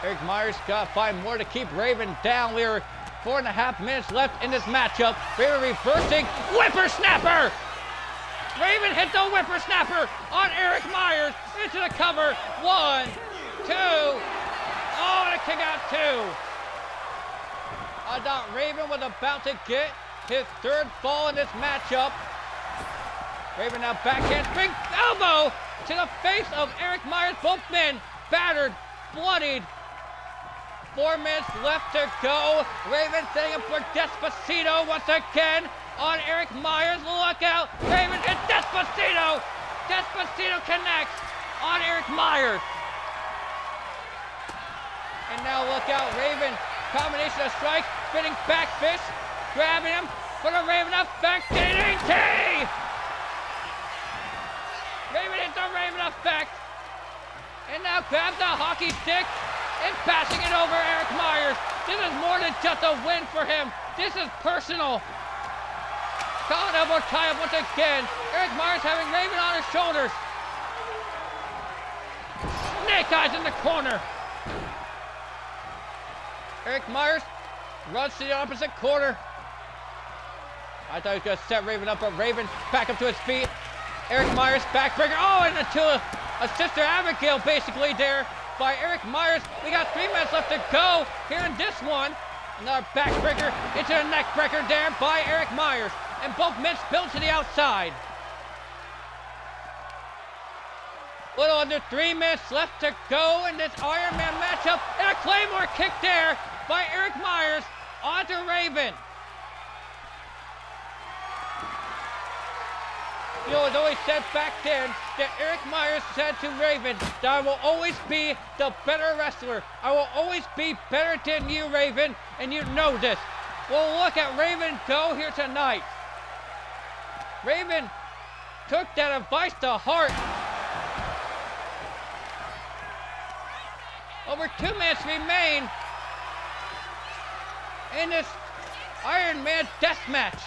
Eric Myers got to find more to keep Raven down. We are 4.5 minutes left in this matchup. Raven reversing, whippersnapper! Raven hit the whippersnapper on Eric Myers into the cover. 1, 2, and a kick out 2. I thought Raven was about to get his third fall in this matchup. Raven now backhand spring elbow to the face of Eric Myers. Both men battered, bloodied. 4 minutes left to go. Raven setting up for Despacito once again. on Eric Myers. Look out. Raven and Despacito. Despacito connects on Eric Myers. And now look out. Raven. Combination of strikes. Spinning back fist. Grabbing him for the Raven effect. DDT. Raven hits the Raven effect. And now grabs the hockey stick and passing it over Eric Myers. This is more than just a win for him. This is personal. Colin elbow tie up once again. Eric Myers having Raven on his shoulders. Snake eyes in the corner. Eric Myers runs to the opposite corner. I thought he was going to set Raven up, but Raven back up to his feet. Eric Myers backbreaker. Oh, and into a Sister Abigail basically there by Eric Myers. We got 3 minutes left to go here in this one. Another backbreaker into a neckbreaker there by Eric Myers. And both men spilled to the outside. Little under 3 minutes left to go in this Iron Man matchup. And a Claymore kick there by Eric Myers onto Raven. You know, it was always said back then that Eric Myers said to Raven that I will always be the better wrestler. I will always be better than you, Raven, and you know this. Well, look at Raven go here tonight. Raven took that advice to heart. Over 2 minutes remain in this Iron Man death match.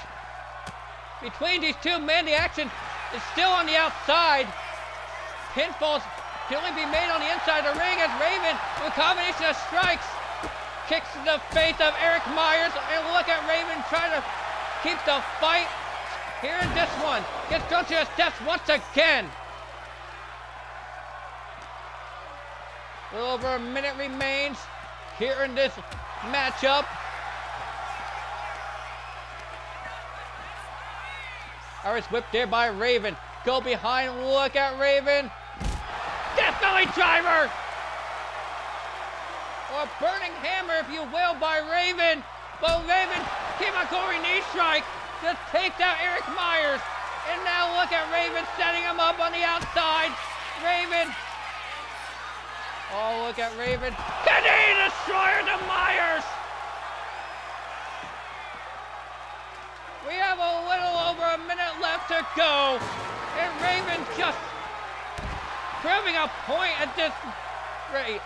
Between these two men, the action is still on the outside. Pinfalls can only be made on the inside of the ring as Raven, with a combination of strikes, kicks in the face of Eric Myers. And look at Raven trying to keep the fight here in this one. Gets thrown to the steps once again. A little over a minute remains here in this matchup. Irish whip there by Raven. Go behind, look at Raven. Death Valley driver! Or a burning hammer, if you will, by Raven. But Raven came on Corey knee strike to take down Eric Myers. And now look at Raven setting him up on the outside. Raven. Oh, look at Raven. Canadian Destroyer to Myers. We have a little over a minute left to go. And Raven just proving a point at this rate.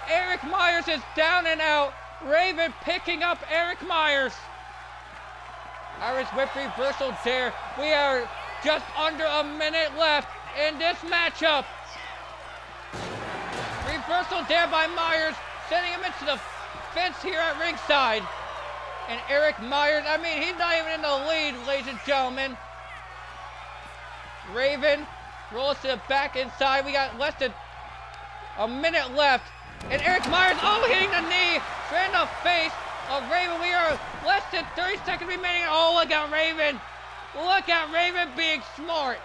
Eric Myers is down and out. Raven picking up Eric Myers. Irish whip reversal there. We are just under a minute left in this matchup. Reversal there by Myers, sending him into the fence here at ringside. And Eric Myers, I mean, he's not even in the lead, ladies and gentlemen. Raven rolls to the back inside. We got less than a minute left. And Eric Myers, oh, hitting the knee, straight in the face of Raven. We are less than 30 seconds remaining. Oh, look at Raven. Look at Raven being smart.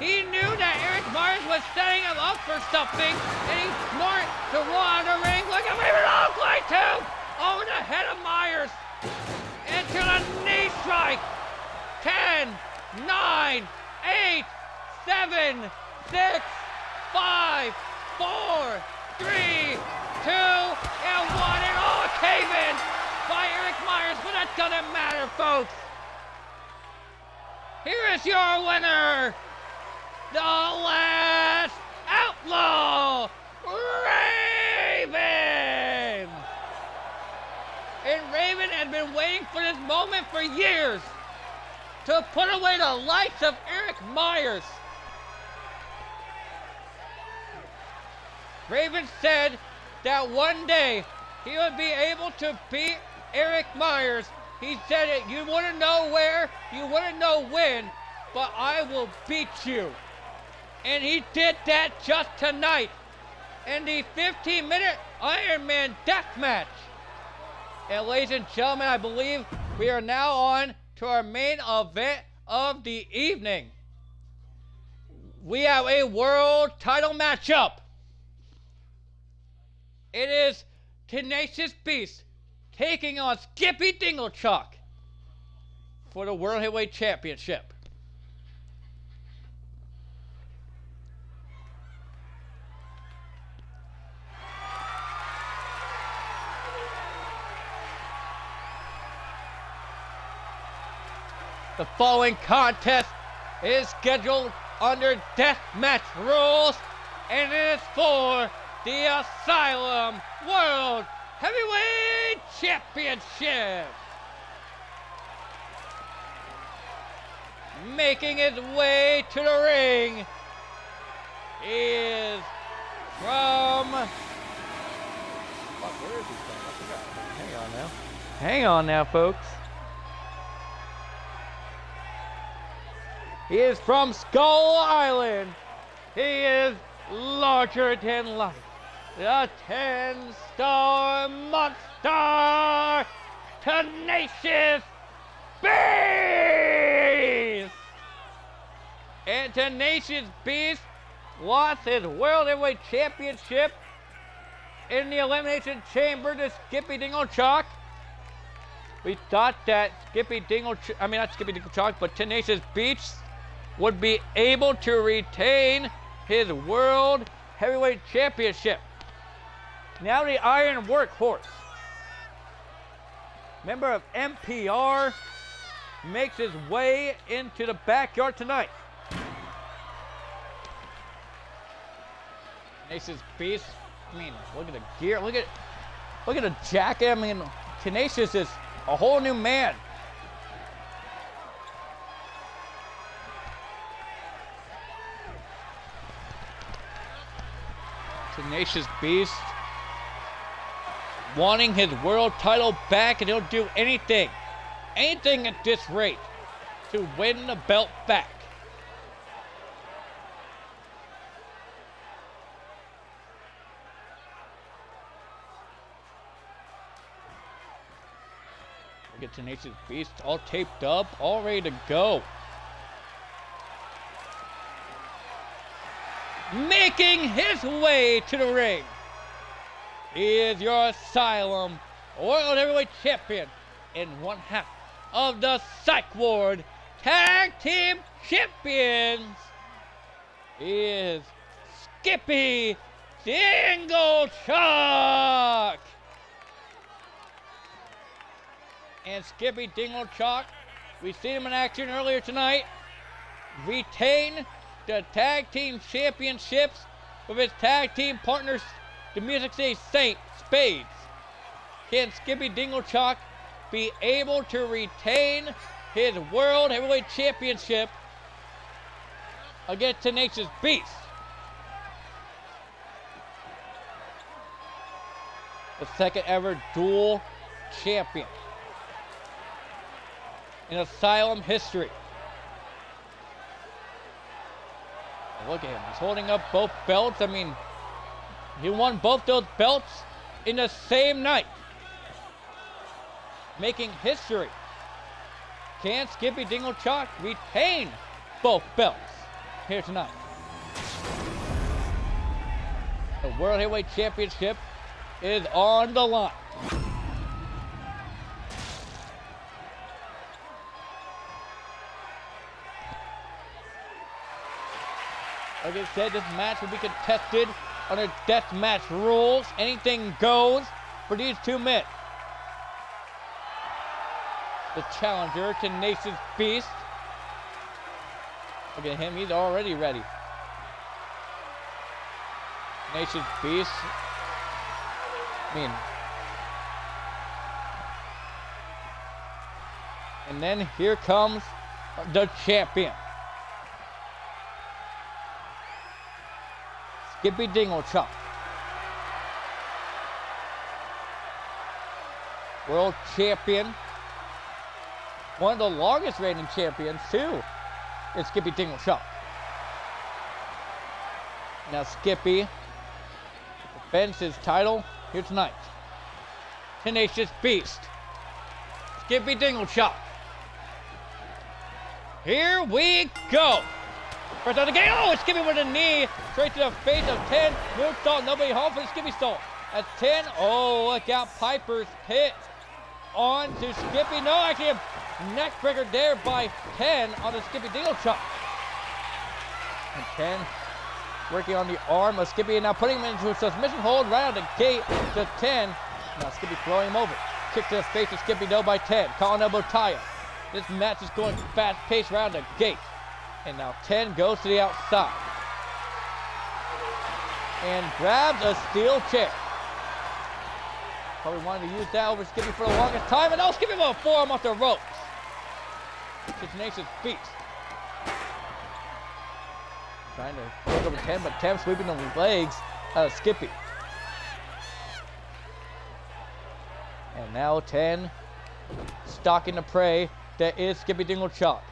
He knew that Eric Myers was setting him up for something, and he's smart to roll out of the ring. Look at Raven, oh, glide too, over the head of Myers. Into the knee strike. 10, 9, 8, 7, 6, 5, 4, 3, 2, and 1, and all cave in by Eric Myers, but that doesn't matter, folks. Here is your winner, the last outlaw, Raven! And Raven had been waiting for this moment for years to put away the likes of Eric Myers. Raven said that one day he would be able to beat Eric Myers. He said it, you wouldn't know where, you wouldn't know when, but I will beat you. And he did that just tonight in the 15-minute Iron Man death match. And ladies and gentlemen, I believe we are now on to our main event of the evening. We have a world title matchup. It is Tenacious Beast taking on Skippy Dinglechuck for the World Heavyweight Championship. The following contest is scheduled under deathmatch rules, and it is for the Asylum World Heavyweight Championship. Making his way to the ring is from... Where is he from? I forgot. Hang on now. Hang on now, folks. He is from Skull Island. He is larger than life. The 10-star monster, Tenacious Beast! And Tenacious Beast lost his World Heavyweight Championship in the Elimination Chamber to Skippy Dingle Chalk. We thought that but Tenacious Beast would be able to retain his World Heavyweight Championship. Now the Iron Workhorse, member of MPR, makes his way into the backyard tonight. Tenacious Beast, look at the gear, look at the jacket. Tenacious is a whole new man. Tenacious Beast wanting his world title back, and he'll do anything at this rate to win the belt back. Look at Tenacious Beast all taped up, all ready to go. Making his way to the ring is your Asylum World Heavyweight Champion in one half of the Psych Ward Tag Team Champions is Skippy Dingle Chalk. And Skippy Dingle Chalk, we seen him in action earlier tonight, retain the Tag Team Championships with his tag team partners, the Music City Spades. Can Skippy Dingle Chalk be able to retain his World Heavyweight Championship against Tenacious Beast? The second ever dual champion in Asylum history. Look at him, he's holding up both belts. He won both those belts in the same night, making history. Can Skippy Dingle Chalk retain both belts here tonight? The World Heavyweight Championship is on the line. Like I said, this match will be contested under deathmatch rules. Anything goes for these two men. The challenger, Tenacious Beast. Look at him, he's already ready. Tenacious Beast. And then here comes the champion, Skippy Dingle Chalk. World champion. One of the longest reigning champions, too, is Skippy Dingle Chalk. Now Skippy defends his title here tonight. Tenacious Beast. Skippy Dingle Chalk. Here we go. First out of the game. Oh, it's Skippy with a knee. Straight to the face of 10. Moonsault. Nobody home for the Skippy stall. At 10. Oh, look out. Piper's pit on to Skippy. No, actually, neck breaker there by 10 on the Skippy Dingle Chop. And 10 working on the arm of Skippy and now putting him into a submission hold right out the gate to 10. Now Skippy throwing him over. Kick to the face of Skippy though by 10. Colin elbow tie up. This match is going fast paced right out the gate. And now 10 goes to the outside. And grabs a steel chair. Probably wanted to use that over Skippy for the longest time. And now Skippy with a forearm off the ropes. It's Tenacious Beast. Trying to look over 10, but 10 sweeping the legs out of Skippy. And now 10 stalking the prey that is Skippy Dingle Chop.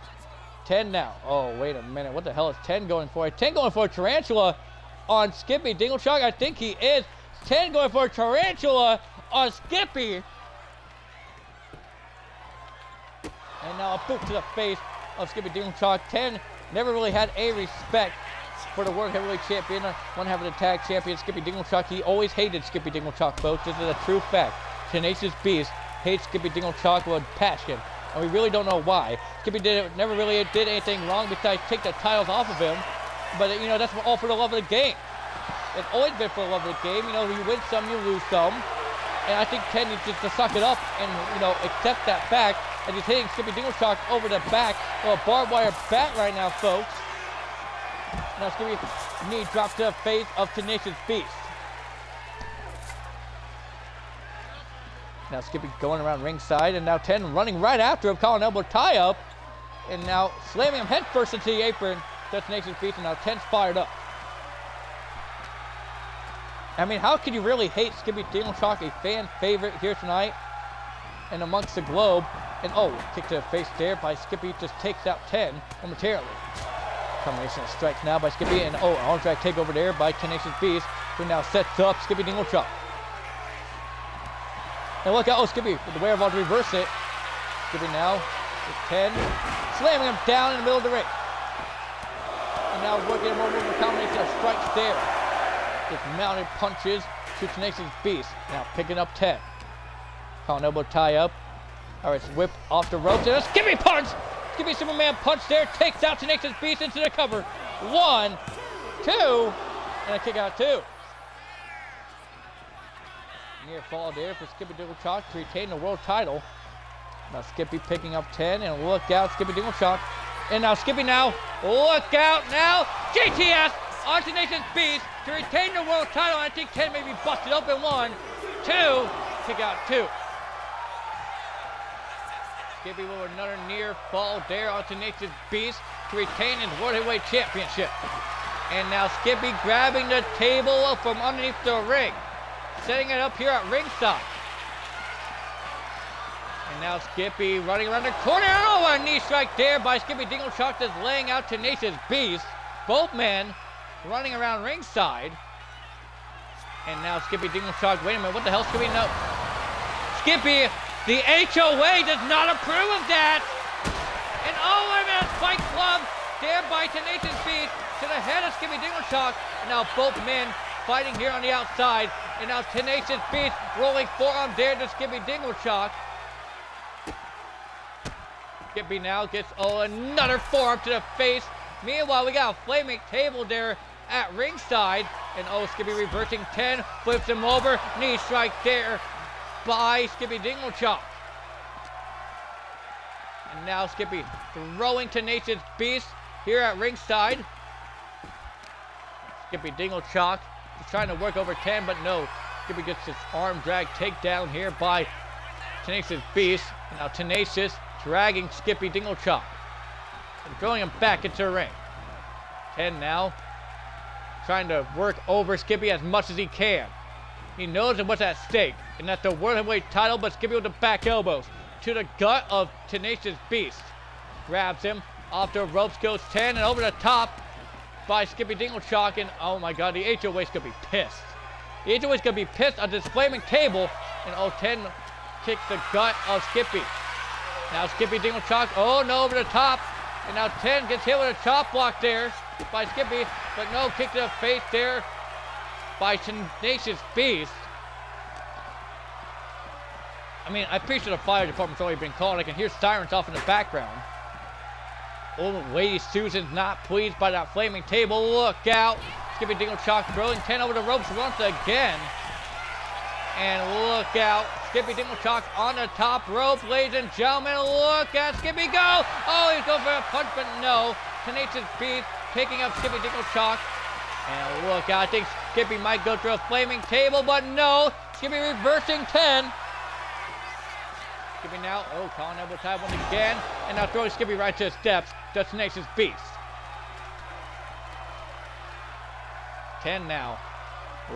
10 now. Oh, wait a minute. What the hell is 10 going for? 10 going for a tarantula on Skippy Dingle Chop. I think he is. 10 going for a tarantula on Skippy. And now a boot to the face of Skippy Dingle Chop. 10 never really had a respect for the World Heavyweight Champion, one half of the tag champion, Skippy Dingle Chop. He always hated Skippy Dingle Chop, folks. This is a true fact. Tenacious Beast hates Skippy Dingle Chop with passion, and we really don't know why. Skippy never really did anything wrong besides take the titles off of him, but you know, that's all for the love of the game. It's always been for the love of the game. You know, you win some, you lose some, and I think 10 needs to suck it up and, you know, accept that fact, and he's hitting Skippy Dingle Chop over the back with a barbed wire bat right now, folks. Now Skippy knee drops to the face of Tenacious Beast. Now Skippy going around ringside, and now 10 running right after him, calling elbow tie up, and now slamming him head first into the apron. That's Tenacious Beast, and now 10's fired up. I mean, how can you really hate Skippy Dingle Chop, a fan favorite here tonight and amongst the globe? And oh, kick to the face there by Skippy, just takes out 10 momentarily. Combination of strikes now by Skippy, and oh, arm drag takeover there by Tenacious Beast, who now sets up Skippy Dingle Chop. And look out, oh, Skippy with the wherewithal to reverse it. Skippy now with 10, slamming him down in the middle of the ring. And now working him over with a combination of strikes there. Just mounted punches to Tenacious Beast. Now picking up 10. Calling elbow tie up. All right, whip off the ropes, and a Skippy punch! Skippy Superman punch there, takes out Tenacious Beast into the cover. 1, 2, and a kick out 2. Near fall there for Skippy Dingle Chop to retain the world title. Now Skippy picking up 10, and look out, Skippy Dingle Chop. And now Skippy now, look out now, GTS on Tenacious Beast to retain the world title. I think 10 may be busted open. 1, 2, kick out 2. Skippy with another near fall there on Tenacious Beast to retain his World Heavyweight Championship. And now Skippy grabbing the table from underneath the ring, setting it up here at ringside. And now Skippy running around the corner. Oh, a knee strike there by Skippy Dingle Chop, just laying out Tenacious Beast. Both men running around ringside. And now Skippy Dingle Chop, wait a minute, what the hell, Skippy? No. Skippy, the HOA does not approve of that. And oh, wait a minute, spike club there by Tenacious Beast to the head of Skippy Dingle Chop. And now both men fighting here on the outside. And now Tenacious Beast rolling forearm there to Skippy Dingle Chop. Skippy now gets, oh, another forearm to the face. Meanwhile, we got a flaming table there at ringside. And oh, Skippy reversing 10, flips him over, knee strike there by Skippy Dingle Chop. And now Skippy throwing Tenacious Beast here at ringside. Skippy Dingle Chop is trying to work over 10, but no. Skippy gets his arm drag takedown here by Tenacious Beast. And now Tenacious dragging Skippy Dingle Chop and throwing him back into the ring. 10 now, trying to work over Skippy as much as he can. He knows what's at stake, and that's the World Heavyweight title, but Skippy with the back elbows to the gut of Tenacious Beast. Grabs him, off the ropes goes 10, and over the top by Skippy Dingle Chop, and oh my god, the HOA's gonna be pissed. The HOA's gonna be pissed on this flaming table, and 10 kicks the gut of Skippy. Now Skippy Dingle Chop, oh no, over the top, and now 10 gets hit with a chop block there by Skippy, but no, kick to the face there by Tenacious Beast. I'm pretty sure the fire department's already been called. I can hear sirens off in the background. Old Lady Susan's not pleased by that flaming table. Look out. Skippy Dingle Chalk throwing 10 over the ropes once again. And look out. Skippy Dingle Chalk on the top rope. Ladies and gentlemen, look at Skippy go. Oh, he's going for a punch, but no. Tenacious Beast picking up Skippy Dingle Chalk. And look out. I think Skippy might go through a flaming table, but no. Skippy reversing 10. Skippy now, calling elbow tie once again. And now throwing Skippy right to the steps. The Tenacious Beast. 10 now.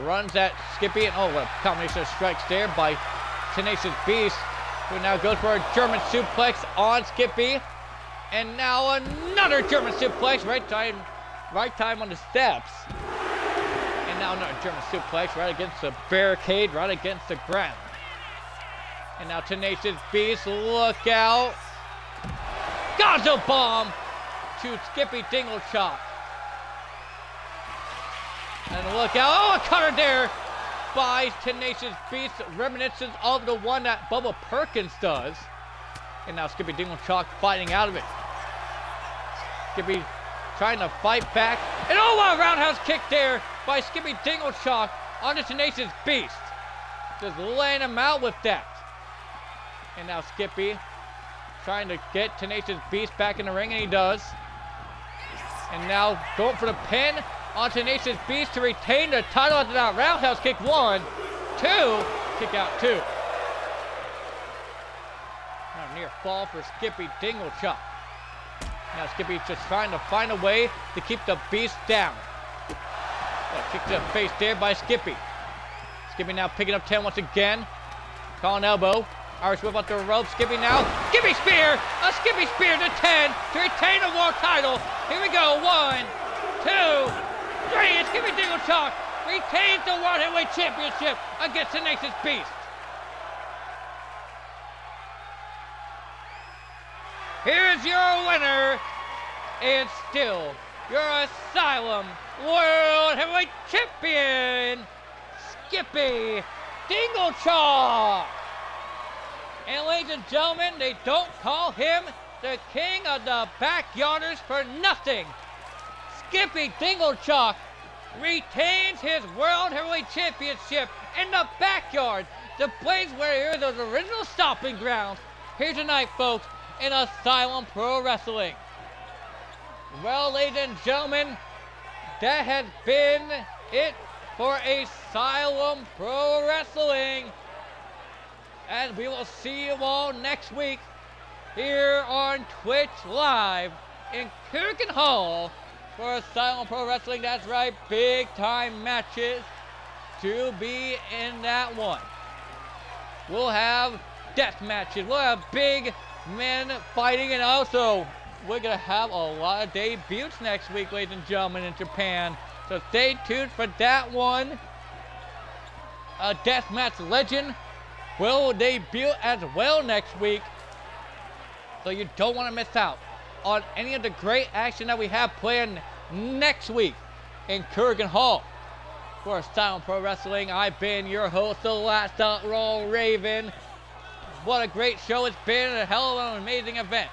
Runs at Skippy. And what a combination of strikes there by Tenacious Beast. Who now goes for a German suplex on Skippy. And now another German suplex. Right time on the steps. And now another German suplex right against the barricade. Right against the ground. And now Tenacious Beast, look out. Gonzo Bomb to Skippy Dingle Chalk. And look out. Oh, a cutter there by Tenacious Beast. Reminiscent of the one that Bubba Perkins does. And now Skippy Dingle Chalk fighting out of it. Skippy trying to fight back. And what a roundhouse kick there by Skippy Dingle Chalk on the Tenacious Beast. Just laying him out with that. And now Skippy trying to get Tenacious Beast back in the ring, and he does. And now going for the pin on Tenacious Beast to retain the title after that roundhouse kick. 1, 2, kick out 2. Now near fall for Skippy Dingle Chalk. Now Skippy's just trying to find a way to keep the Beast down. Kick to the face there by Skippy. Skippy now picking up 10 once again. Calling elbow. Irish whip up the rope. Skippy now. Skippy Spear! A Skippy Spear to 10 to retain the world title. Here we go. 1, 2, 3. And Skippy Dingle Chalk retains the World Heavyweight Championship against Tenacious Beast. Here is your winner, and still your Asylum World Heavyweight Champion, Skippy Dingle Chalk. And ladies and gentlemen, they don't call him the king of the backyarders for nothing. Skippy Dingle Chalk retains his World Heavyweight Championship in the backyard, the place where those original stomping grounds. Here tonight, folks, in Asylum Pro Wrestling. Well, ladies and gentlemen, that has been it for Asylum Pro Wrestling. And we will see you all next week here on Twitch Live in Kurgan Hall for Asylum Pro Wrestling. That's right, big time matches to be in that one. We'll have death matches. We'll have big men fighting, and also we're going to have a lot of debuts next week, ladies and gentlemen, in Japan. So stay tuned for that one. A deathmatch legend will debut as well next week. So you don't want to miss out on any of the great action that we have planned next week in Kurgan Hall. For Asylum Pro Wrestling, I've been your host, the Last Outlaw Raven. What a great show it's been, and a hell of an amazing event.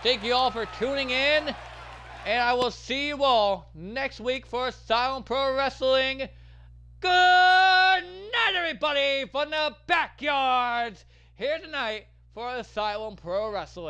Thank you all for tuning in, and I will see you all next week for Asylum Pro Wrestling. Good night, everybody, from the backyards here tonight for Asylum Pro Wrestling.